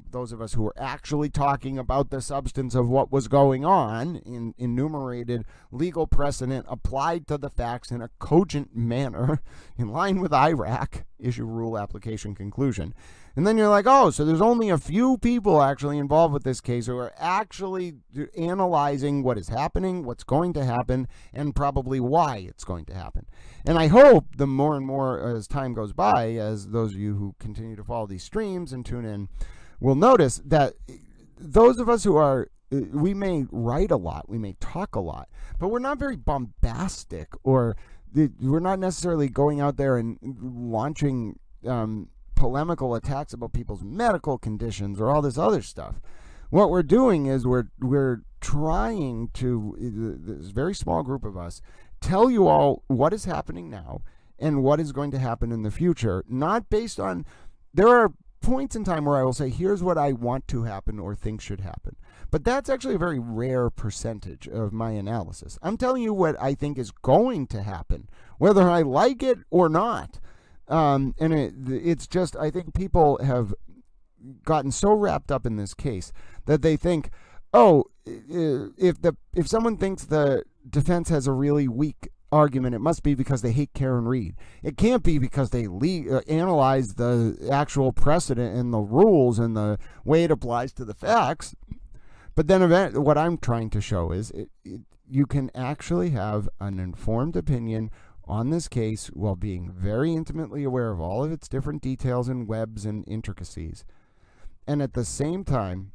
those of us who are actually talking about the substance of what was going on in enumerated legal precedent applied to the facts in a cogent manner in line with IRAC, issue rule application conclusion. And then you're like, oh, so there's only a few people actually involved with this case who are actually analyzing what is happening, what's going to happen, and probably why it's going to happen. And I hope the more and more as time goes by, as those of you who continue to follow these streams and tune in will notice that those of us who are, we may write a lot, we may talk a lot, but we're not very bombastic, or we're not necessarily going out there and launching polemical attacks about people's medical conditions or all this other stuff. What we're doing is we're trying to, this very small group of us, tell you all what is happening now and what is going to happen in the future, not based on, there are points in time where I will say, here's what I want to happen or think should happen. But that's actually a very rare percentage of my analysis. I'm telling you what I think is going to happen, whether I like it or not. And it's just, I think people have gotten so wrapped up in this case that they think, oh, if someone thinks the defense has a really weak argument, it must be because they hate Karen Reed. It can't be because they analyze the actual precedent and the rules and the way it applies to the facts. But then what I'm trying to show is you can actually have an informed opinion on this case while being very intimately aware of all of its different details and webs and intricacies. And at the same time,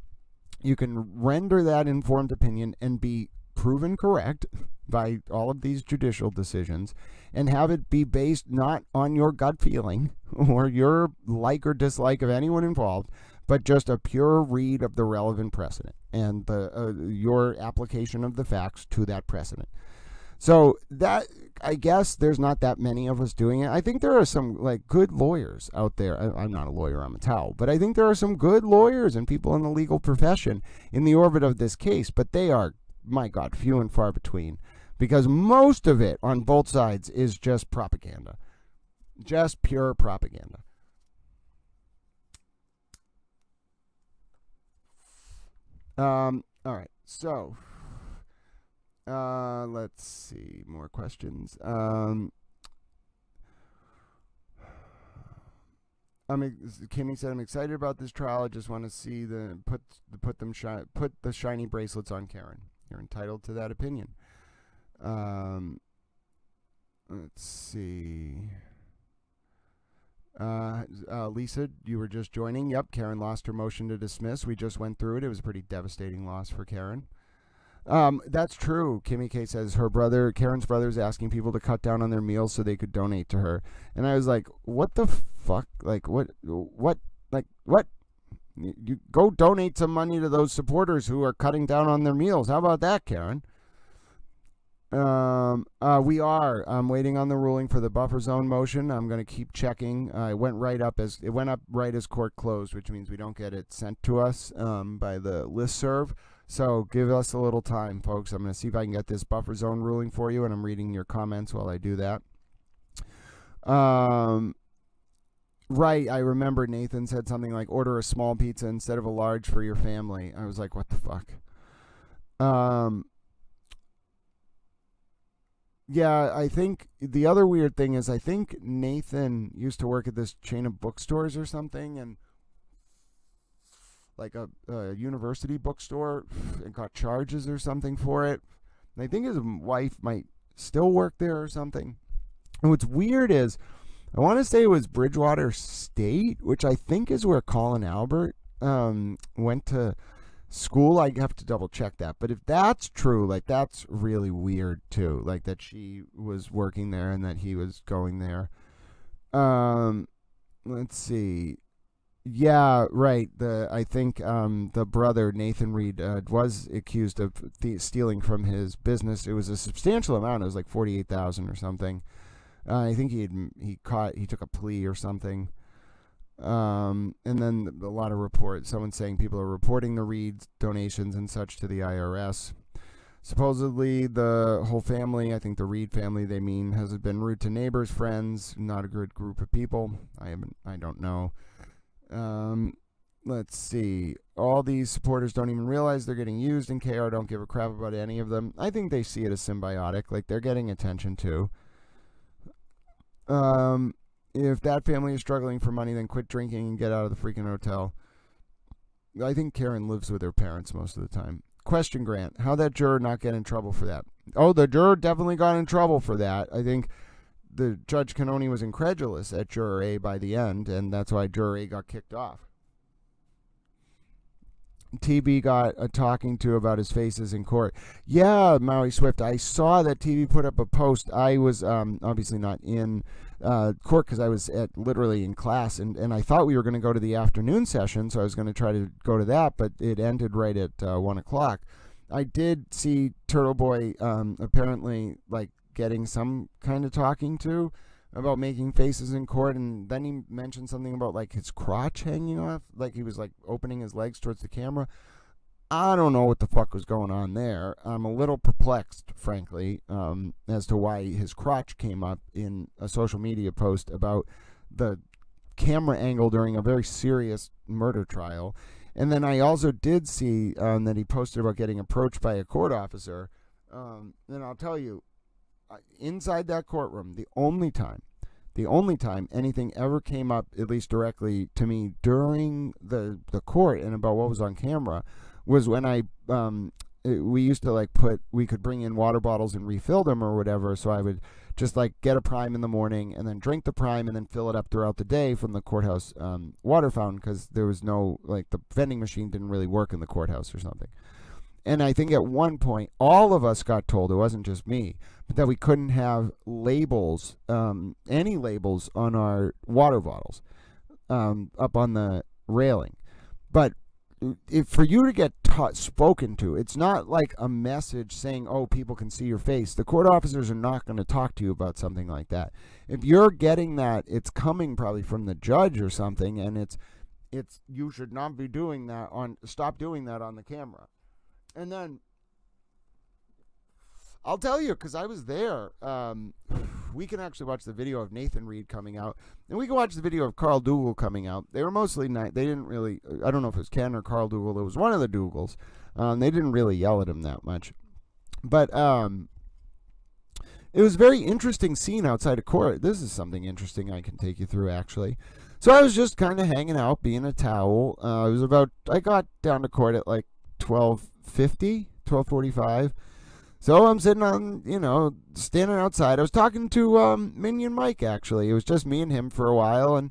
you can render that informed opinion and be proven correct by all of these judicial decisions and have it be based not on your gut feeling or your like or dislike of anyone involved, but just a pure read of the relevant precedent and your application of the facts to that precedent. So that, I guess there's not that many of us doing it. I think there are some like good lawyers out there. I'm not a lawyer, I'm a towel, but I think there are some good lawyers and people in the legal profession in the orbit of this case, but they are, my God, few and far between, because most of it on both sides is just propaganda, just pure propaganda. All right, so let's see, more questions. Kimmy said, I'm excited about this trial. I just want to see put the shiny bracelets on Karen. You're entitled to that opinion. Let's see. Lisa, you were just joining. Yep, Karen lost her motion to dismiss. We just went through it. It was a pretty devastating loss for Karen. That's true. Kimmy K says Karen's brother is asking people to cut down on their meals so they could donate to her. And I was like, what the fuck? Like, what? You go donate some money to those supporters who are cutting down on their meals. How about that, Karen? I'm waiting on the ruling for the buffer zone motion. I'm going to keep checking. It went up right as court closed, which means we don't get it sent to us by the listserv. So give us a little time, folks. I'm going to see if I can get this buffer zone ruling for you, and I'm reading your comments while I do that. Right, I remember Nathan said something like, order a small pizza instead of a large for your family. I was like, what the fuck? Yeah, I think the other weird thing is I think Nathan used to work at this chain of bookstores or something, and like a university bookstore, and got charges or something for it. And I think his wife might still work there or something. And what's weird is, I want to say it was Bridgewater State, which I think is where Colin Albert went to school. I have to double check that. But if that's true, like, that's really weird too. Like, that she was working there and that he was going there. Let's see. Yeah, right. I think the brother, Nathan Reed, was accused of stealing from his business. It was a substantial amount. It was like $48,000 or something. I think he took a plea or something. And then a lot of reports. Someone saying people are reporting the Reed donations and such to the IRS. Supposedly the whole family, I think the Reed family they mean, has been rude to neighbors, friends, not a good group of people. I don't know. Let's see. All these supporters don't even realize they're getting used, and KR don't give a crap about any of them. I think they see it as symbiotic, like they're getting attention too. If that family is struggling for money, then quit drinking and get out of the freaking hotel. I think Karen lives with her parents most of the time. Question, Grant, how'd that juror not get in trouble for that? Oh, the juror definitely got in trouble for that. I think the Judge Canoni was incredulous at Juror A by the end, and that's why Juror A got kicked off. TB got a talking to about his faces in court. Yeah, Maui Swift, I saw that TB put up a post. I was obviously not in court because I was literally in class, and I thought we were going to go to the afternoon session, so I was going to try to go to that, but it ended right at 1 o'clock. I did see Turtle Boy apparently like getting some kind of talking to about making faces in court, and then he mentioned something about like his crotch hanging off, like he was like opening his legs towards the camera. I don't know what the fuck was going on there. I'm a little perplexed, frankly, as to why his crotch came up in a social media post about the camera angle during a very serious murder trial. And then I also did see that he posted about getting approached by a court officer. And I'll tell you, inside that courtroom, the only time anything ever came up, at least directly to me during the court and about what was on camera, was when we used to we could bring in water bottles and refill them or whatever. So I would just get a prime in the morning and then drink the prime and then fill it up throughout the day from the courthouse water fountain, because there was no, the vending machine didn't really work in the courthouse or something. And I think at one point, all of us got told, it wasn't just me, but that we couldn't have labels, any labels on our water bottles up on the railing. But for you to get spoken to, it's not like a message saying, oh, people can see your face. The court officers are not going to talk to you about something like that. If you're getting that, it's coming probably from the judge or something, and it's you should not be doing that stop doing that on the camera. And then I'll tell you, because I was there, we can actually watch the video of Nathan Reed coming out, and we can watch the video of Carl Dougal coming out. They were mostly nice. They didn't really, I don't know if it was Ken or Carl Dougal. It was one of the Dougals. They didn't really yell at him that much. But it was a very interesting scene outside of court. This is something interesting I can take you through, actually. So I was just kind of hanging out, being a towel. I got down to court at 12:45. So I'm sitting on, standing outside. I was talking to Minion Mike, actually. It was just me and him for a while, and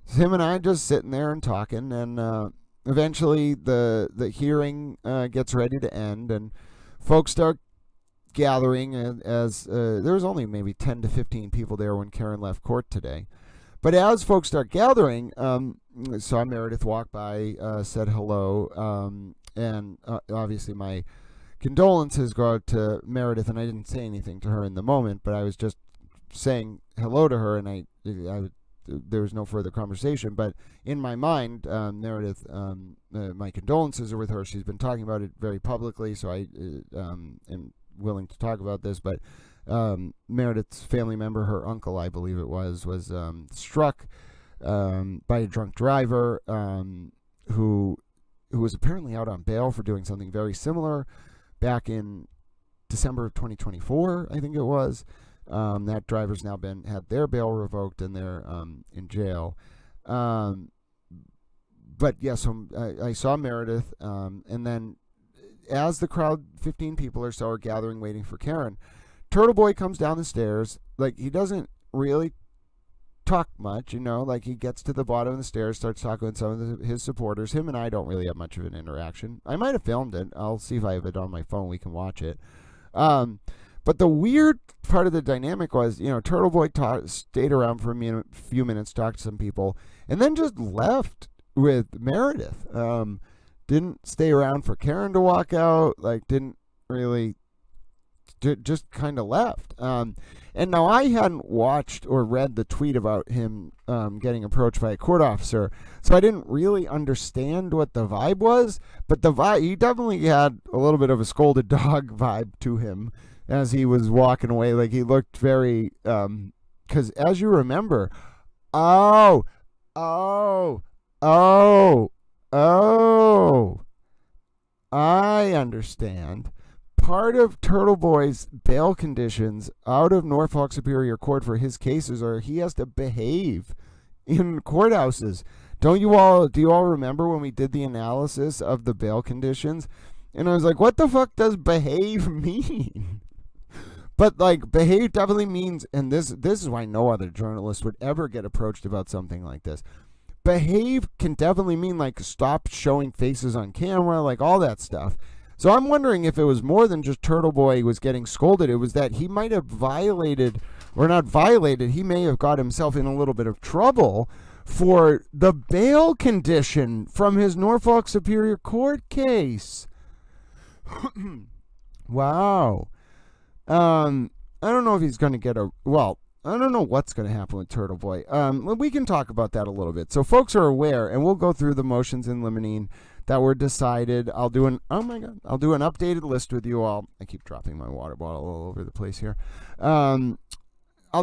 him and I just sitting there and talking. And eventually the hearing gets ready to end, and folks start gathering. As there was only maybe 10 to 15 people there when Karen left court today. But as folks start gathering, saw Meredith walk by, said hello, and obviously my condolences go out to Meredith, and I didn't say anything to her in the moment, but I was just saying hello to her, and there was no further conversation. But in my mind, Meredith, my condolences are with her. She's been talking about it very publicly, so I am willing to talk about this. But Meredith's family member, her uncle, I believe it was struck by a drunk driver who was apparently out on bail for doing something very similar back in December of 2024, I think it was. That driver's now had their bail revoked, and they're in jail. But yeah, so I saw Meredith, and then as the crowd, 15 people or so, are gathering waiting for Karen, Turtle Boy comes down the stairs. He doesn't really talk much, he gets to the bottom of the stairs, starts talking with some of his supporters. Him and I don't really have much of an interaction. I might have filmed it. I'll see if I have it on my phone. We can watch it. But the weird part of the dynamic was, Turtle Boy stayed around for a few minutes, talked to some people, and then just left with Meredith. Didn't stay around for Karen to walk out. Didn't really, just kind of left. And now I hadn't watched or read the tweet about him getting approached by a court officer, so I didn't really understand what the vibe was. But he definitely had a little bit of a scolded dog vibe to him as he was walking away. He looked very, because as you remember, I understand. Part of Turtle Boy's bail conditions out of Norfolk Superior Court for his cases are he has to behave in courthouses. Do you all remember when we did the analysis of the bail conditions? And I was like, what the fuck does behave mean? But behave definitely means, and this is why no other journalist would ever get approached about something like this. Behave can definitely mean stop showing faces on camera, all that stuff. So I'm wondering if it was more than just Turtle Boy was getting scolded. It was that he might have violated, or not violated, he may have got himself in a little bit of trouble for the bail condition from his Norfolk Superior Court case. Wow. I don't know if he's going to get I don't know what's going to happen with Turtle Boy. We can talk about that a little bit. So folks are aware, and we'll go through the motions in limine that were decided. I'll do an updated list with you all. I keep dropping my water bottle all over the place here. I'll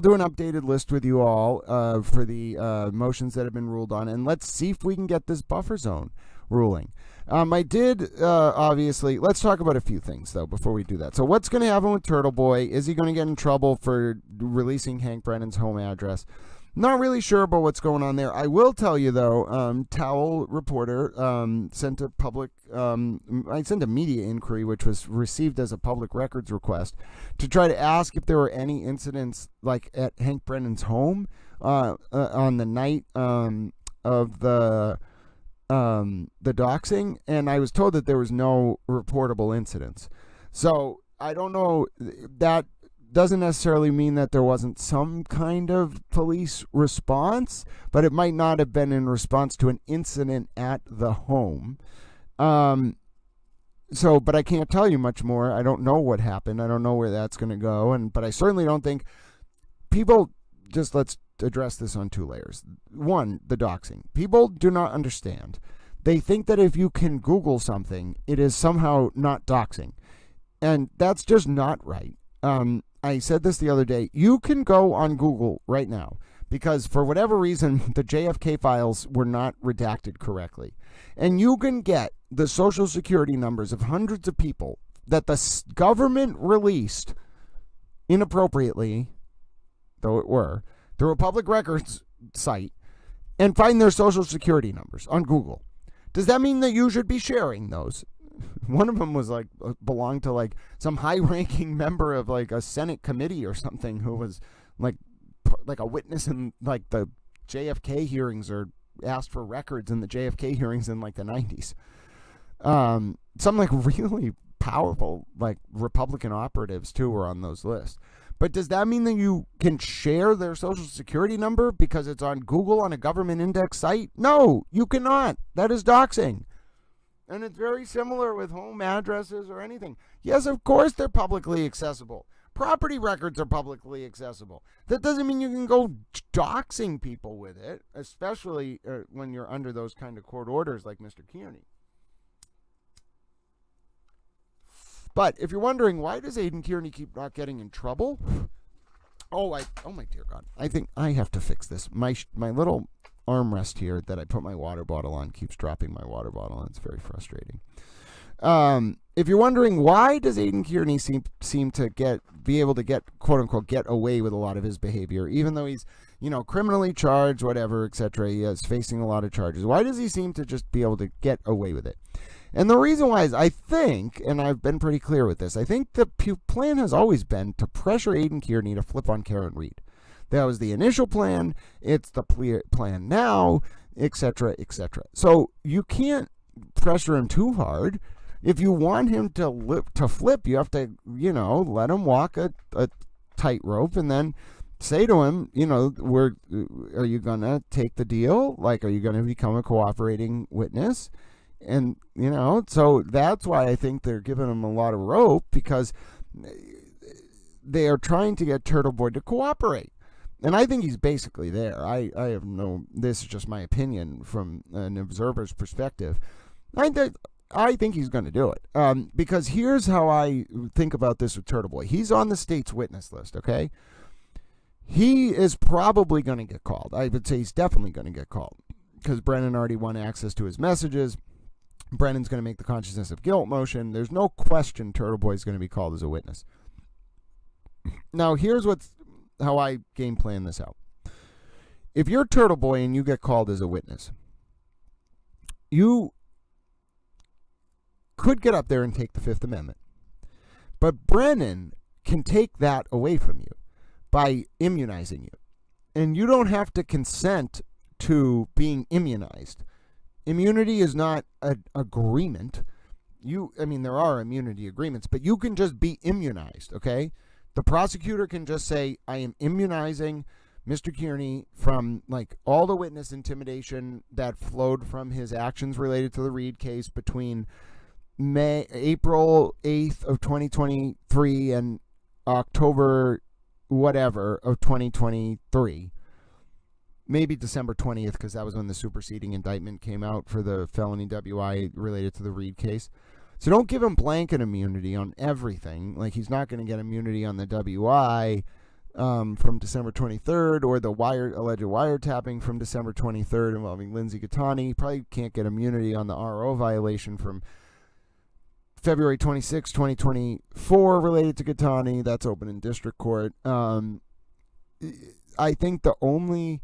do an updated list with you all for the motions that have been ruled on, and let's see if we can get this buffer zone. ruling. I did, obviously, let's talk about a few things, though, before we do that. So what's going to happen with Turtle Boy? Is he going to get in trouble for releasing Hank Brennan's home address? Not really sure about what's going on there. I will tell you, though, Towel reporter sent a media inquiry, which was received as a public records request, to try to ask if there were any incidents, like, at Hank Brennan's home on the night of the doxing, and I was told that there was no reportable incidents. So I don't know, that doesn't necessarily mean that there wasn't some kind of police response, but it might not have been in response to an incident at the home. But I can't tell you much more. I don't know what happened. I don't know where that's going to go, but I certainly don't think people, just let's address this on two layers. One, the doxing. People do not understand. They think that if you can Google something, it is somehow not doxing. And that's just not right. I said this the other day. You can go on Google right now because for whatever reason, the JFK files were not redacted correctly. And you can get the social security numbers of hundreds of people that the government released inappropriately, though it were, through a public records site, and find their social security numbers on Google. Does that mean that you should be sharing those? One of them was like belonged to like some high-ranking member of like a Senate committee or something who was like a witness in like the JFK hearings or asked for records in the JFK hearings in like the 90s. Some like really powerful like Republican operatives too were on those lists. But does that mean that you can share their social security number because it's on Google on a government index site? No, you cannot. That is doxing. And it's very similar with home addresses or anything. Yes, of course they're publicly accessible. Property records are publicly accessible. That doesn't mean you can go doxing people with it, especially when you're under those kind of court orders like Mr. Kearney. But if you're wondering, why does Aidan Kearney keep not getting in trouble? Oh my dear God. I think I have to fix this. My little armrest here that I put my water bottle on keeps dropping my water bottle, and it's very frustrating. If you're wondering, why does Aidan Kearney seem to be able to get, quote unquote, get away with a lot of his behavior, even though he's, criminally charged, whatever, etc. He is facing a lot of charges. Why does he seem to just be able to get away with it? And the reason why is, I think, and I've been pretty clear with this, I think the plan has always been to pressure Aidan Kearney to flip on Karen Reed. That was the initial plan. It's the plan now, etc., etc. So you can't pressure him too hard. If you want him to flip, you have to, let him walk a tightrope and then say to him, are you going to take the deal? Like, are you going to become a cooperating witness? And, so that's why I think they're giving him a lot of rope, because they are trying to get Turtle Boy to cooperate. And I think he's basically there. I have this is just my opinion from an observer's perspective. I think he's going to do it. Because here's how I think about this with Turtle Boy. He's on the state's witness list, okay? He is probably going to get called. I would say he's definitely going to get called, because Brennan already won access to his messages. Brennan's going to make the consciousness of guilt motion. There's no question Turtle Boy is going to be called as a witness. Now, here's how I game plan this out. If you're Turtle Boy and you get called as a witness, you could get up there and take the Fifth Amendment. But Brennan can take that away from you by immunizing you. And you don't have to consent to being immunized. Immunity is not an agreement. There are immunity agreements, but you can just be immunized, okay? The prosecutor can just say, I am immunizing Mr. Kearney from like all the witness intimidation that flowed from his actions related to the Reed case between April 8th of 2023 and October whatever of 2023. Maybe December 20th, because that was when the superseding indictment came out for the felony WI related to the Reed case. So don't give him blanket immunity on everything. Like, he's not going to get immunity on the WI from December 23rd, or the alleged wiretapping from December 23rd involving Lindsay Gattani. He probably can't get immunity on the RO violation from February 26, 2024 related to Gattani. That's open in district court. I think the only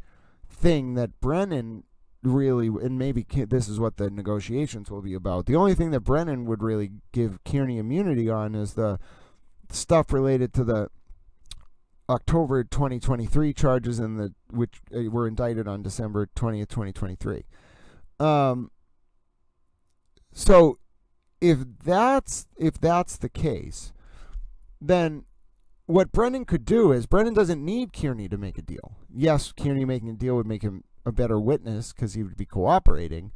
thing that Brennan really, and maybe this is what the negotiations will be about, the only thing that Brennan would really give Kearney immunity on is the stuff related to the October 2023 charges which were indicted on December 20th, 2023. So if that's the case, then what Brennan could do is, Brennan doesn't need Kearney to make a deal. Yes, Kearney making a deal would make him a better witness because he would be cooperating,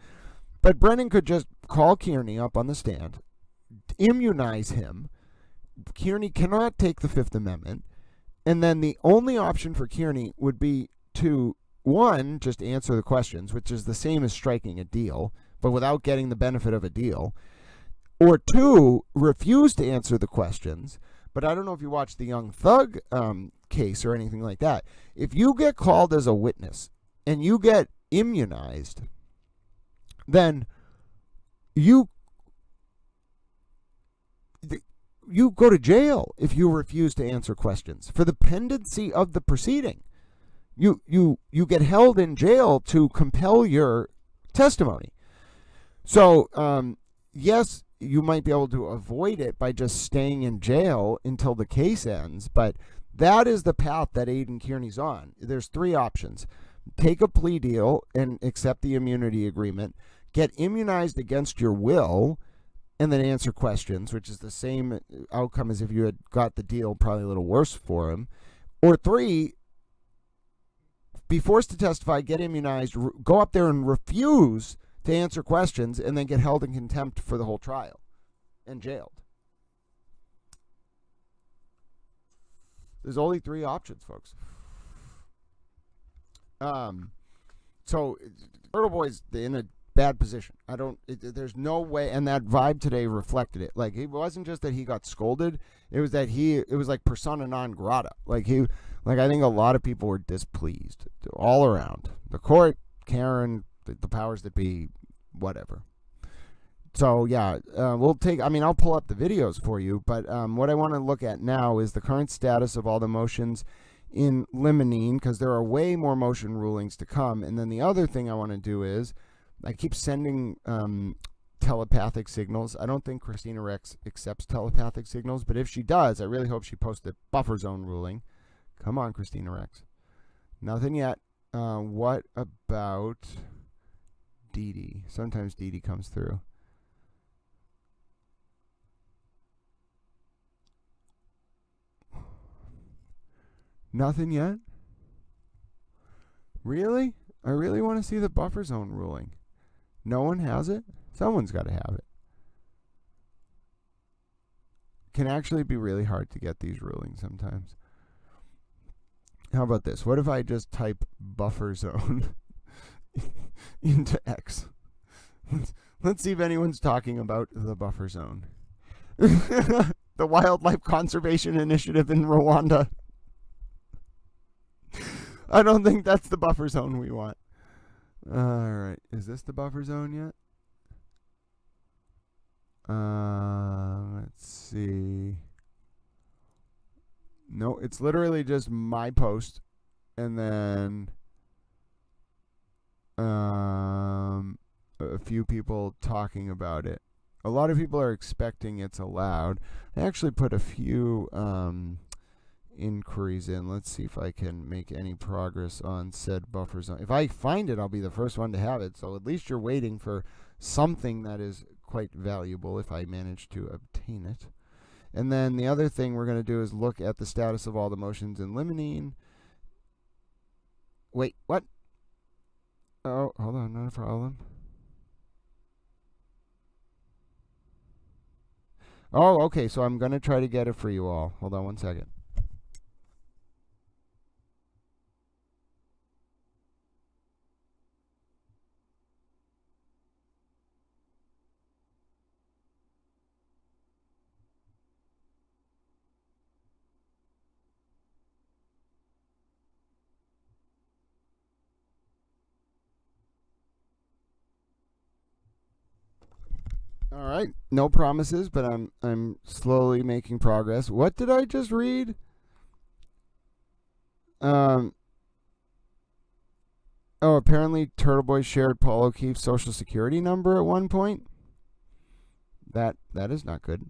but Brennan could just call Kearney up on the stand, immunize him. Kearney cannot take the Fifth Amendment, and then the only option for Kearney would be to, one, just answer the questions, which is the same as striking a deal, but without getting the benefit of a deal, or two, refuse to answer the questions. But I don't know if you watched the Young Thug case or anything like that. If you get called as a witness and you get immunized, then you go to jail if you refuse to answer questions for the pendency of the proceeding. You get held in jail to compel your testimony. So, yes, you might be able to avoid it by just staying in jail until the case ends, but that is the path that Aidan Kearney's on. There's three options. Take a plea deal and accept the immunity agreement, get immunized against your will, and then answer questions, which is the same outcome as if you had got the deal, probably a little worse for him. Or three, be forced to testify, get immunized, go up there and refuse to answer questions, and then get held in contempt for the whole trial and jailed. There's only three options, folks. So Turtle Boy's in a bad position. There's no way, and that vibe today reflected it. Like, it wasn't just that he got scolded, it was that it was like persona non grata. I think a lot of people were displeased all around. The court, Karen, the powers that be, whatever. So yeah, I'll pull up the videos for you, but what I want to look at now is the current status of all the motions in limine, because there are way more motion rulings to come. And then the other thing I want to do is, I keep sending telepathic signals. I don't think Christina Rex accepts telepathic signals, but if she does, I really hope she posts a buffer zone ruling. Come on, Christina Rex. Nothing yet. What about Dee Dee? Sometimes Dee Dee comes through. Nothing yet? Really? I really want to see the buffer zone ruling. No one has it? Someone's got to have it. Can actually be really hard to get these rulings sometimes. How about this? What if I just type buffer zone into X? Let's see if anyone's talking about the buffer zone. The Wildlife Conservation Initiative in Rwanda. I don't think that's the buffer zone we want. All right. Is this the buffer zone yet? Let's see. No, it's literally just my post and then a few people talking about it. A lot of people are expecting it's allowed. I actually put a few inquiries in. Let's see if I can make any progress on said buffer zone. If I find it, I'll be the first one to have it. So at least you're waiting for something that is quite valuable if I manage to obtain it. And then the other thing we're going to do is look at the status of all the motions in limine. Wait, what? Oh, hold on, not a problem. Oh, okay, so I'm going to try to get it for you all. Hold on one second. All right, no promises, but I'm slowly making progress. What did I just read? Oh, apparently Turtle Boy shared Paul O'Keefe's social security number at one point. That is not good.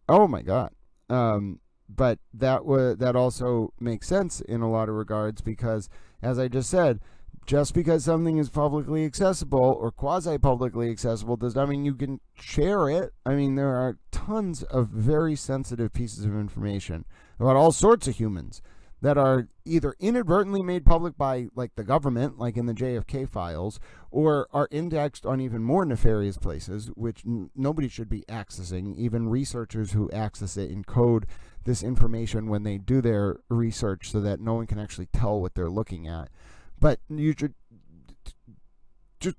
Oh my God. But that also makes sense in a lot of regards because, as I just said, just because something is publicly accessible or quasi-publicly accessible does not mean you can share it. I mean, there are tons of very sensitive pieces of information about all sorts of humans that are either inadvertently made public by, like, the government, like in the JFK files, or are indexed on even more nefarious places, which nobody should be accessing. Even researchers who access it encode this information when they do their research so that no one can actually tell what they're looking at. But you should just,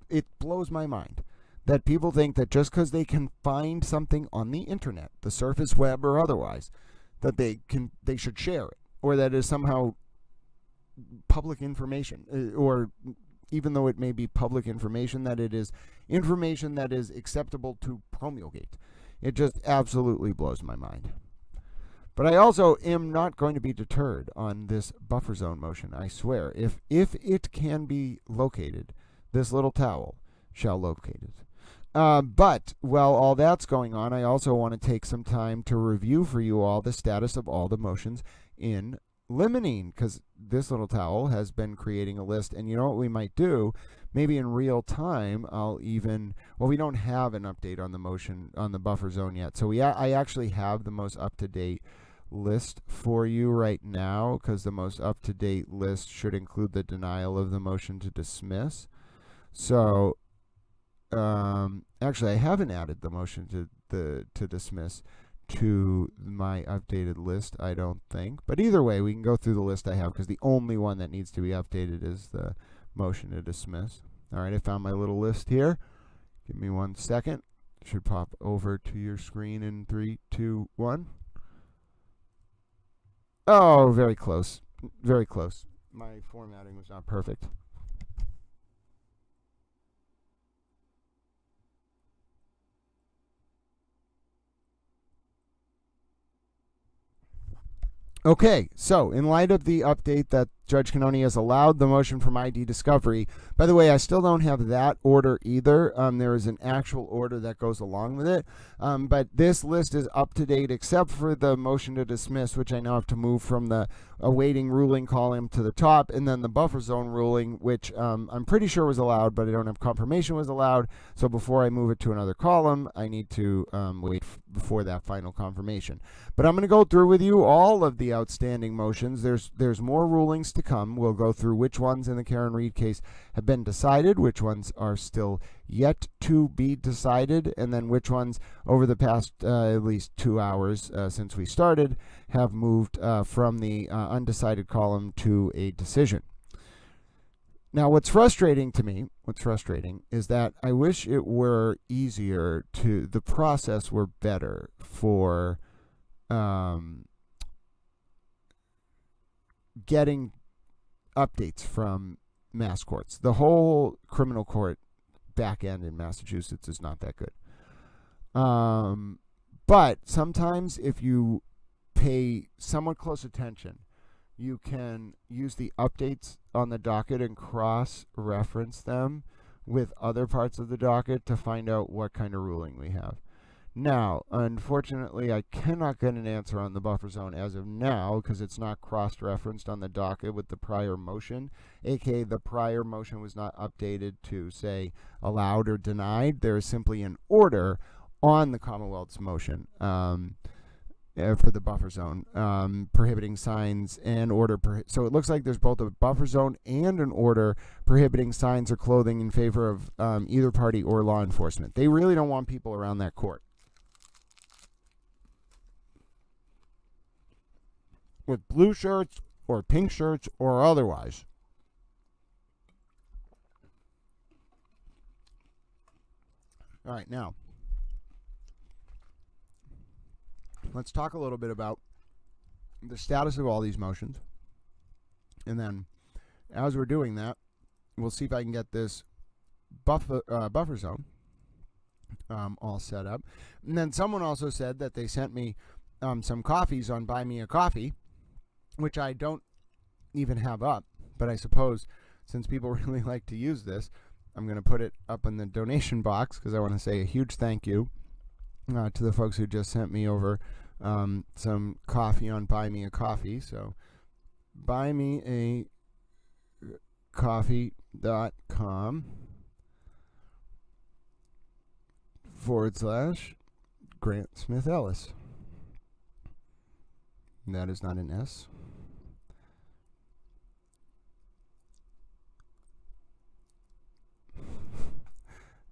it blows my mind that people think that just because they can find something on the internet, the surface web or otherwise, that they should share it, or that is somehow public information, or even though it may be public information, that it is information that is acceptable to promulgate. It just absolutely blows my mind. But I also am not going to be deterred on this buffer zone motion. I swear, if it can be located, this little towel shall locate it. But while all that's going on, I also want to take some time to review for you all the status of all the motions in limine, because this little towel has been creating a list. And you know what we might do? Maybe in real time, we don't have an update on the motion on the buffer zone yet. So I actually have the most up-to-date list for you right now, because the most up-to-date list should include the denial of the motion to dismiss. So actually, I haven't added the motion to dismiss to my updated list, I don't think. But either way, we can go through the list I have, because the only one that needs to be updated is the motion to dismiss. All right, I found my little list here. Give me 1 second. It should pop over to your screen in 3, 2, 1. Oh, very close. Very close. My formatting was not perfect. Okay, so in light of the update that Judge Cannoni has allowed the motion from ID discovery, by the way, I still don't have that order either. There is an actual order that goes along with it, but this list is up to date except for the motion to dismiss, which I now have to move from the awaiting ruling column to the top, and then the buffer zone ruling, which I'm pretty sure was allowed, but I don't have confirmation was allowed. So before I move it to another column, I need to wait before that final confirmation. But I'm going to go through with you all of the outstanding motions. There's more rulings to come. We'll go through which ones in the Karen Reed case have been decided, which ones are still yet to be decided, and then which ones over the past at least 2 hours since we started have moved from the undecided column to a decision. Now, what's frustrating to me, is that I wish it were easier the process were better for getting updates from mass courts. The whole criminal court back end in Massachusetts is not that good. But sometimes if you pay somewhat close attention, you can use the updates on the docket and cross-reference them with other parts of the docket to find out what kind of ruling we have. Now, unfortunately, I cannot get an answer on the buffer zone as of now because it's not cross-referenced on the docket with the prior motion, aka the prior motion was not updated to say allowed or denied. There is simply an order on the Commonwealth's motion for the buffer zone, prohibiting signs and order. So it looks like there's both a buffer zone and an order prohibiting signs or clothing in favor of either party or law enforcement. They really don't want people around that court with blue shirts or pink shirts or otherwise. All right, now let's talk a little bit about the status of all these motions. And then as we're doing that, we'll see if I can get this buffer zone all set up. And then someone also said that they sent me some coffees on Buy Me a Coffee, which I don't even have up, but I suppose since people really like to use this, I'm going to put it up in the donation box because I want to say a huge thank you to the folks who just sent me over some coffee on Buy Me a Coffee. So buymeacoffee.com / Grant Smith Ellis. That is not an S.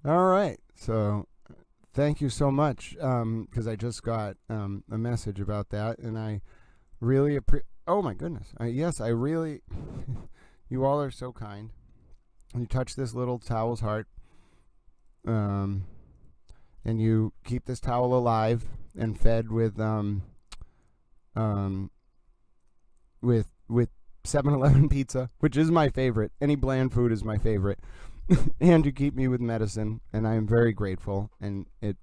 All right. So thank you so much, because I just got a message about that, and I really appreciate. Oh my goodness! Yes, I really. You all are so kind. You touch this little towel's heart, and you keep this towel alive and fed with 7-Eleven pizza, which is my favorite. Any bland food is my favorite. And you keep me with medicine, and I am very grateful. And I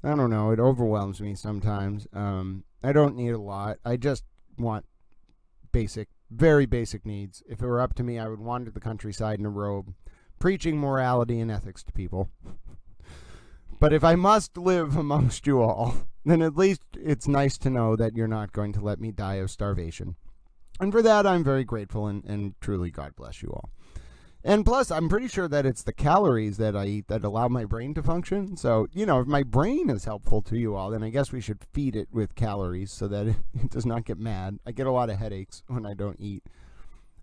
don't know, it overwhelms me sometimes. I don't need a lot. I just want very basic needs. If it were up to me, I would wander the countryside in a robe, preaching morality and ethics to people. But if I must live amongst you all, then at least it's nice to know that you're not going to let me die of starvation. And for that, I'm very grateful, and truly, God bless you all. And plus, I'm pretty sure that it's the calories that I eat that allow my brain to function. So, if my brain is helpful to you all, then I guess we should feed it with calories so that it does not get mad. I get a lot of headaches when I don't eat.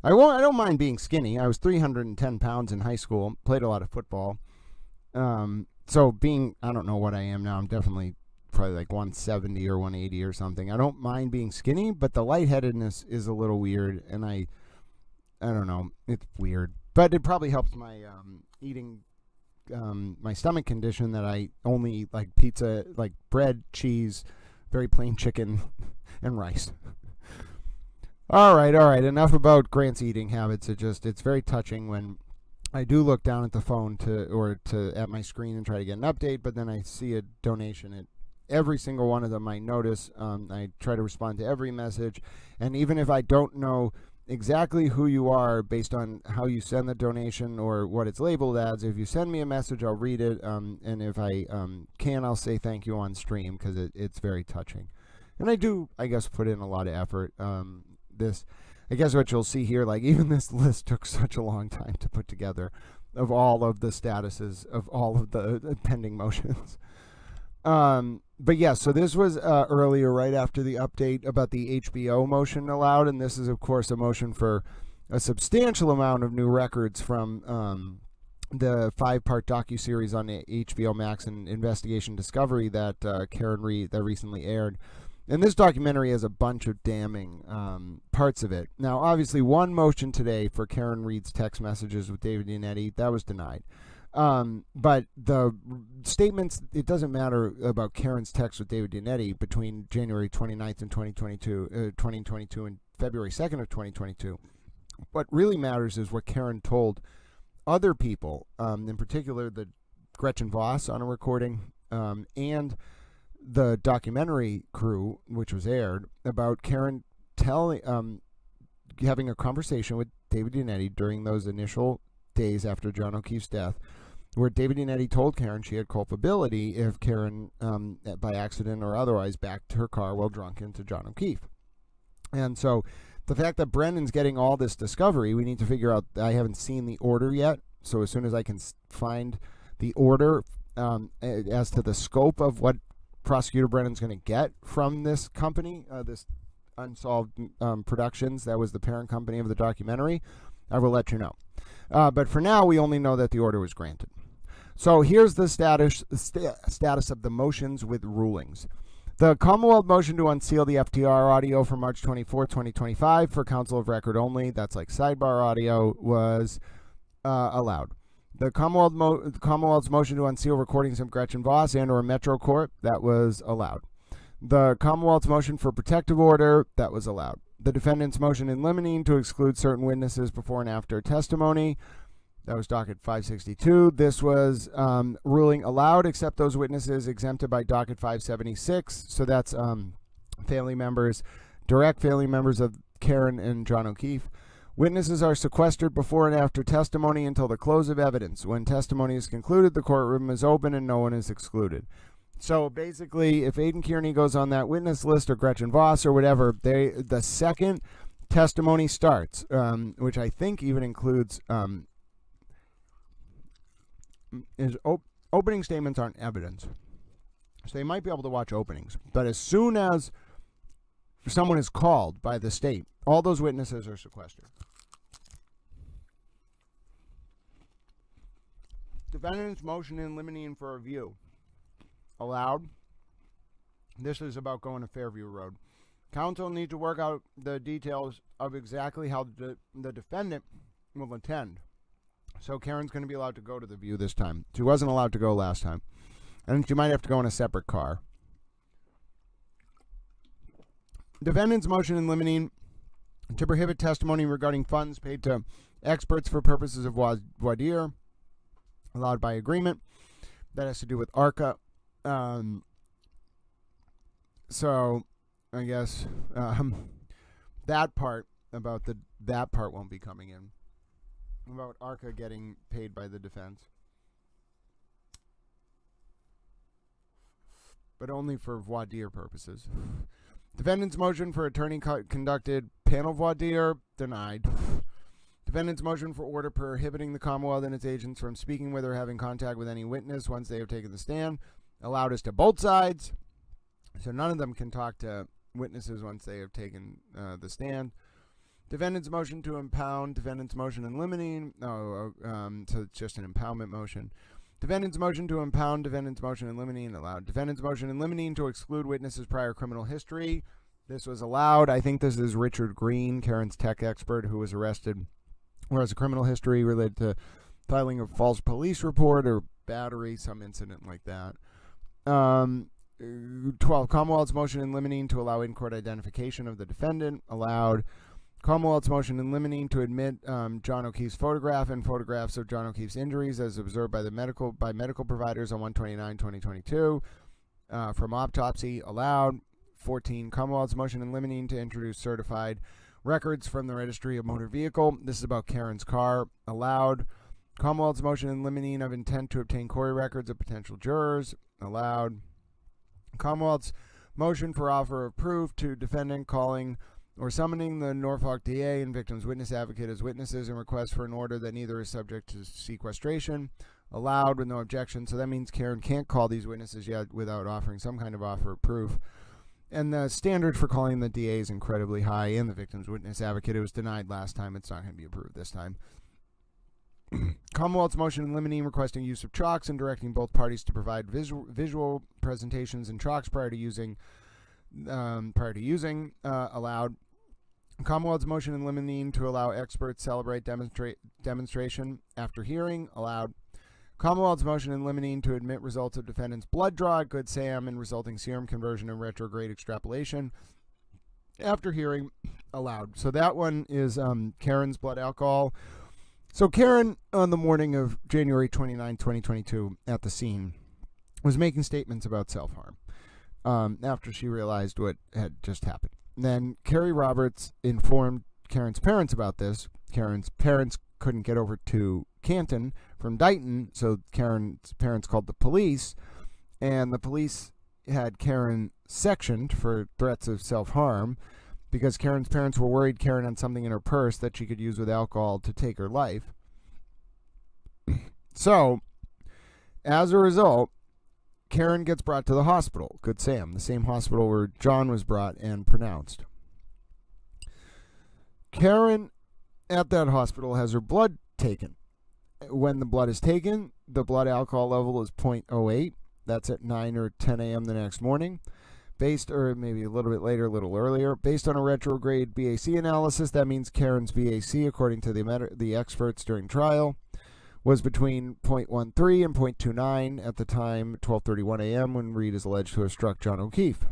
I don't mind being skinny. I was 310 pounds in high school, played a lot of football. So being, I don't know what I am now. I'm definitely probably like 170 or 180 or something. I don't mind being skinny, but the lightheadedness is a little weird, and I don't know. It's weird. But it probably helps my eating, my stomach condition that I only eat like pizza, like bread, cheese, very plain chicken, and rice. All right. Enough about Grant's eating habits. It's very touching when I do look down at the phone at my screen and try to get an update, but then I see a donation. At every single one of them I notice. I try to respond to every message, and even if I don't know exactly who you are based on how you send the donation or what it's labeled as, if you send me a message, I'll read it, and if I can, I'll say thank you on stream, because it's very touching. And I do, I guess, put in a lot of effort. I guess what you'll see here, like even this list took such a long time to put together of all of the statuses of all of the pending motions. But yeah, so this was earlier, right after the update about the HBO motion allowed, and this is, of course, a motion for a substantial amount of new records from the 5-part docuseries on HBO Max and Investigation Discovery that Karen Reed that recently aired. And this documentary has a bunch of damning parts of it. Now, obviously, one motion today for Karen Reed's text messages with David Yannetti, that was denied. But the statements, it doesn't matter about Karen's text with David Yannetti between January 29th and 2022 and February 2nd of 2022. What really matters is what Karen told other people, in particular the Gretchen Voss on a recording, and the documentary crew, which was aired, about Karen having a conversation with David Yannetti during those initial days after John O'Keefe's death, where David Yannetti told Karen she had culpability if Karen, by accident or otherwise, backed her car while drunk into John O'Keefe. And so the fact that Brendan's getting all this discovery, we need to figure out. I haven't seen the order yet, so as soon as I can find the order as to the scope of what Prosecutor Brennan's going to get from this company, this Unsolved Productions, that was the parent company of the documentary, I will let you know. But for now, we only know that the order was granted. So here's the status of the motions with rulings. The Commonwealth motion to unseal the FTR audio from March 24, 2025 for counsel of record only, that's like sidebar audio, was allowed. The Commonwealth's motion to unseal recordings of Gretchen Voss and or Metro Court, that was allowed. The Commonwealth's motion for protective order, that was allowed. The defendant's motion in limine to exclude certain witnesses before and after testimony, That was docket 562. This was ruling allowed except those witnesses exempted by docket 576. So that's family members, direct family members of Karen and John O'Keefe. Witnesses are sequestered before and after testimony until the close of evidence. When testimony is concluded, the courtroom is open and no one is excluded. So basically, if Aidan Kearney goes on that witness list or Gretchen Voss or whatever, the second testimony starts, which I think even includes opening statements aren't evidence. So they might be able to watch openings. But as soon as someone is called by the state, all those witnesses are sequestered. Defendant's motion in limine for review. Allowed. This is about going to Fairview Road. Counsel need to work out the details of exactly how the defendant will attend. So Karen's going to be allowed to go to the view this time. She wasn't allowed to go last time. And she might have to go in a separate car. Defendant's motion in limine to prohibit testimony regarding funds paid to experts for purposes of voir dire, allowed by agreement. That has to do with ARCA. So I guess that part won't be coming in. About ARCA getting paid by the defense. But only for voir dire purposes. Defendant's motion for attorney-conducted panel voir dire, denied. Defendant's motion for order prohibiting the Commonwealth and its agents from speaking with or having contact with any witness once they have taken the stand, allowed us to both sides. So none of them can talk to witnesses once they have taken the stand. Defendant's motion to impound, defendant's motion in limine. So it's just an impoundment motion. Defendant's motion to impound, defendant's motion in limine, allowed. Defendant's motion in limine to exclude witnesses' prior criminal history. This was allowed. I think this is Richard Green, Karen's tech expert, who was arrested, who has a criminal history related to filing a false police report or battery, some incident like that. 12, Commonwealth's motion in limine to allow in-court identification of the defendant, allowed. Commonwealth's motion in limine to admit John O'Keefe's photograph and photographs of John O'Keefe's injuries as observed by medical providers on 1/29/2022 from autopsy, allowed. 14, Commonwealth's motion in limine to introduce certified records from the Registry of Motor Vehicle. This is about Karen's car, allowed. Commonwealth's motion in limine of intent to obtain Corey records of potential jurors, allowed. Commonwealth's motion for offer of proof to defendant calling or summoning the Norfolk DA and victim's witness advocate as witnesses and request for an order that neither is subject to sequestration, allowed with no objection. So that means Karen can't call these witnesses yet without offering some kind of offer of proof. And the standard for calling the DA is incredibly high, and the victim's witness advocate. It was denied last time. It's not going to be approved this time. Commonwealth's motion in limine requesting use of chalks and directing both parties to provide visual presentations and chalks prior to using, allowed. Commonwealth's motion in limine to allow experts celebrate demonstration after hearing, allowed. Commonwealth's motion in limine to admit results of defendant's blood draw at Good Sam and resulting serum conversion and retrograde extrapolation after hearing, allowed. So that one is Karen's blood alcohol. So Karen, on the morning of January 29, 2022, at the scene, was making statements about self-harm after she realized what had just happened. Then Carrie Roberts informed Karen's parents about this. Karen's parents couldn't get over to Canton from Dighton, so Karen's parents called the police, and the police had Karen sectioned for threats of self-harm because Karen's parents were worried Karen had something in her purse that she could use with alcohol to take her life. So, as a result, Karen gets brought to the hospital, Good Sam, the same hospital where John was brought and pronounced. Karen, at that hospital, has her blood taken. When the blood is taken, the blood alcohol level is 0.08. That's at 9 or 10 a.m. the next morning. Or maybe a little bit later, a little earlier. Based on a retrograde BAC analysis, that means Karen's BAC, according to the experts during trial, was between 0.13 and 0.29 at the time, 12:31 a.m., when Reed is alleged to have struck John O'Keefe.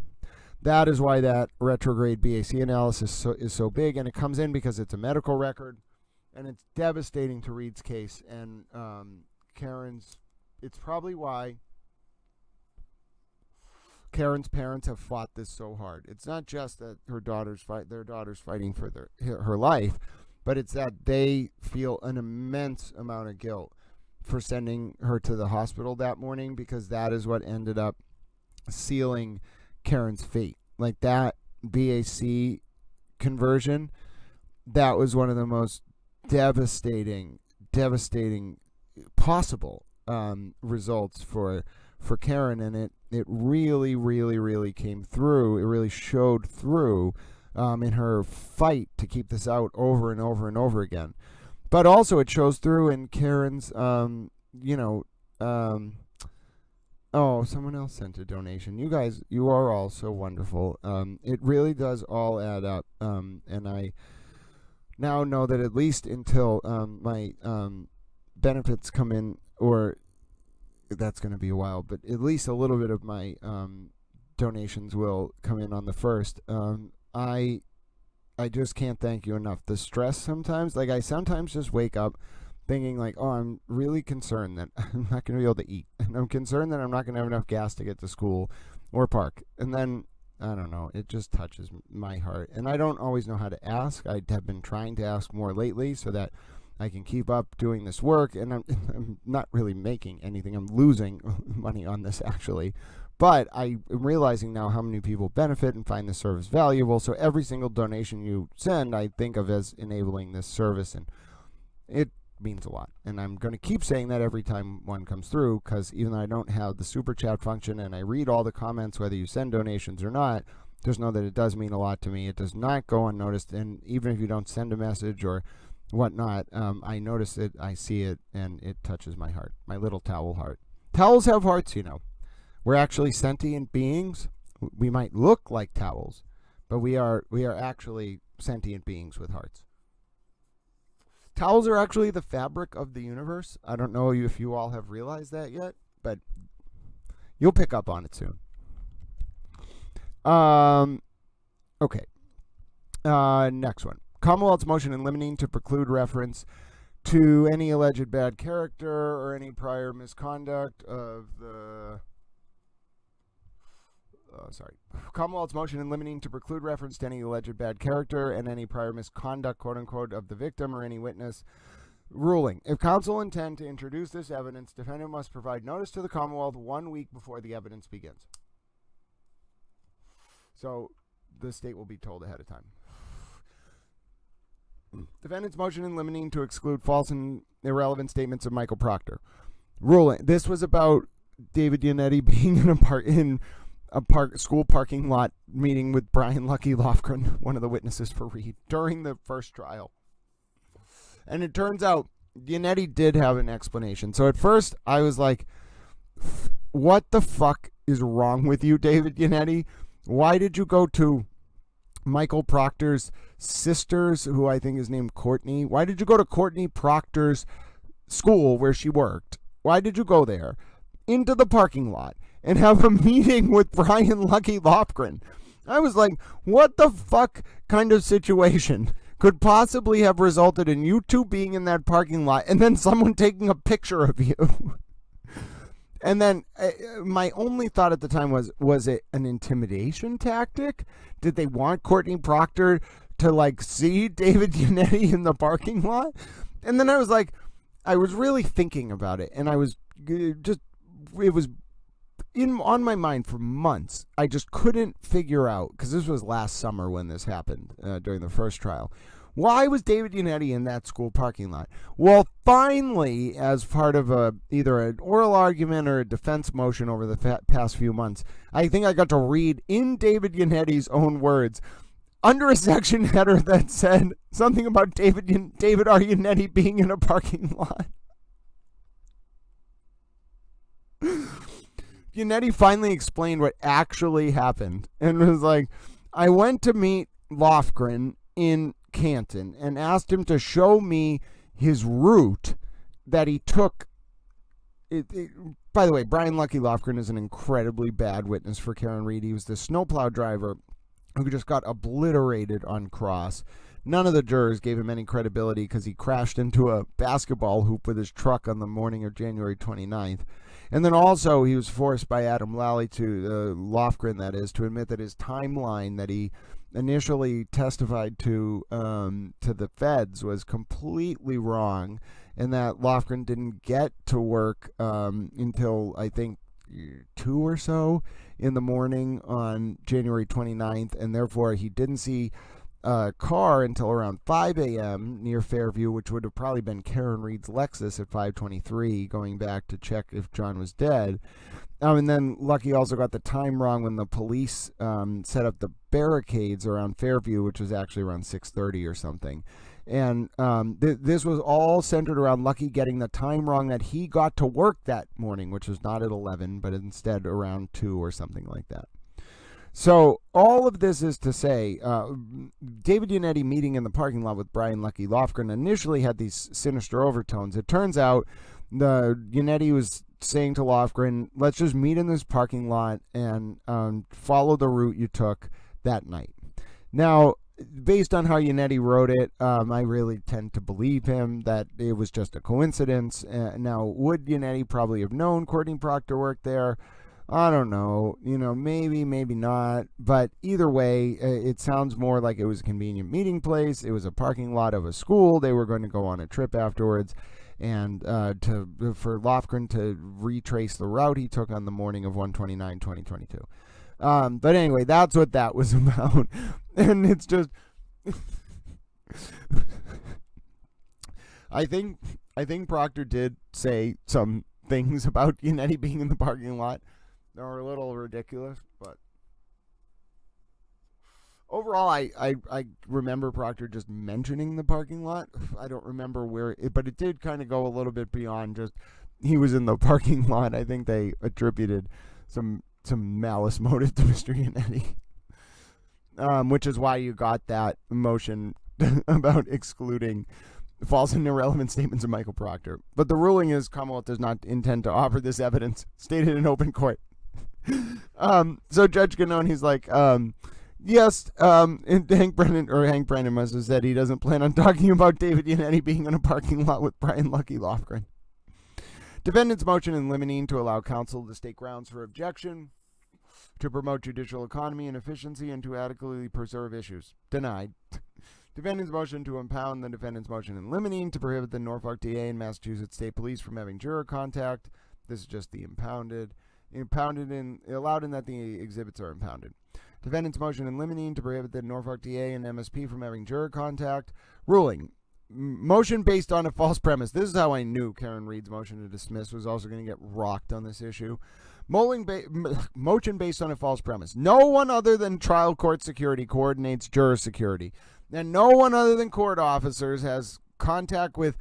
That is why that retrograde BAC analysis is so big, and it comes in because it's a medical record. And it's devastating to Reed's case. And Karen's, it's probably why Karen's parents have fought this so hard. It's not just that their daughter's fighting for her life, but it's that they feel an immense amount of guilt for sending her to the hospital that morning, because that is what ended up sealing Karen's fate. Like that BAC conversion, that was one of the most devastating possible results for Karen, and it really came through. It really showed through in her fight to keep this out over and over again. But also it shows through in Karen's, oh, someone else sent a donation. You guys, you are all so wonderful. It really does all add up. And I now know that at least until my benefits come in, or that's going to be a while, but at least a little bit of my donations will come in on the 1st. I just can't thank you enough. The stress sometimes, like I sometimes just wake up thinking like, oh, I'm really concerned that I'm not going to be able to eat. And I'm concerned that I'm not going to have enough gas to get to school or park. And then, I don't know, it just touches my heart. And I don't always know how to ask. I have been trying to ask more lately so that I can keep up doing this work. And I'm not really making anything. I'm losing money on this actually. But I am realizing now how many people benefit and find this service valuable. So every single donation you send, I think of as enabling this service. And it means a lot. And I'm going to keep saying that every time one comes through, because even though I don't have the super chat function and I read all the comments, whether you send donations or not, just know that it does mean a lot to me. It does not go unnoticed. And even if you don't send a message or whatnot, I notice it, I see it, and it touches my heart, my little towel heart. Towels have hearts, you know. We're actually sentient beings. We might look like towels, but we are actually sentient beings with hearts. Towels are actually the fabric of the universe. I don't know if you all have realized that yet, but you'll pick up on it soon. Okay. Next one. Commonwealth's motion in limine to preclude reference to any alleged bad character or any prior misconduct of the... Commonwealth's motion in limine to preclude reference to any alleged bad character and any prior misconduct, quote-unquote, of the victim or any witness. Ruling. If counsel intend to introduce this evidence, defendant must provide notice to the Commonwealth 1 week before the evidence begins. So the state will be told ahead of time. Defendant's motion in limine to exclude false and irrelevant statements of Michael Proctor. Ruling. This was about David Yannetti being in a school parking lot meeting with Brian Lucky Lofgren, one of the witnesses for Reed, during the first trial. And it turns out Yannetti did have an explanation. So at first I was like, what the fuck is wrong with you, David Yannetti? Why did you go to Michael Proctor's sisters, who I think is named Courtney? Why did you go to Courtney Proctor's school where she worked? Why did you go there into the parking lot and have a meeting with Brian Lucky Lofgren? I was like, what the fuck kind of situation could possibly have resulted in you two being in that parking lot and then someone taking a picture of you? And then my only thought at the time was it an intimidation tactic? Did they want Courtney Proctor to like see David Yannetti in the parking lot? And then I was like, I was really thinking about it, and I was just, it was on my mind for months. I just couldn't figure out, because this was last summer when this happened during the first trial. Why was David Yannetti in that school parking lot? Well, finally, as part of either an oral argument or a defense motion over the past few months, I think I got to read in David Yannetti's own words, under a section header that said something about David R. Yannetti being in a parking lot. Yannetti finally explained what actually happened and was like, I went to meet Lofgren in Canton and asked him to show me his route that he took. By the way, Brian Lucky Lofgren is an incredibly bad witness for Karen Reed. He was the snowplow driver who just got obliterated on cross. None of the jurors gave him any credibility because he crashed into a basketball hoop with his truck on the morning of January 29th. And then also he was forced by Adam Lally Lofgren, that is, to admit that his timeline that he initially testified to the feds was completely wrong, and that Lofgren didn't get to work until, I think, 2 or so in the morning on January 29th, and therefore he didn't see a car until around 5 a.m. near Fairview, which would have probably been Karen Reed's Lexus at 5:23, going back to check if John was dead. And then Lucky also got the time wrong when the police set up the barricades around Fairview, which was actually around 6:30 or something. And this was all centered around Lucky getting the time wrong that he got to work that morning, which was not at 11, but instead around 2 or something like that. So all of this is to say, David Yannetti meeting in the parking lot with Brian Lucky Lofgren initially had these sinister overtones. It turns out Yannetti was saying to Lofgren, let's just meet in this parking lot and follow the route you took that night. Now, based on how Yannetti wrote it, I really tend to believe him that it was just a coincidence. Now, would Yannetti probably have known Courtney Proctor worked there? I don't know. Maybe, maybe not. But either way, it sounds more like it was a convenient meeting place. It was a parking lot of a school. They were going to go on a trip afterwards. And for Lofgren to retrace the route he took on the morning of 1/29/2022. But anyway, that's what that was about. And it's just I think Proctor did say some things about Yannetti being in the parking lot that were a little ridiculous, but overall, I remember Proctor just mentioning the parking lot. I don't remember where, but it did kind of go a little bit beyond just he was in the parking lot. I think they attributed some malice motive to Mr. Yannetti, which is why you got that motion about excluding false and irrelevant statements of Michael Proctor. But the ruling is Commonwealth does not intend to offer this evidence stated in open court. So Judge Gannon, he's like, yes, and Hank Brennan must have said he doesn't plan on talking about David Yannetti being in a parking lot with Brian Lucky Lofgren. Defendant's motion in limine to allow counsel to state grounds for objection, to promote judicial economy and efficiency, and to adequately preserve issues. Denied. Defendant's motion to impound the defendant's motion in limine to prohibit the Norfolk DA and Massachusetts State Police from having juror contact. This is just the impounded. Allowed in that the exhibits are impounded. Defendant's motion in limine to prohibit the Norfolk DA and MSP from having juror contact. Ruling. Motion based on a false premise. This is how I knew Karen Reed's motion to dismiss was also going to get rocked on this issue. Motion based on a false premise. No one other than trial court security coordinates juror security. And no one other than court officers has contact with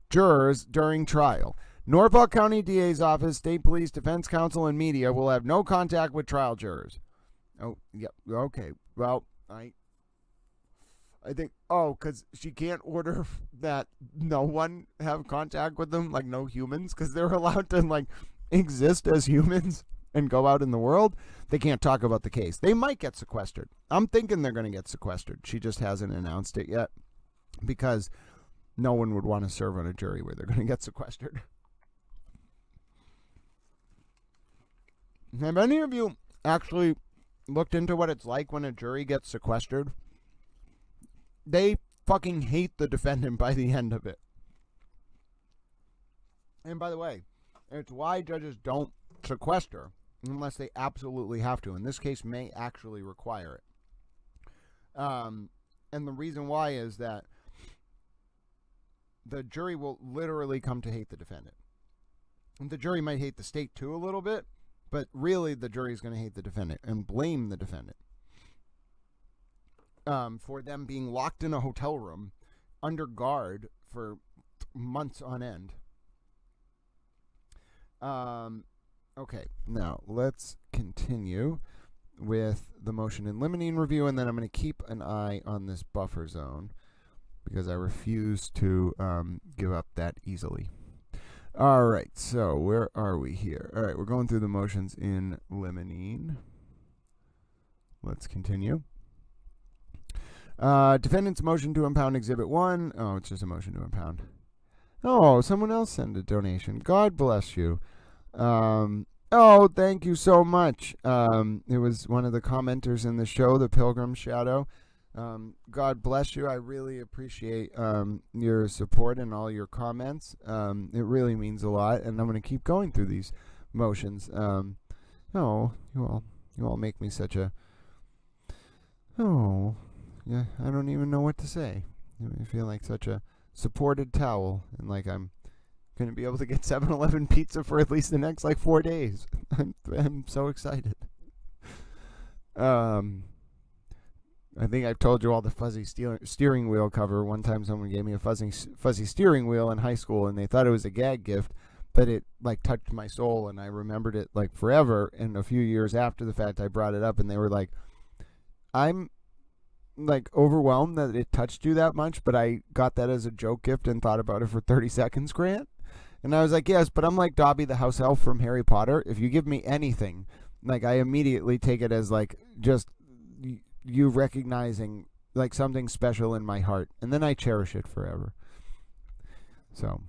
jurors during trial. Norfolk County DA's office, state police, defense counsel, and media will have no contact with trial jurors. Oh, yeah, okay. Well, I think, because she can't order that no one have contact with them, like no humans, because they're allowed to, like, exist as humans and go out in the world. They can't talk about the case. They might get sequestered. I'm thinking they're going to get sequestered. She just hasn't announced it yet because no one would want to serve on a jury where they're going to get sequestered. Have any of you actually looked into what it's like when a jury gets sequestered? They fucking hate the defendant by the end of it. And by the way, it's why judges don't sequester unless they absolutely have to. In this case, may actually require it. And the reason why is that the jury will literally come to hate the defendant. And the jury might hate the state too a little bit, but really the jury is going to hate the defendant and blame the defendant for them being locked in a hotel room under guard for months on end. Okay, now let's continue with the motion in limine review, and then I'm going to keep an eye on this buffer zone because I refuse to give up that easily. All right, so where are we here? All right, we're going through the motions in limine. Let's continue. Defendant's motion to impound Exhibit 1. Oh, it's just a motion to impound. Oh, someone else sent a donation. God bless you. Oh, thank you so much. It was one of the commenters in the show, The Pilgrim Shadow. God bless you. I really appreciate your support and all your comments. It really means a lot, and I'm going to keep going through these motions. Oh, you all make me such a... Oh, yeah, I don't even know what to say. I feel like such a supported towel, and like I'm going to be able to get 7-Eleven pizza for at least the next, 4 days. I'm so excited. I think I've told you all the fuzzy steering wheel cover. One time someone gave me a fuzzy steering wheel in high school, and they thought it was a gag gift, but it, touched my soul, and I remembered it, forever. And a few years after the fact, I brought it up, and they were like, I'm overwhelmed that it touched you that much, but I got that as a joke gift and thought about it for 30 seconds, Grant. And I was like, yes, but I'm like Dobby the house elf from Harry Potter. If you give me anything, I immediately take it as just you recognizing something special in my heart, and then I cherish it forever. So,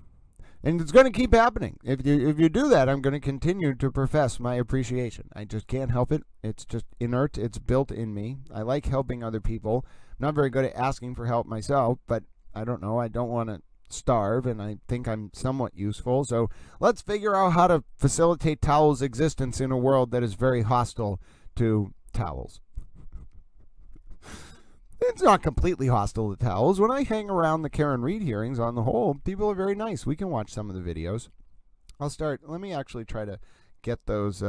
and it's going to keep happening. If you do that, I'm going to continue to profess my appreciation. I just can't help it. It's just inert. It's built in me. I like helping other people. I'm not very good at asking for help myself, but I don't know. I don't want to starve, and I think I'm somewhat useful. So let's figure out how to facilitate towels' existence in a world that is very hostile to towels. It's not completely hostile to towels. When I hang around the Karen Reed hearings, on the whole, people are very nice. We can watch some of the videos. Let me actually try to get those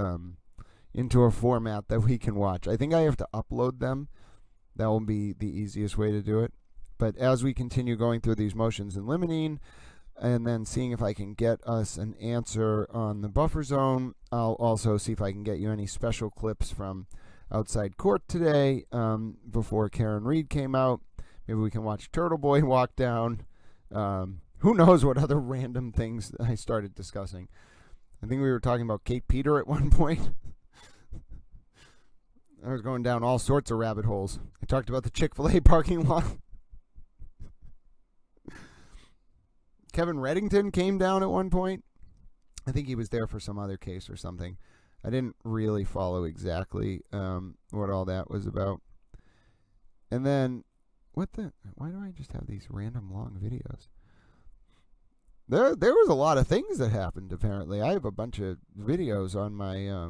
into a format that we can watch. I think I have to upload them. That will be the easiest way to do it. But as we continue going through these motions in limine, and then seeing if I can get us an answer on the buffer zone, I'll also see if I can get you any special clips from outside court today before Karen Reed came out. Maybe we can watch Turtle Boy walk down. Who knows what other random things I started discussing. I think we were talking about Kate Peter at one point. I was going down all sorts of rabbit holes. I talked about the Chick-fil-A parking lot. Kevin Reddington came down at one point. I think he was there for some other case or something. I didn't really follow exactly what all that was about. And then, why do I just have these random long videos? There was a lot of things that happened, apparently. I have a bunch of videos on my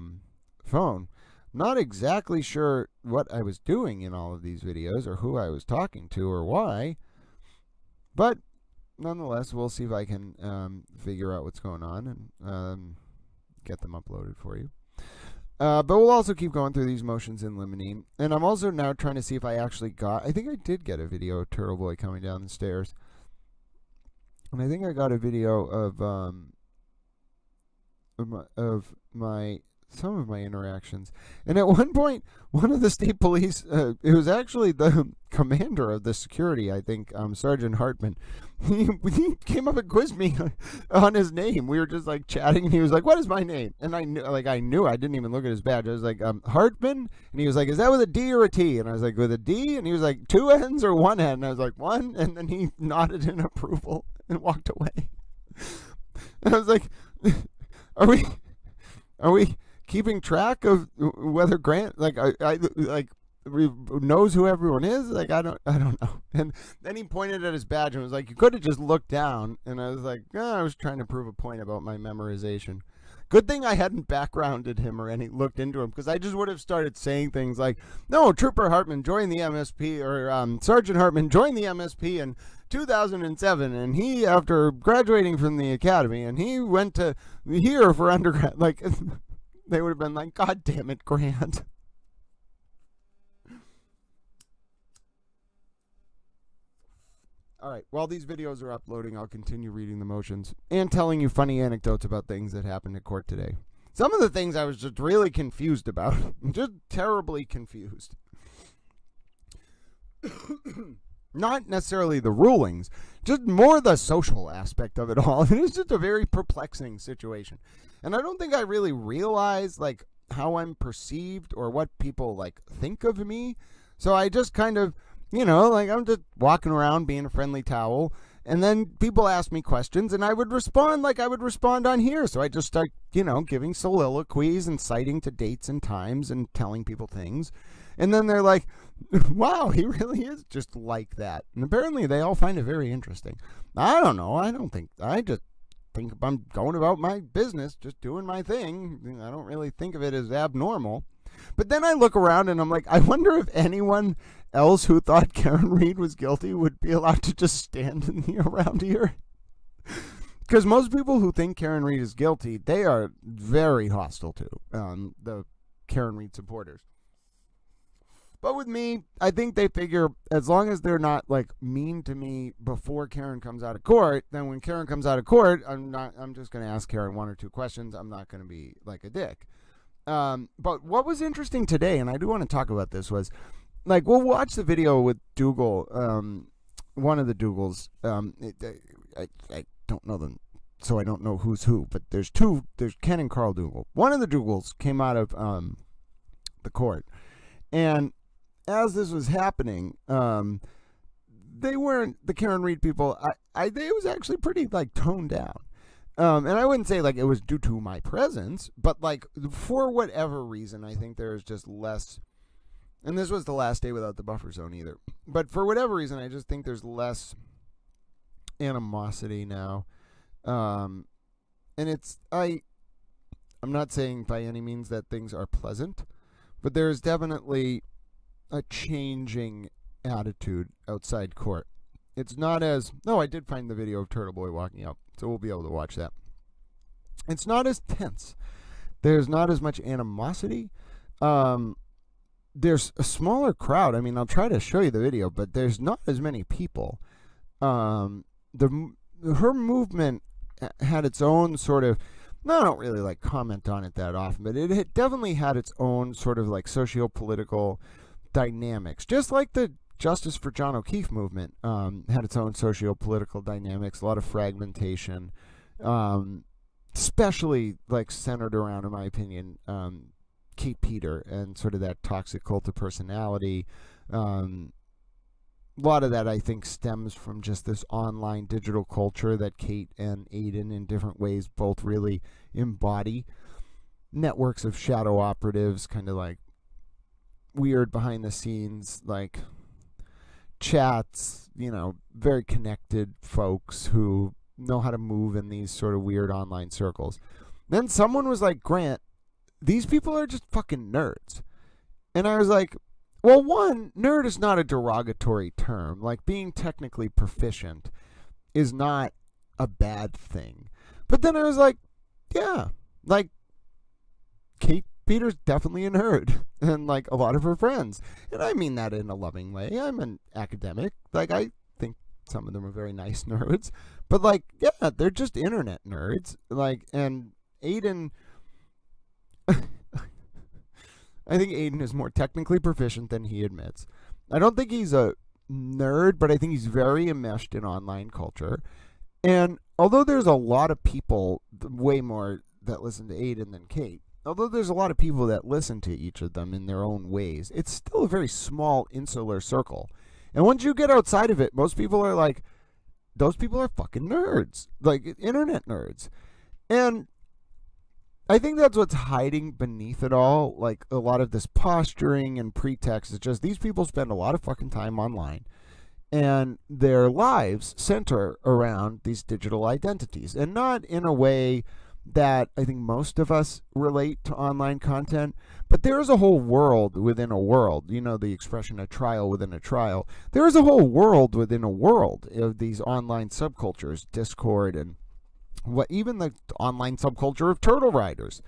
phone. Not exactly sure what I was doing in all of these videos or who I was talking to or why. But nonetheless, we'll see if I can figure out what's going on and get them uploaded for you. But we'll also keep going through these motions in limine. And I'm also now trying to see if I actually I think I did get a video of Turtle Boy coming down the stairs. And I think I got a video of some of my interactions. And at one point, one of the state police, it was actually the commander of the security, I think, Sergeant Hartman. He came up and quizzed me on his name. We were just chatting, and he was like, "What is my name?" And I knew. I didn't even look at his badge. I was like, Hartman? And he was like, "Is that with a D or a T?" And I was like, "With a D?" And he was like, 2 N's or 1 N? And I was like, 1. And then he nodded in approval and walked away. And I was like, are we keeping track of whether Grant knows who everyone is? I don't know. And then he pointed at his badge and was like, "You could have just looked down." And I was like, I was trying to prove a point about my memorization. Good thing I hadn't backgrounded him or looked into him, because I just would have started saying things like, "No, Trooper Hartman joined the MSP," or Sergeant Hartman joined the MSP in 2007, and he, after graduating from the academy, and he went to here for undergrad. They would have been like, "God damn it, Grant." All right, while these videos are uploading, I'll continue reading the motions and telling you funny anecdotes about things that happened at court today. Some of the things I was just really confused about. Just terribly confused. Not necessarily the rulings, just more the social aspect of it all. It was just a very perplexing situation. And I don't think I really realized, how I'm perceived or what people, think of me. So I just kind of like I'm just walking around being a friendly towel. And then people ask me questions, and I would respond like I would respond on here. So I just start, giving soliloquies and citing to dates and times and telling people things. And then they're like, wow, he really is just like that. And apparently they all find it very interesting. I don't know. I just think I'm going about my business, just doing my thing. I don't really think of it as abnormal. But then I look around and I'm like, I wonder if anyone else who thought Karen Reed was guilty would be allowed to just stand around here. Because most people who think Karen Reed is guilty, they are very hostile to the Karen Reed supporters. But with me, I think they figure as long as they're not like mean to me before Karen comes out of court, then when Karen comes out of court, I'm just going to ask Karen one or two questions. I'm not going to be like a dick. But what was interesting today, and I do want to talk about this, was like we'll watch the video with Dougal, one of the Dougals. I don't know them, so I don't know who's who. But there's two. There's Ken and Carl Dougal. One of the Dougals came out of the court, and as this was happening, they weren't the Karen Reed people. I think it was actually pretty like toned down. And I wouldn't say like it was due to my presence, but like for whatever reason, I think there's just less. And this was the last day without the buffer zone either. But for whatever reason, I just think there's less animosity now. And I'm not saying by any means that things are pleasant, but there's definitely a changing attitude outside court. It's not as, no, I did find the video of Turtle Boy walking out, so we'll be able to watch that. It's not as tense. There's not as much animosity. There's a smaller crowd. I mean, I'll try to show you the video, but there's not as many people. Her movement had its own sort of, no, I don't really like comment on it that often, but it definitely had its own sort of like socio-political dynamics, just like the Justice for John O'Keefe movement had its own socio-political dynamics, a lot of fragmentation, especially like centered around, in my opinion, Kate Peter and sort of that toxic cult of personality. A lot of that, I think, stems from just this online digital culture that Kate and Aiden in different ways both really embody. Networks of shadow operatives, kind of like weird behind the scenes, like chats, very connected folks who know how to move in these sort of weird online circles. Then someone was like, Grant, these people are just fucking nerds. And I was like, well, one, nerd is not a derogatory term. Like, being technically proficient is not a bad thing. But then I was like, yeah, like, Kate Peter's definitely a nerd, and like a lot of her friends. And I mean that in a loving way. I'm an academic. Like, I think some of them are very nice nerds. But like, yeah, they're just internet nerds. Like, and Aiden, I think Aiden is more technically proficient than he admits. I don't think he's a nerd, but I think he's very enmeshed in online culture. And although there's a lot of people, way more that listen to Aiden than Kate, although there's a lot of people that listen to each of them in their own ways, it's still a very small insular circle. And once you get outside of it, most people are like, those people are fucking nerds, like internet nerds. And I think that's what's hiding beneath it all. Like a lot of this posturing and pretext is just these people spend a lot of fucking time online. And their lives center around these digital identities. And not in a way that I think most of us relate to online content, but there is a whole world within a world. The expression a trial within a trial. There is a whole world within a world of these online subcultures, Discord, and what even the online subculture of turtle riders.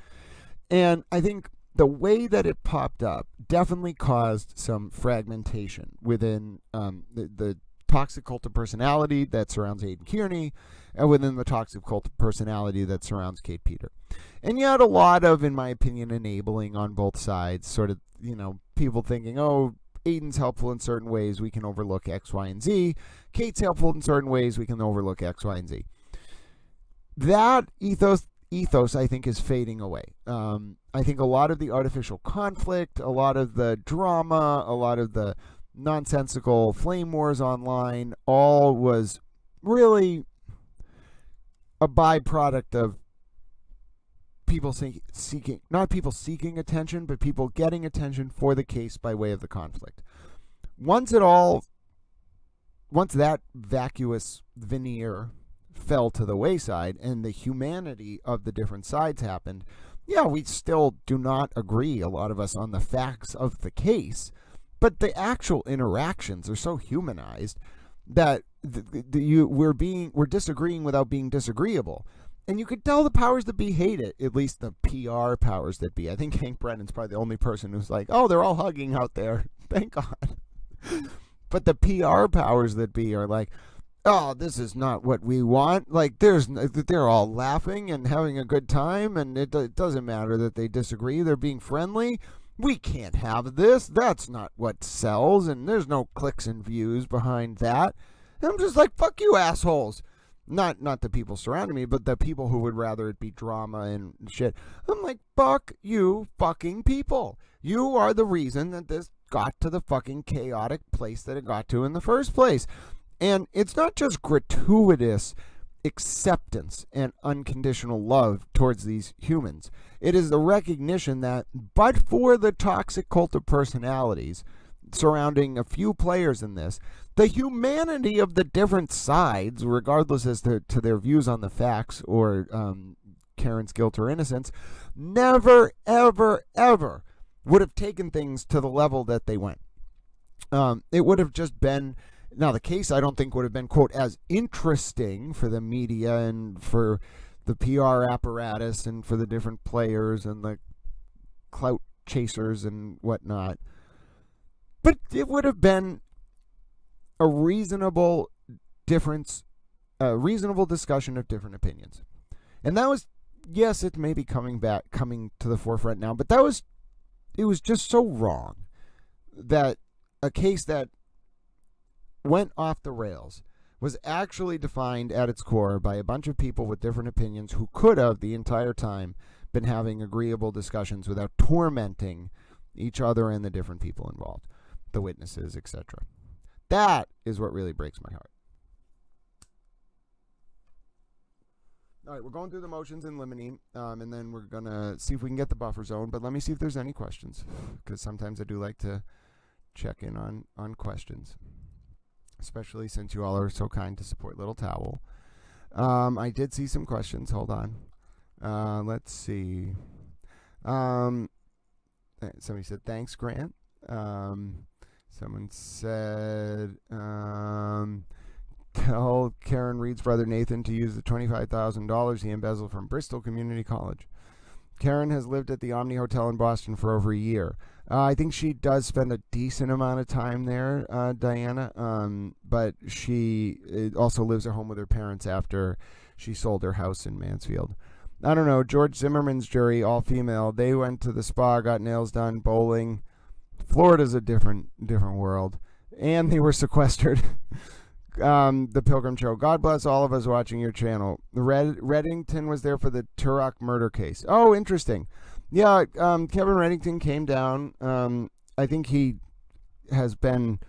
And I think the way that it popped up definitely caused some fragmentation within the toxic cult of personality that surrounds Aiden Kearney, and within the toxic cult of personality that surrounds Kate Peter. And you had a lot of, in my opinion, enabling on both sides, sort of, people thinking, oh, Aiden's helpful in certain ways, we can overlook X, Y, and Z. Kate's helpful in certain ways, we can overlook X, Y, and Z. That ethos, I think, is fading away. I think a lot of the artificial conflict, a lot of the drama, a lot of the nonsensical flame wars online all was really a byproduct of people seeking, not people seeking attention, but people getting attention for the case by way of the conflict. Once that vacuous veneer fell to the wayside and the humanity of the different sides happened, yeah, we still do not agree, a lot of us, on the facts of the case, but the actual interactions are so humanized that we're disagreeing without being disagreeable. And you could tell the powers that be hate it, at least the PR powers that be. I think Hank Brennan's probably the only person who's like, oh, they're all hugging out there. Thank God. But the PR powers that be are like, oh, this is not what we want. Like, they're all laughing and having a good time, and it doesn't matter that they disagree. They're being friendly. We can't have this. That's not what sells, and there's no clicks and views behind that. And I'm just like, fuck you, assholes. Not the people surrounding me, but the people who would rather it be drama and shit. I'm like, fuck you fucking people. You are the reason that this got to the fucking chaotic place that it got to in the first place. And it's not just gratuitous acceptance and unconditional love towards these humans. It is the recognition that, but for the toxic cult of personalities surrounding a few players in this, the humanity of the different sides, regardless as to their views on the facts or Karen's guilt or innocence, never, ever, ever would have taken things to the level that they went. It would have just been, now the case I don't think would have been, quote, as interesting for the media and for the PR apparatus and for the different players and the clout chasers and whatnot. But it would have been a reasonable discussion of different opinions. And that was, yes, it may be coming to the forefront now, but it was just so wrong that a case that went off the rails was actually defined at its core by a bunch of people with different opinions who could have the entire time been having agreeable discussions without tormenting each other and the different people involved, the witnesses, etc. That is what really breaks my heart. All right, we're going through the motions in limine, and then we're going to see if we can get the buffer zone, but let me see if there's any questions, because sometimes I do like to check in on questions, especially since you all are so kind to support Little Towel. I did see some questions. Hold on. Let's see. Somebody said, thanks, Grant. Someone said, tell Karen Reed's brother Nathan to use the $25,000 he embezzled from Bristol Community College. Karen has lived at the Omni Hotel in Boston for over a year. I think she does spend a decent amount of time there, Diana, but she also lives at home with her parents after she sold her house in Mansfield. I don't know, George Zimmerman's jury, all female, they went to the spa, got nails done, bowling. Florida's a different world. And they were sequestered. The Pilgrim Show. God bless all of us watching your channel. Reddington was there for the Turok murder case. Oh, interesting. Yeah, Kevin Reddington came down. I think he has been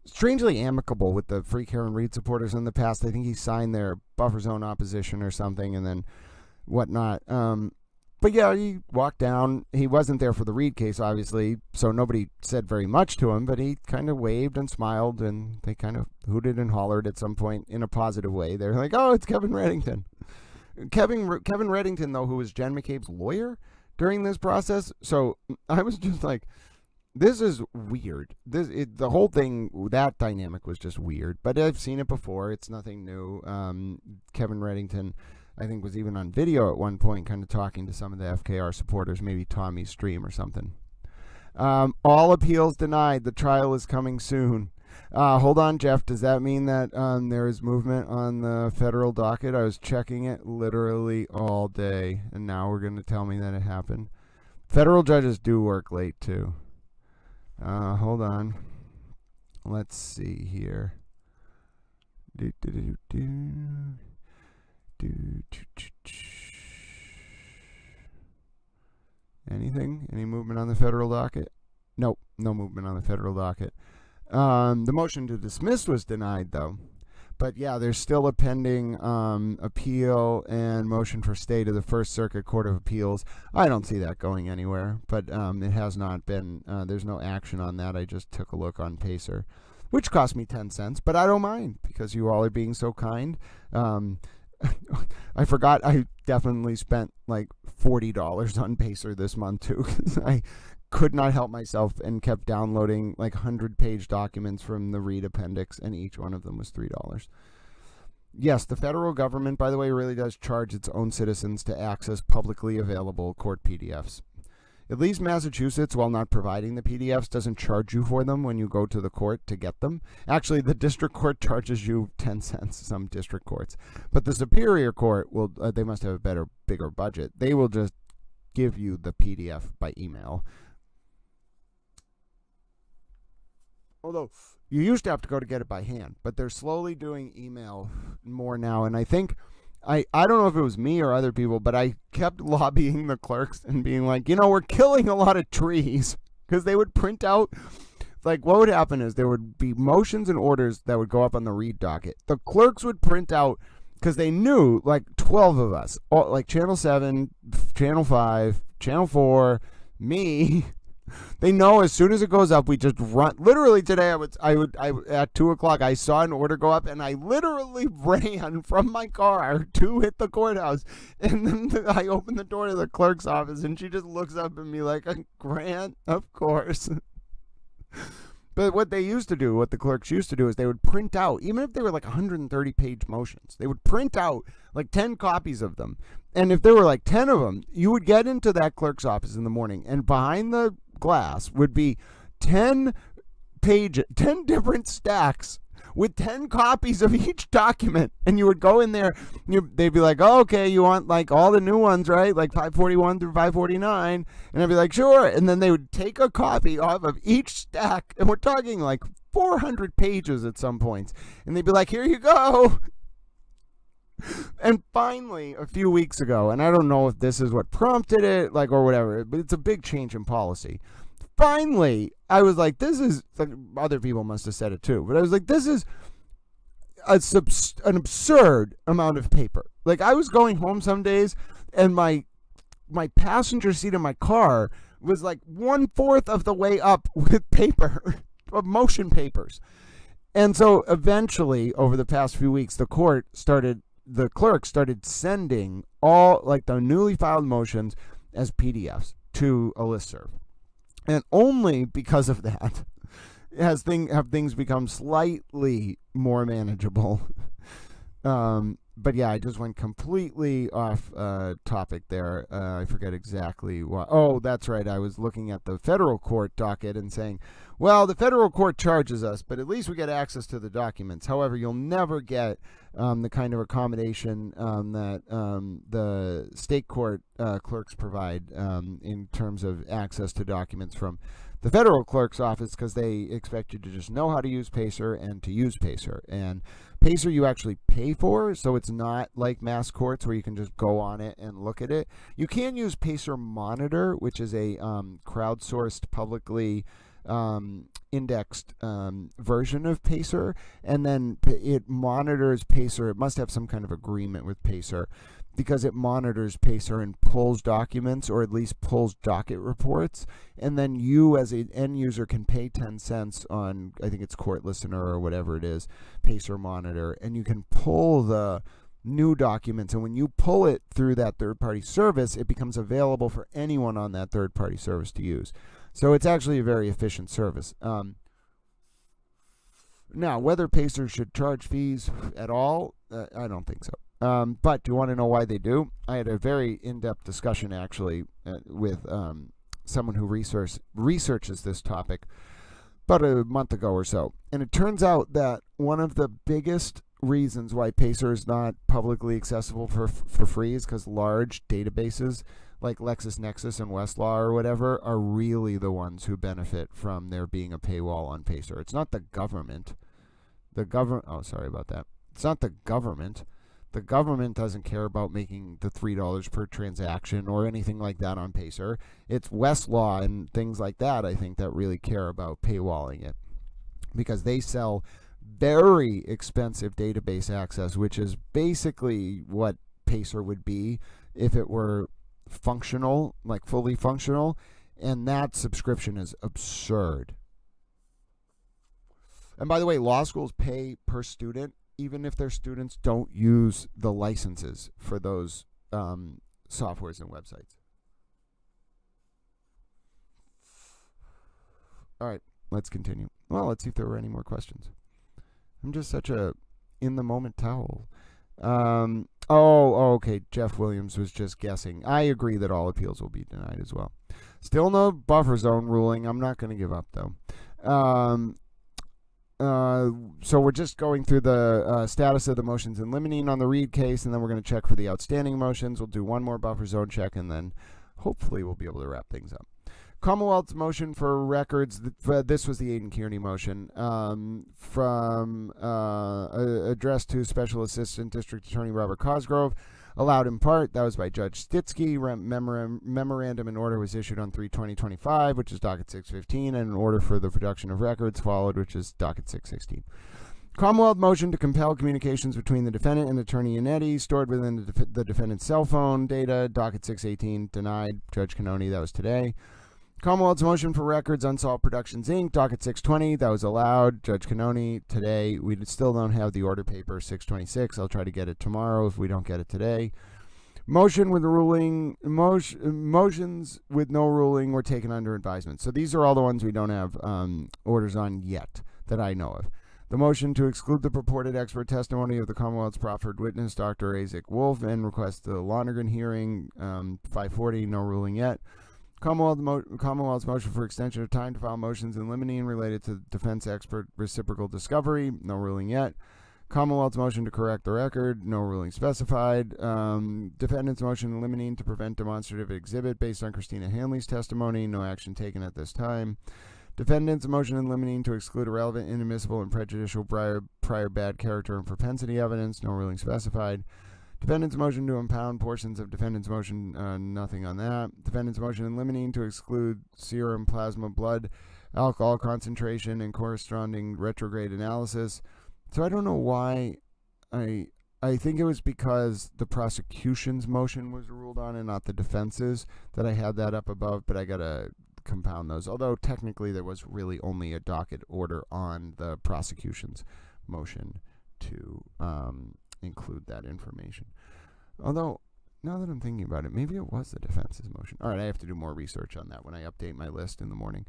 strangely amicable with the Free Karen Reed supporters in the past. I think he signed their buffer zone opposition or something and then whatnot. But yeah, he walked down. He wasn't there for the Reed case, obviously, so nobody said very much to him, but he kind of waved and smiled, and they kind of hooted and hollered at some point in a positive way. They're like, oh, it's Kevin Reddington. Kevin Reddington, though, who was Jen McCabe's lawyer during this process, so I was just like, this is weird. The whole thing, that dynamic was just weird, but I've seen it before. It's nothing new. Kevin Reddington, I think, was even on video at one point kind of talking to some of the FKR supporters, maybe Tommy's stream or something. All appeals denied. The trial is coming soon. Hold on, Jeff. Does that mean that there is movement on the federal docket? I was checking it literally all day, and now we're going to tell me that it happened. Federal judges do work late, too. Hold on. Let's see here. Anything? Any movement on the federal docket? Nope, no movement on the federal docket. The motion to dismiss was denied, though. But yeah, there's still a pending appeal and motion for stay to the First Circuit Court of Appeals. I don't see that going anywhere, but it has not been. There's no action on that. I just took a look on Pacer, which cost me 10 cents, but I don't mind because you all are being so kind. I forgot I definitely spent like $40 on Pacer this month too. I could not help myself and kept downloading like 100-page documents from the Read Appendix, and each one of them was $3. Yes, the federal government, by the way, really does charge its own citizens to access publicly available court PDFs. At least Massachusetts, while not providing the PDFs, doesn't charge you for them when you go to the court to get them. Actually, the district court charges you 10 cents, some district courts. But the Superior Court, will they must have a bigger budget. They will just give you the PDF by email. Although, you used to have to go to get it by hand, but they're slowly doing email more now. And I think, I don't know if it was me or other people, but I kept lobbying the clerks and being like, we're killing a lot of trees. Because they would print out, like what would happen is there would be motions and orders that would go up on the read docket. The clerks would print out, because they knew like 12 of us, like Channel 7, Channel 5, Channel 4, me. They know as soon as it goes up, we just run. Literally today, I would at 2:00, I saw an order go up, and I literally ran from my car to hit the courthouse. And then I opened the door to the clerk's office, and she just looks up at me like, "Grant, of course." But what the clerks used to do is they would print out, even if they were like 130-page motions, they would print out like 10 copies of them. And if there were like 10 of them, you would get into that clerk's office in the morning, and behind the glass would be 10 different stacks with 10 copies of each document. And you would go in there, they'd be like, "Oh, okay, you want like all the new ones, right? Like 541 through 549. And I'd be like, "Sure." And then they would take a copy off of each stack. And we're talking like 400 pages at some points. And they'd be like, "Here you go." And finally, a few weeks ago, and I don't know if this is what prompted it, like, or whatever, but it's a big change in policy. Finally, I was like, this is, like, other people must have said it too, but I was like, this is an absurd amount of paper. Like, I was going home some days, and my passenger seat in my car was like 1/4 of the way up with paper, of motion papers. And so eventually, over the past few weeks, the clerk started sending all like the newly filed motions as PDFs to a listserv. And only because of that have things become slightly more manageable. But yeah, I just went completely off topic there. I forget exactly what. Oh, that's right. I was looking at the federal court docket and saying, well, the federal court charges us, but at least we get access to the documents. However, you'll never get the kind of accommodation that the state court clerks provide in terms of access to documents from the federal clerk's office, because they expect you to just know how to use Pacer and to use Pacer. And Pacer you actually pay for, so it's not like mass courts where you can just go on it and look at it. You can use Pacer Monitor, which is a crowdsourced, publicly indexed version of Pacer, and then it monitors Pacer. It must have some kind of agreement with Pacer, because it monitors Pacer and pulls documents, or at least pulls docket reports, and then you as an end user can pay 10 cents on, I think it's Court Listener or whatever it is, Pacer Monitor, and you can pull the new documents, and when you pull it through that third-party service, it becomes available for anyone on that third-party service to use. So it's actually a very efficient service. Now, whether Pacer should charge fees at all, I don't think so. But do you want to know why they do? I had a very in-depth discussion, actually, with someone who researches this topic about a month ago or so. And it turns out that one of the biggest reasons why Pacer is not publicly accessible for free is because large databases like LexisNexis and Westlaw or whatever are really the ones who benefit from there being a paywall on Pacer. It's not the government. Oh, sorry about that. It's not the government. The government doesn't care about making the $3 per transaction or anything like that on Pacer. It's Westlaw and things like that, I think, that really care about paywalling it. because they sell very expensive database access, which is basically what Pacer would be if it were functional, like fully functional, and that subscription is absurd. And by the way, law schools pay per student, even if their students don't use the licenses for those softwares and websites. All right, let's continue. Well, let's see if there were any more questions. I'm just such a in-the-moment towel. Okay. Jeff Williams was just guessing. I agree that all appeals will be denied as well. Still no buffer zone ruling. I'm not going to give up, though. So we're just going through the status of the motions in limine on the Reed case, and then we're going to check for the outstanding motions. We'll do one more buffer zone check, and then hopefully we'll be able to wrap things up. Commonwealth's motion for records, this was the Aidan Kearney motion, from addressed to Special Assistant District Attorney Robert Cosgrove, allowed in part. That was by Judge Stitsky. Memorandum and order was issued on 3/20/25, which is docket 615, and an order for the production of records followed, which is docket 616. Commonwealth motion to compel communications between the defendant and Attorney Yannetti stored within the defendant's cell phone data, docket 618, denied. Judge Cannoni, that was today. Commonwealth's motion for records, Unsolved Productions, Inc., docket 620, that was allowed. Judge Cannoni, today. We still don't have the order paper, 626. I'll try to get it tomorrow if we don't get it today. Motion with ruling, motions with no ruling were taken under advisement. So these are all the ones we don't have orders on yet that I know of. The motion to exclude the purported expert testimony of the Commonwealth's proffered witness, Dr. Isaac Wolf, and request the Lonergan hearing, 540, no ruling yet. Commonwealth's motion for extension of time to file motions in limine related to defense expert reciprocal discovery, no ruling yet. Commonwealth's motion to correct the record, no ruling specified. Defendant's motion in limine to prevent demonstrative exhibit based on Christina Hanley's testimony, no action taken at this time. Defendant's motion in limine to exclude irrelevant, inadmissible, and prejudicial prior bad character and propensity evidence, no ruling specified. Defendant's motion to impound portions of defendant's motion, nothing on that. Defendant's motion in limine to exclude serum plasma blood alcohol concentration and corresponding retrograde analysis. So I don't know why. I think it was because the prosecution's motion was ruled on and not the defense's that I had that up above, but I got to compound those. Although technically there was really only a docket order on the prosecution's motion to include that information. Although, now that I'm thinking about it, maybe it was the defense's motion. All right, I have to do more research on that when I update my list in the morning.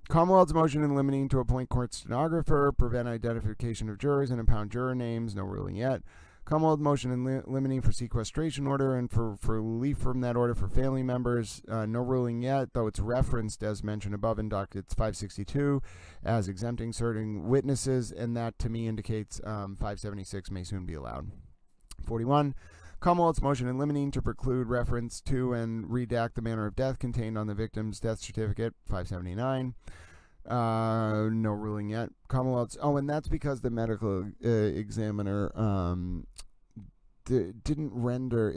Commonwealth's motion in limine to appoint court stenographer, prevent identification of jurors, and impound juror names, no ruling yet. Commonwealth motion in limine for sequestration order and for relief from that order for family members, no ruling yet, though it's referenced as mentioned above in docket 562 as exempting certain witnesses, and that to me indicates 576 may soon be allowed. 41. Commonwealth's motion in limine to preclude reference to and redact the manner of death contained on the victim's death certificate, 579. No ruling yet. Commonwealth's, and that's because the medical examiner didn't render.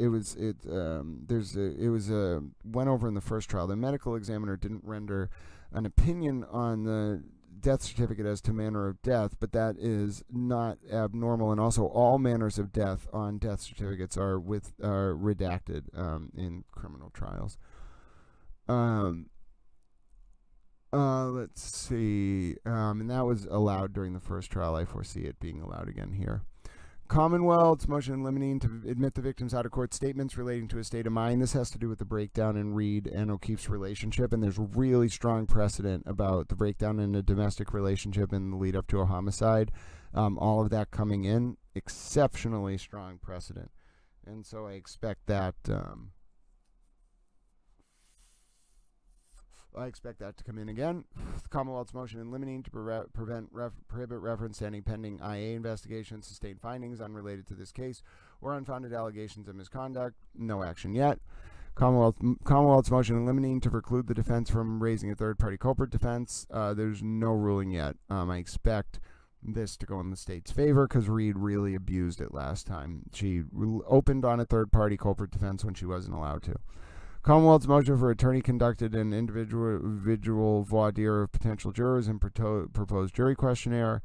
Went over in the first trial. The medical examiner didn't render an opinion on the death certificate as to manner of death, but that is not abnormal, and also all manners of death on death certificates are redacted in criminal trials. Let's see, and that was allowed during the first trial. I foresee it being allowed again here. Commonwealth's motion in limine to admit the victim's out-of-court statements relating to his state of mind. This has to do with the breakdown in Reed and O'Keefe's relationship, and there's really strong precedent about the breakdown in a domestic relationship in the lead up to a homicide. All of that coming in, exceptionally strong precedent. And so I expect that to come in again. The Commonwealth's motion in limine to prohibit reference to any pending IA investigation, sustained findings unrelated to this case, or unfounded allegations of misconduct. No action yet. Commonwealth's motion in limine to preclude the defense from raising a third-party culprit defense. There's no ruling yet. I expect this to go in the state's favor because Reed really abused it last time. She opened on a third-party culprit defense when she wasn't allowed to. Commonwealth's motion for attorney conducted an individual voir dire of potential jurors and proposed jury questionnaire.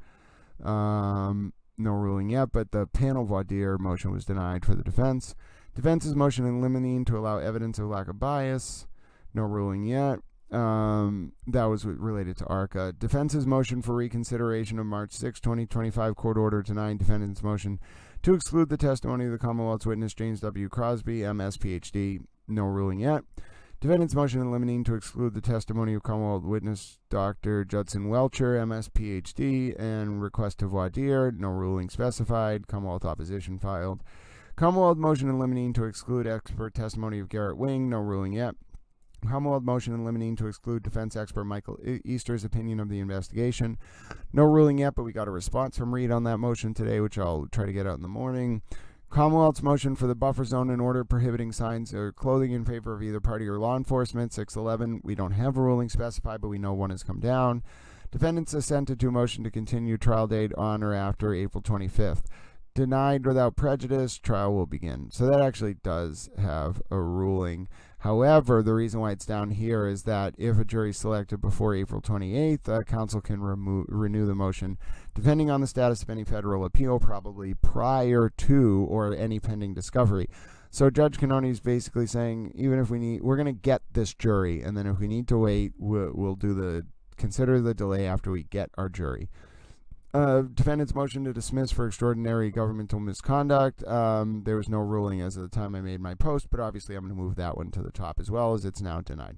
No ruling yet, but the panel voir dire motion was denied for the defense. Defense's motion in limine to allow evidence of lack of bias. No ruling yet. That was related to ARCA. Defense's motion for reconsideration of March 6, 2025 court order denying defendant's motion to exclude the testimony of the Commonwealth's witness James W. Crosby, MS, PhD. No ruling yet. Defendant's motion in limine to exclude the testimony of Commonwealth witness Dr. Judson Welcher, MS, PhD, and request to voir dire. No ruling specified. Commonwealth opposition filed. Commonwealth motion in limine to exclude expert testimony of Garrett Wing. No ruling yet. Commonwealth motion in limine to exclude defense expert Michael Easter's opinion of the investigation. No ruling yet, but we got a response from Reed on that motion today, which I'll try to get out in the morning. Commonwealth's motion for the buffer zone and order prohibiting signs or clothing in favor of either party or law enforcement, 611. We don't have a ruling specified, but we know one has come down. Defendants assented to a motion to continue trial date on or after April 25th. Denied without prejudice, trial will begin. So that actually does have a ruling. However, the reason why it's down here is that if a jury is selected before April 28th, counsel can renew the motion, depending on the status of any federal appeal, probably prior to or any pending discovery. So Judge Cannoni is basically saying, even if we're going to get this jury, and then if we need to wait, we'll consider the delay after we get our jury. Defendant's motion to dismiss for extraordinary governmental misconduct. There was no ruling as of the time I made my post, but obviously I'm going to move that one to the top as well, as it's now denied.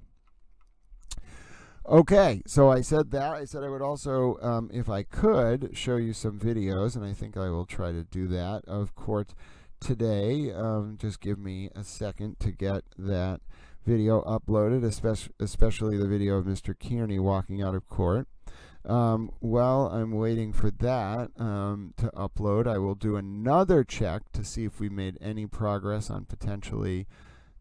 Okay, so I said that. I said I would also, if I could, show you some videos, and I think I will try to do that, of court today. Just give me a second to get that video uploaded, especially the video of Mr. Kearney walking out of court. While I'm waiting for that to upload, I will do another check to see if we made any progress on potentially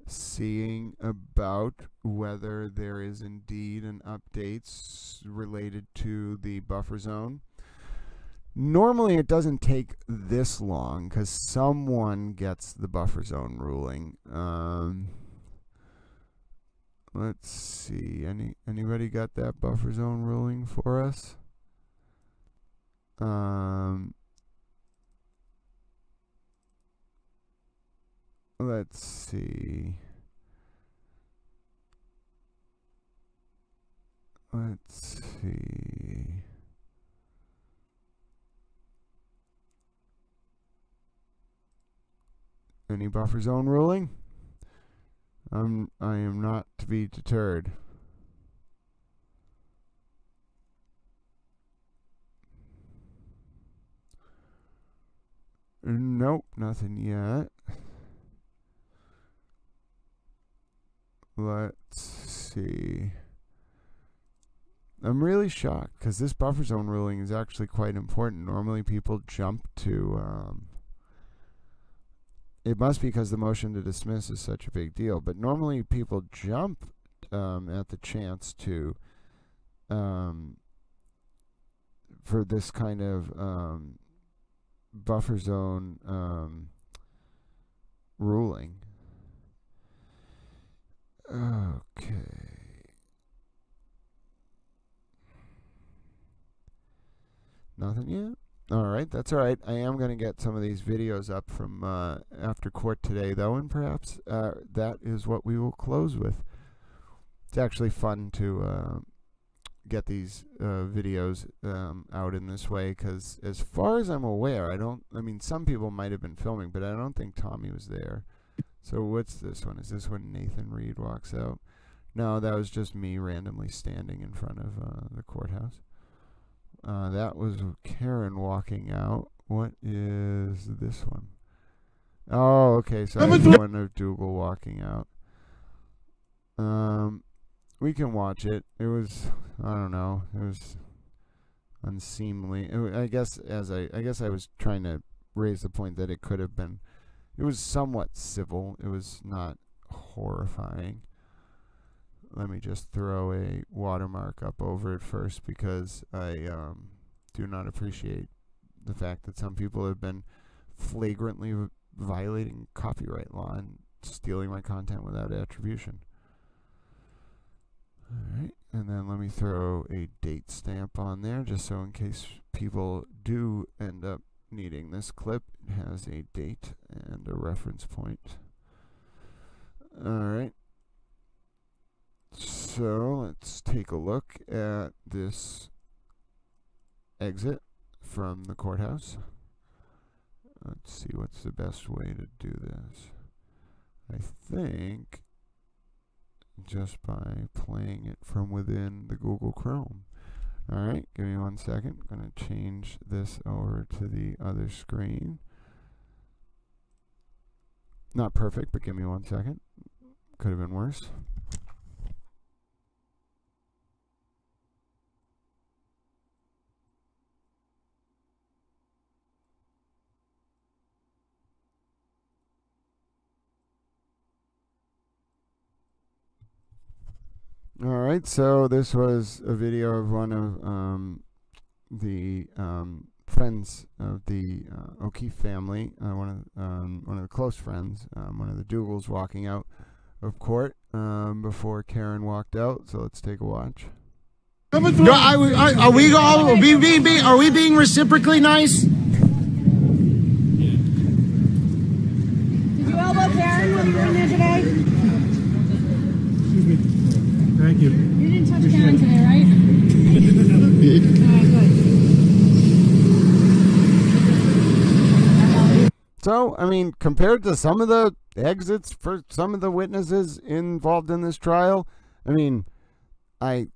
seeing about whether there is indeed an update related to the buffer zone. Normally it doesn't take this long because someone gets the buffer zone ruling. Let's see. Anybody got that buffer zone ruling for us? Let's see. Let's see. Any buffer zone ruling? I am not to be deterred. Nope, nothing yet. Let's see. I'm really shocked because this buffer zone ruling is actually quite important. Normally people jump to it must be because the motion to dismiss is such a big deal, but normally people jump at the chance to for this kind of buffer zone ruling. Okay. Nothing yet? Alright, that's alright. I am going to get some of these videos up from after court today, though, and perhaps that is what we will close with. It's actually fun to get these videos out in this way, because as far as I'm aware, I mean, some people might have been filming, but I don't think Tommy was there. So what's this one? Is this when Nathan Reed walks out? No, that was just me randomly standing in front of the courthouse. That was Karen walking out. What is this one? Oh, okay. So that's one of Dougal walking out. We can watch it. It was, I don't know. It was unseemly. I guess I was trying to raise the point that it could have been. It was somewhat civil. It was not horrifying. Let me just throw a watermark up over it first, because I do not appreciate the fact that some people have been flagrantly violating copyright law and stealing my content without attribution. Alright, and then let me throw a date stamp on there, just so in case people do end up needing this clip, it has a date and a reference point. Alright, so let's take a look at this exit from the courthouse. Let's see what's the best way to do this. I think just by playing it from within the Google Chrome. Alright, give me 1 second. I'm going to change this over to the other screen. Not perfect, but give me 1 second. Could have been worse. Alright, so this was a video of one of the friends of the O'Keefe family, one of the close friends, one of the Dougals walking out of court before Karen walked out. So let's take a watch. Are we being reciprocally nice? Did you elbow Karen when you were in there today? Thank you. You didn't touch Karen today, right? Alright, good. So, I mean, compared to some of the exits for some of the witnesses involved in this trial, I mean, it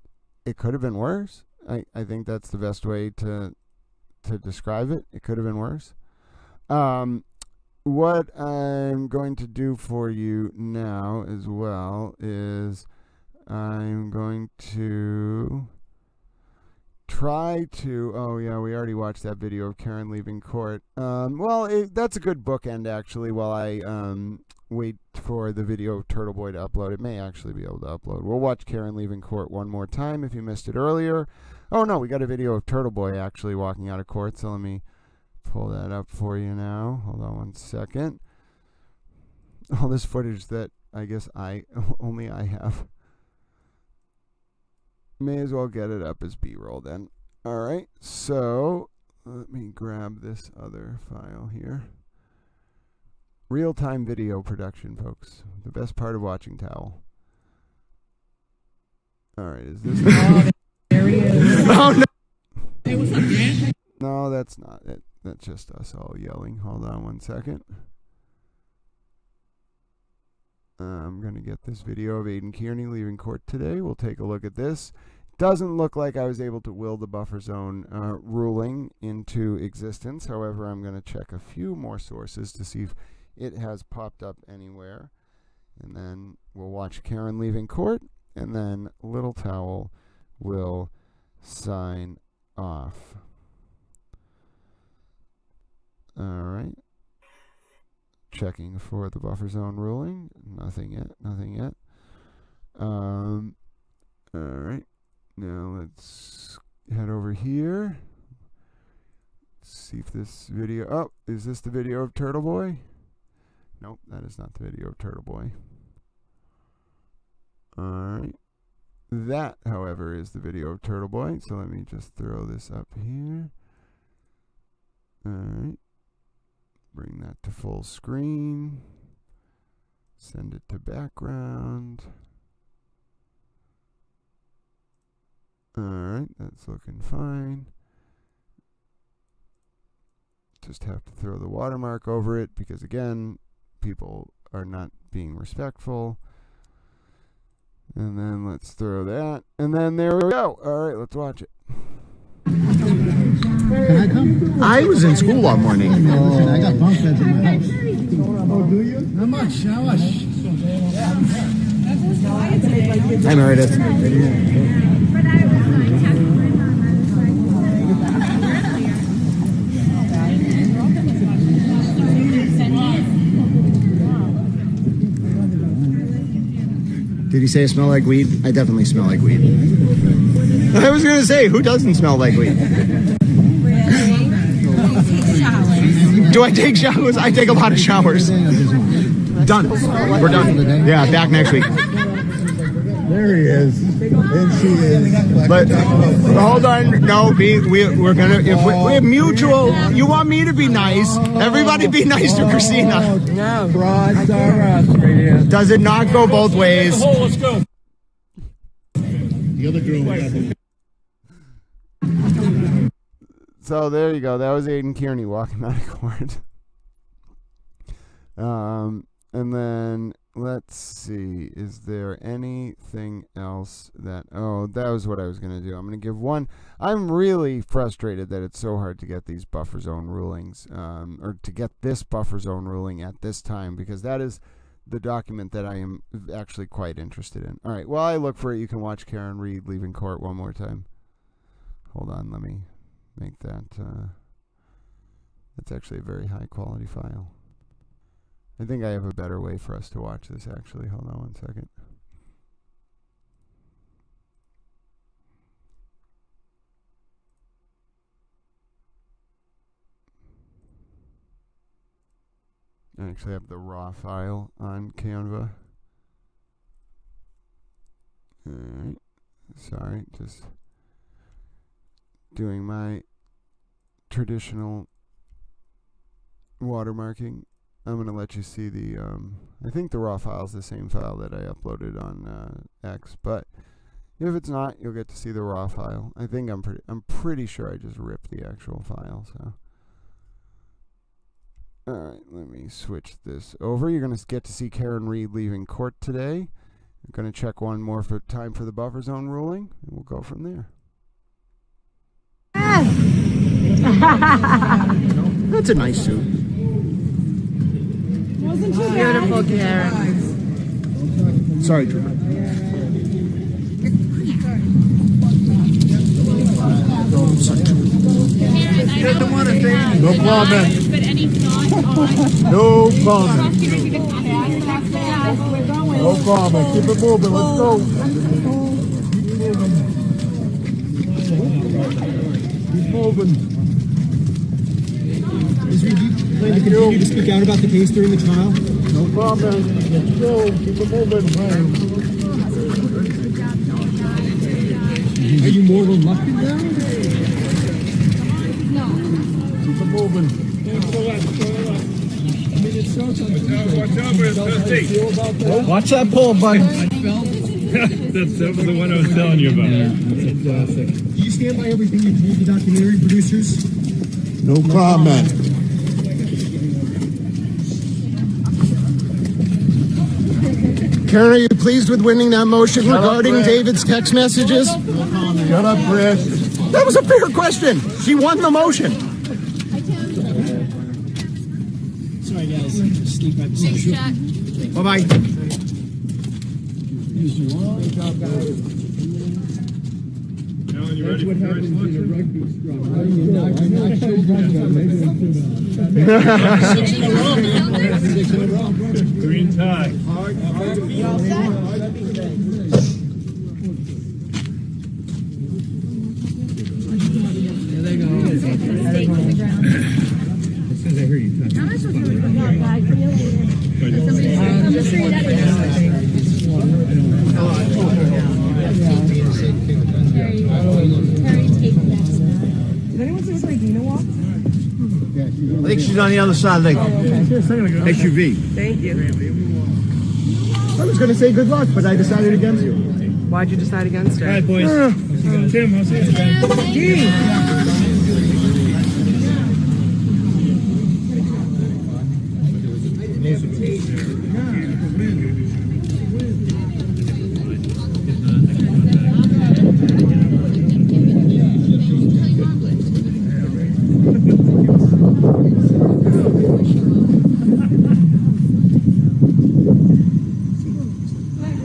could have been worse. I think that's the best way to describe it. It could have been worse. What I'm going to do for you now as well is I'm going to try to, oh yeah, we already watched that video of Karen leaving court. Well, that's a good bookend actually while I wait for the video of Turtle Boy to upload. It may actually be able to upload. We'll watch Karen leaving court one more time if you missed it earlier. Oh no, we got a video of Turtle Boy actually walking out of court, so let me pull that up for you now. Hold on 1 second. All this footage that I guess only I have. May as well get it up as B-roll then. Alright, so let me grab this other file here. Real-time video production, folks. The best part of watching Towel. Alright, is this There he is. Oh no! Hey, what's up, man? No, that's not it. That's just us all yelling. Hold on 1 second. I'm going to get this video of Aiden Kearney leaving court today. We'll take a look at this. Doesn't look like I was able to will the buffer zone ruling into existence. However, I'm going to check a few more sources to see if it has popped up anywhere. And then we'll watch Karen leaving court. And then Little Towel will sign off. Alright. Checking for the buffer zone ruling. Nothing yet. Nothing yet. Alright. Now let's head over here. Let's see if this video... Oh, is this the video of Turtle Boy? Nope, that is not the video of Turtle Boy. Alright. That, however, is the video of Turtle Boy. So let me just throw this up here. Alright. Bring that to full screen. Send it to background. Alright, that's looking fine. Just have to throw the watermark over it because, again, people are not being respectful. And then let's throw that. And then there we go. Alright, let's watch it. I was in school all morning. I got bunk beds in my house. Oh, do you? Not much. How much? Hi, Meredith. Did he say I smell like weed? I definitely smell like weed. I was going to say, who doesn't smell like weed? Do I take showers? I take a lot of showers. Done. We're done. Yeah, back next week. There he is. And she is. But hold on, no, we're gonna. If we have mutual, you want me to be nice? Everybody, be nice to Christina. No. Frauds are us right here. Does it not go both ways? Let's go. The other girl was So there you go. That was Aiden Kearney walking out of court. And then let's see. Is there anything else that? Oh, that was what I was going to do. I'm going to give one. I'm really frustrated that it's so hard to get these buffer zone rulings, or to get this buffer zone ruling at this time, because that is the document that I am actually quite interested in. All right. While I look for it, you can watch Karen Reed leaving court one more time. Hold on. Let me make that. That's actually a very high quality file. I think I have a better way for us to watch this, actually. Hold on one second. I actually have the raw file on Canva. Alright. Sorry, just doing my traditional watermarking. I'm going to let you see the, I think the raw file is the same file that I uploaded on X, but if it's not, you'll get to see the raw file. I think I'm pretty sure I just ripped the actual file, so. Alright, let me switch this over. You're going to get to see Karen Reed leaving court today. I'm going to check one more for time for the buffer zone ruling, and we'll go from there. That's a nice suit. Wasn't too bad. Beautiful, Karen. Sorry, Drew. No comment. No comment. No comment. Keep it moving. Let's go. Keep moving. Is Reed, do you plan to continue to speak out about the case during the trial? No comment. Let's go. Keep it moving. Are you more reluctant now? Keep it moving. Watch that pole, bud. That was the one I was telling you about. Do you stand by everything you told the documentary producers? No comment. Karen, are you pleased with winning that motion regarding David's text messages? Shut up, Chris. That was a fair question. She won the motion. Sorry, guys. Sneak by the Bye-bye. Alan, you ready for the first motion? Green tie. I think she's on the other side of the SUV. Thank you. I was going to say good luck, but I decided against you. Why'd you decide against her? All right, boys. Tim, I'll see you.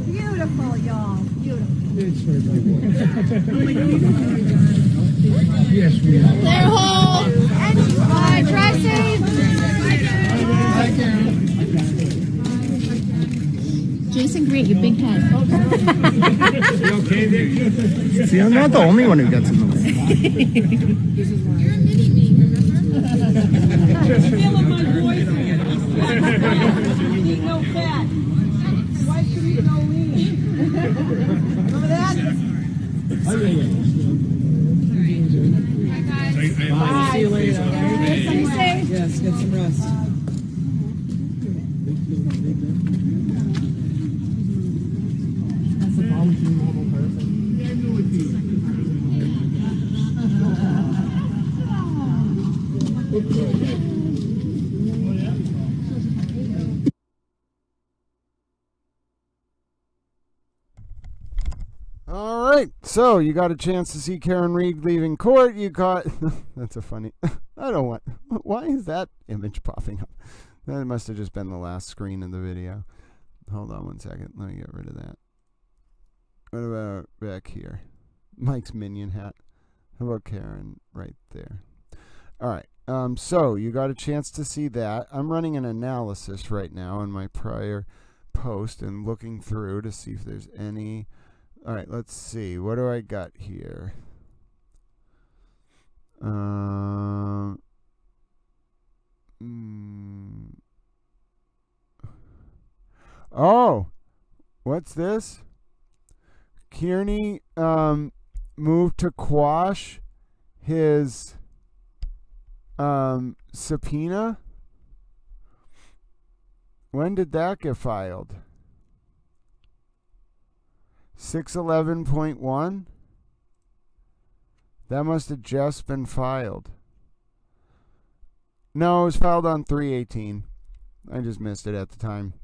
Beautiful, y'all. Beautiful. Yes, we are. Clear hole. And drive safe. Jason, great, you big head. You okay, Nick? See, I'm not the only one who gets in the way. You're a mini me, remember? Feeling my boyfriend. No fat. Wife Remember that? Oh, yeah, yeah. Bye. See you later. Be safe. Yes, get some rest. That's a functioning normal person. All right, so you got a chance to see Karen Reed leaving court. You got that's a funny. I don't want. Why is that image popping up? That must have just been the last screen of the video. Hold on one second. Let me get rid of that. What about back here? Mike's minion hat. How about Karen right there? All right. So you got a chance to see that. I'm running an analysis right now in my prior post and looking through to see if there's any. All right, let's see. What do I got here? Oh, what's this? Kearney moved to quash his subpoena. When did that get filed? 611.1? That must have just been filed. No, it was filed on 3/18. I just missed it at the time.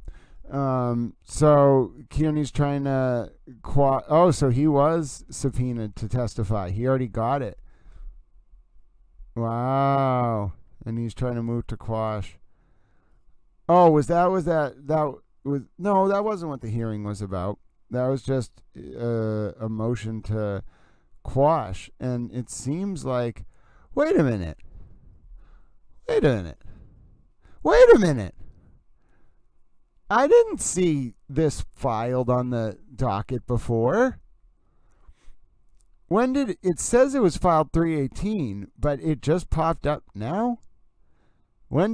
So Kearney's trying to so he was subpoenaed to testify. He already got it. Wow. And he's trying to move to quash. Oh, that wasn't what the hearing was about. That was just a motion to quash. And it seems like, wait a minute. I didn't see this filed on the docket before. When did it says it was filed 3/18, but it just popped up now? How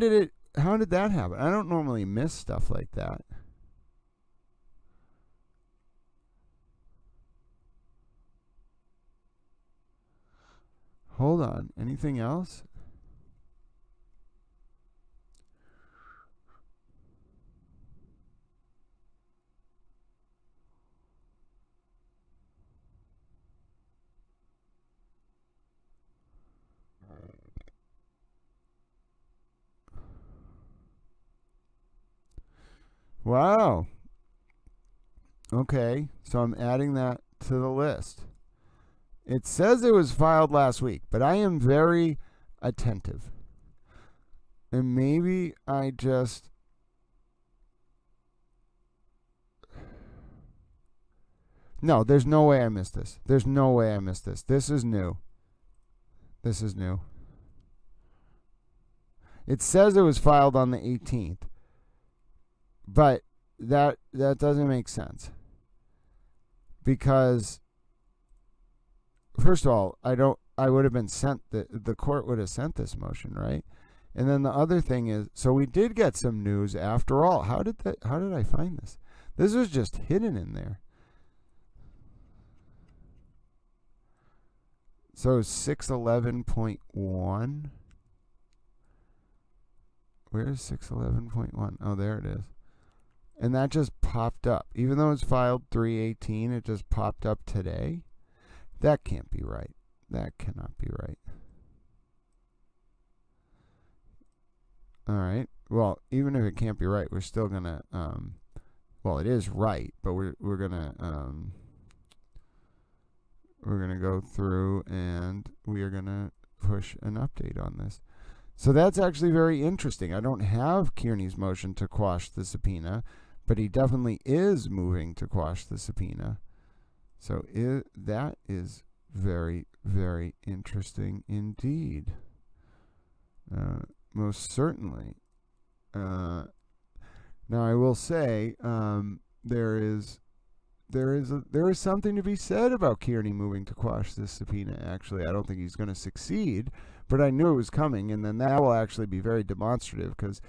did that happen? I don't normally miss stuff like that. Hold on. Anything else? Wow. Okay, so I'm adding that to the list. It says it was filed last week, but I am very attentive. And maybe I just... No, there's no way I missed this. There's no way I missed this. This is new. It says it was filed on the 18th. But that doesn't make sense. Because first of all, I would have been sent the court would have sent this motion, right? And then the other thing is, so we did get some news after all. How did I find this? This was just hidden in there. So 611.1. Where's 611.1? Oh, there it is. And that just popped up. Even though it's filed 3/18, it just popped up today. That can't be right. That cannot be right. All right. Well, even if it can't be right, we're still gonna. Well, it is right, but we're gonna go through and we are gonna push an update on this. So that's actually very interesting. I don't have Kearney's motion to quash the subpoena, but he definitely is moving to quash the subpoena. So that is very, very interesting indeed. Most certainly. Now I will say there is something to be said about Kearney moving to quash this subpoena. Actually, I don't think he's going to succeed, but I knew it was coming, and then that will actually be very demonstrative because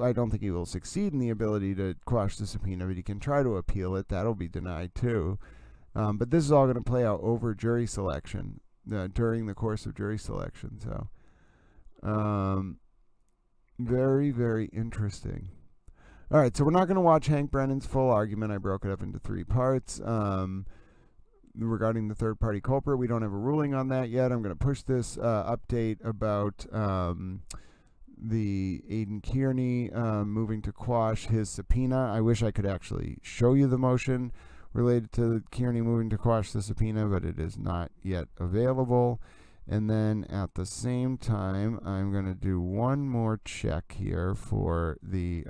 I don't think he will succeed in the ability to quash the subpoena, but he can try to appeal it. That'll be denied too. But this is all going to play out over jury selection, during the course of jury selection. So, very, very interesting. All right, so we're not going to watch Hank Brennan's full argument. I broke it up into 3 parts. Regarding the third-party culprit, we don't have a ruling on that yet. I'm going to push this update about the Aidan Kearney moving to quash his subpoena. I wish I could actually show you the motion related to Kearney moving to quash the subpoena, but it is not yet available. And then at the same time, I'm going to do one more check here for the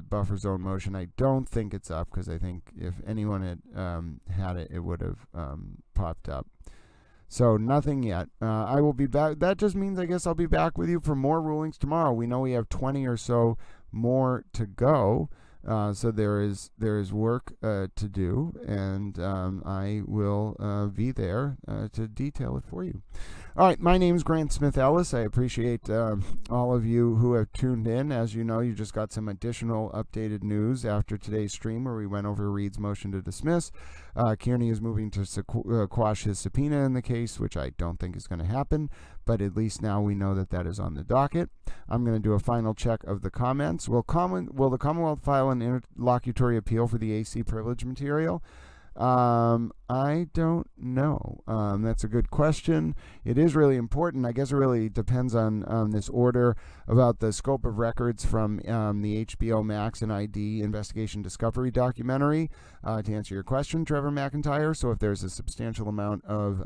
buffer zone motion. I don't think it's up, because I think if anyone had had it, it would have popped up. So nothing yet. I will be back. That just means I guess I'll be back with you for more rulings tomorrow. We know we have 20 or so more to go. So there is work to do, and I will be there to detail it for you. All right, my name is Grant Smith Ellis. I appreciate all of you who have tuned in. As you know, you just got some additional updated news after today's stream where we went over Reed's motion to dismiss. Kearney is moving to quash his subpoena in the case, which I don't think is going to happen, but at least now we know that that is on the docket. I'm going to do a final check of the comments. Will the Commonwealth file an interlocutory appeal for the AC privilege material? I don't know. That's a good question. It is really important. I guess it really depends on this order about the scope of records from the HBO Max and ID Investigation Discovery documentary. To answer your question, Trevor McIntyre, so if there's a substantial amount of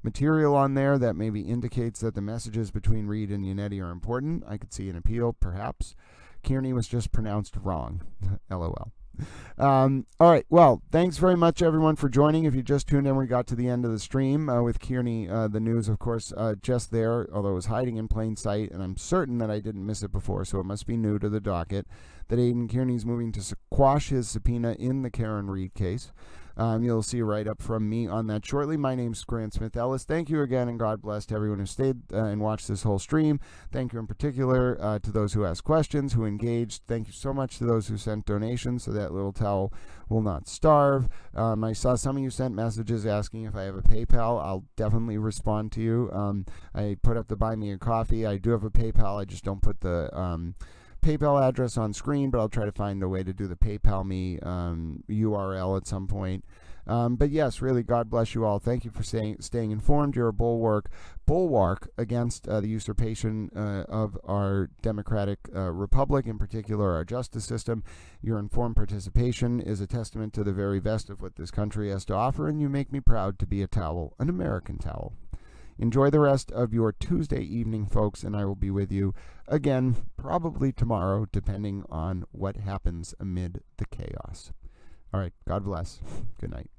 material on there that maybe indicates that the messages between Reed and Yannetti are important, I could see an appeal, perhaps. Kearney was just pronounced wrong. LOL. All right, well, thanks very much everyone for joining. If you just tuned in, we got to the end of the stream with Kearney. The news, of course, just there, although it was hiding in plain sight, and I'm certain that I didn't miss it before, so it must be new to the docket, that Aidan Kearney's moving to quash his subpoena in the Karen Reed case. You'll see a write-up from me on that shortly. My name's Grant Smith Ellis. Thank you again, and God bless to everyone who stayed and watched this whole stream. Thank you in particular to those who asked questions, who engaged. Thank you so much to those who sent donations so that little towel will not starve. I saw some of you sent messages asking if I have a PayPal. I'll definitely respond to you. I put up the Buy Me a Coffee. I do have a PayPal. I just don't put the PayPal address on screen, but I'll try to find a way to do the PayPal me URL at some point. But yes, really, God bless you all. Thank you for staying informed. You're a bulwark against the usurpation of our democratic republic, in particular our justice system. Your informed participation is a testament to the very best of what this country has to offer, and you make me proud to be a towel, an American towel. Enjoy the rest of your Tuesday evening, folks, and I will be with you again probably tomorrow, depending on what happens amid the chaos. All right, God bless. Good night.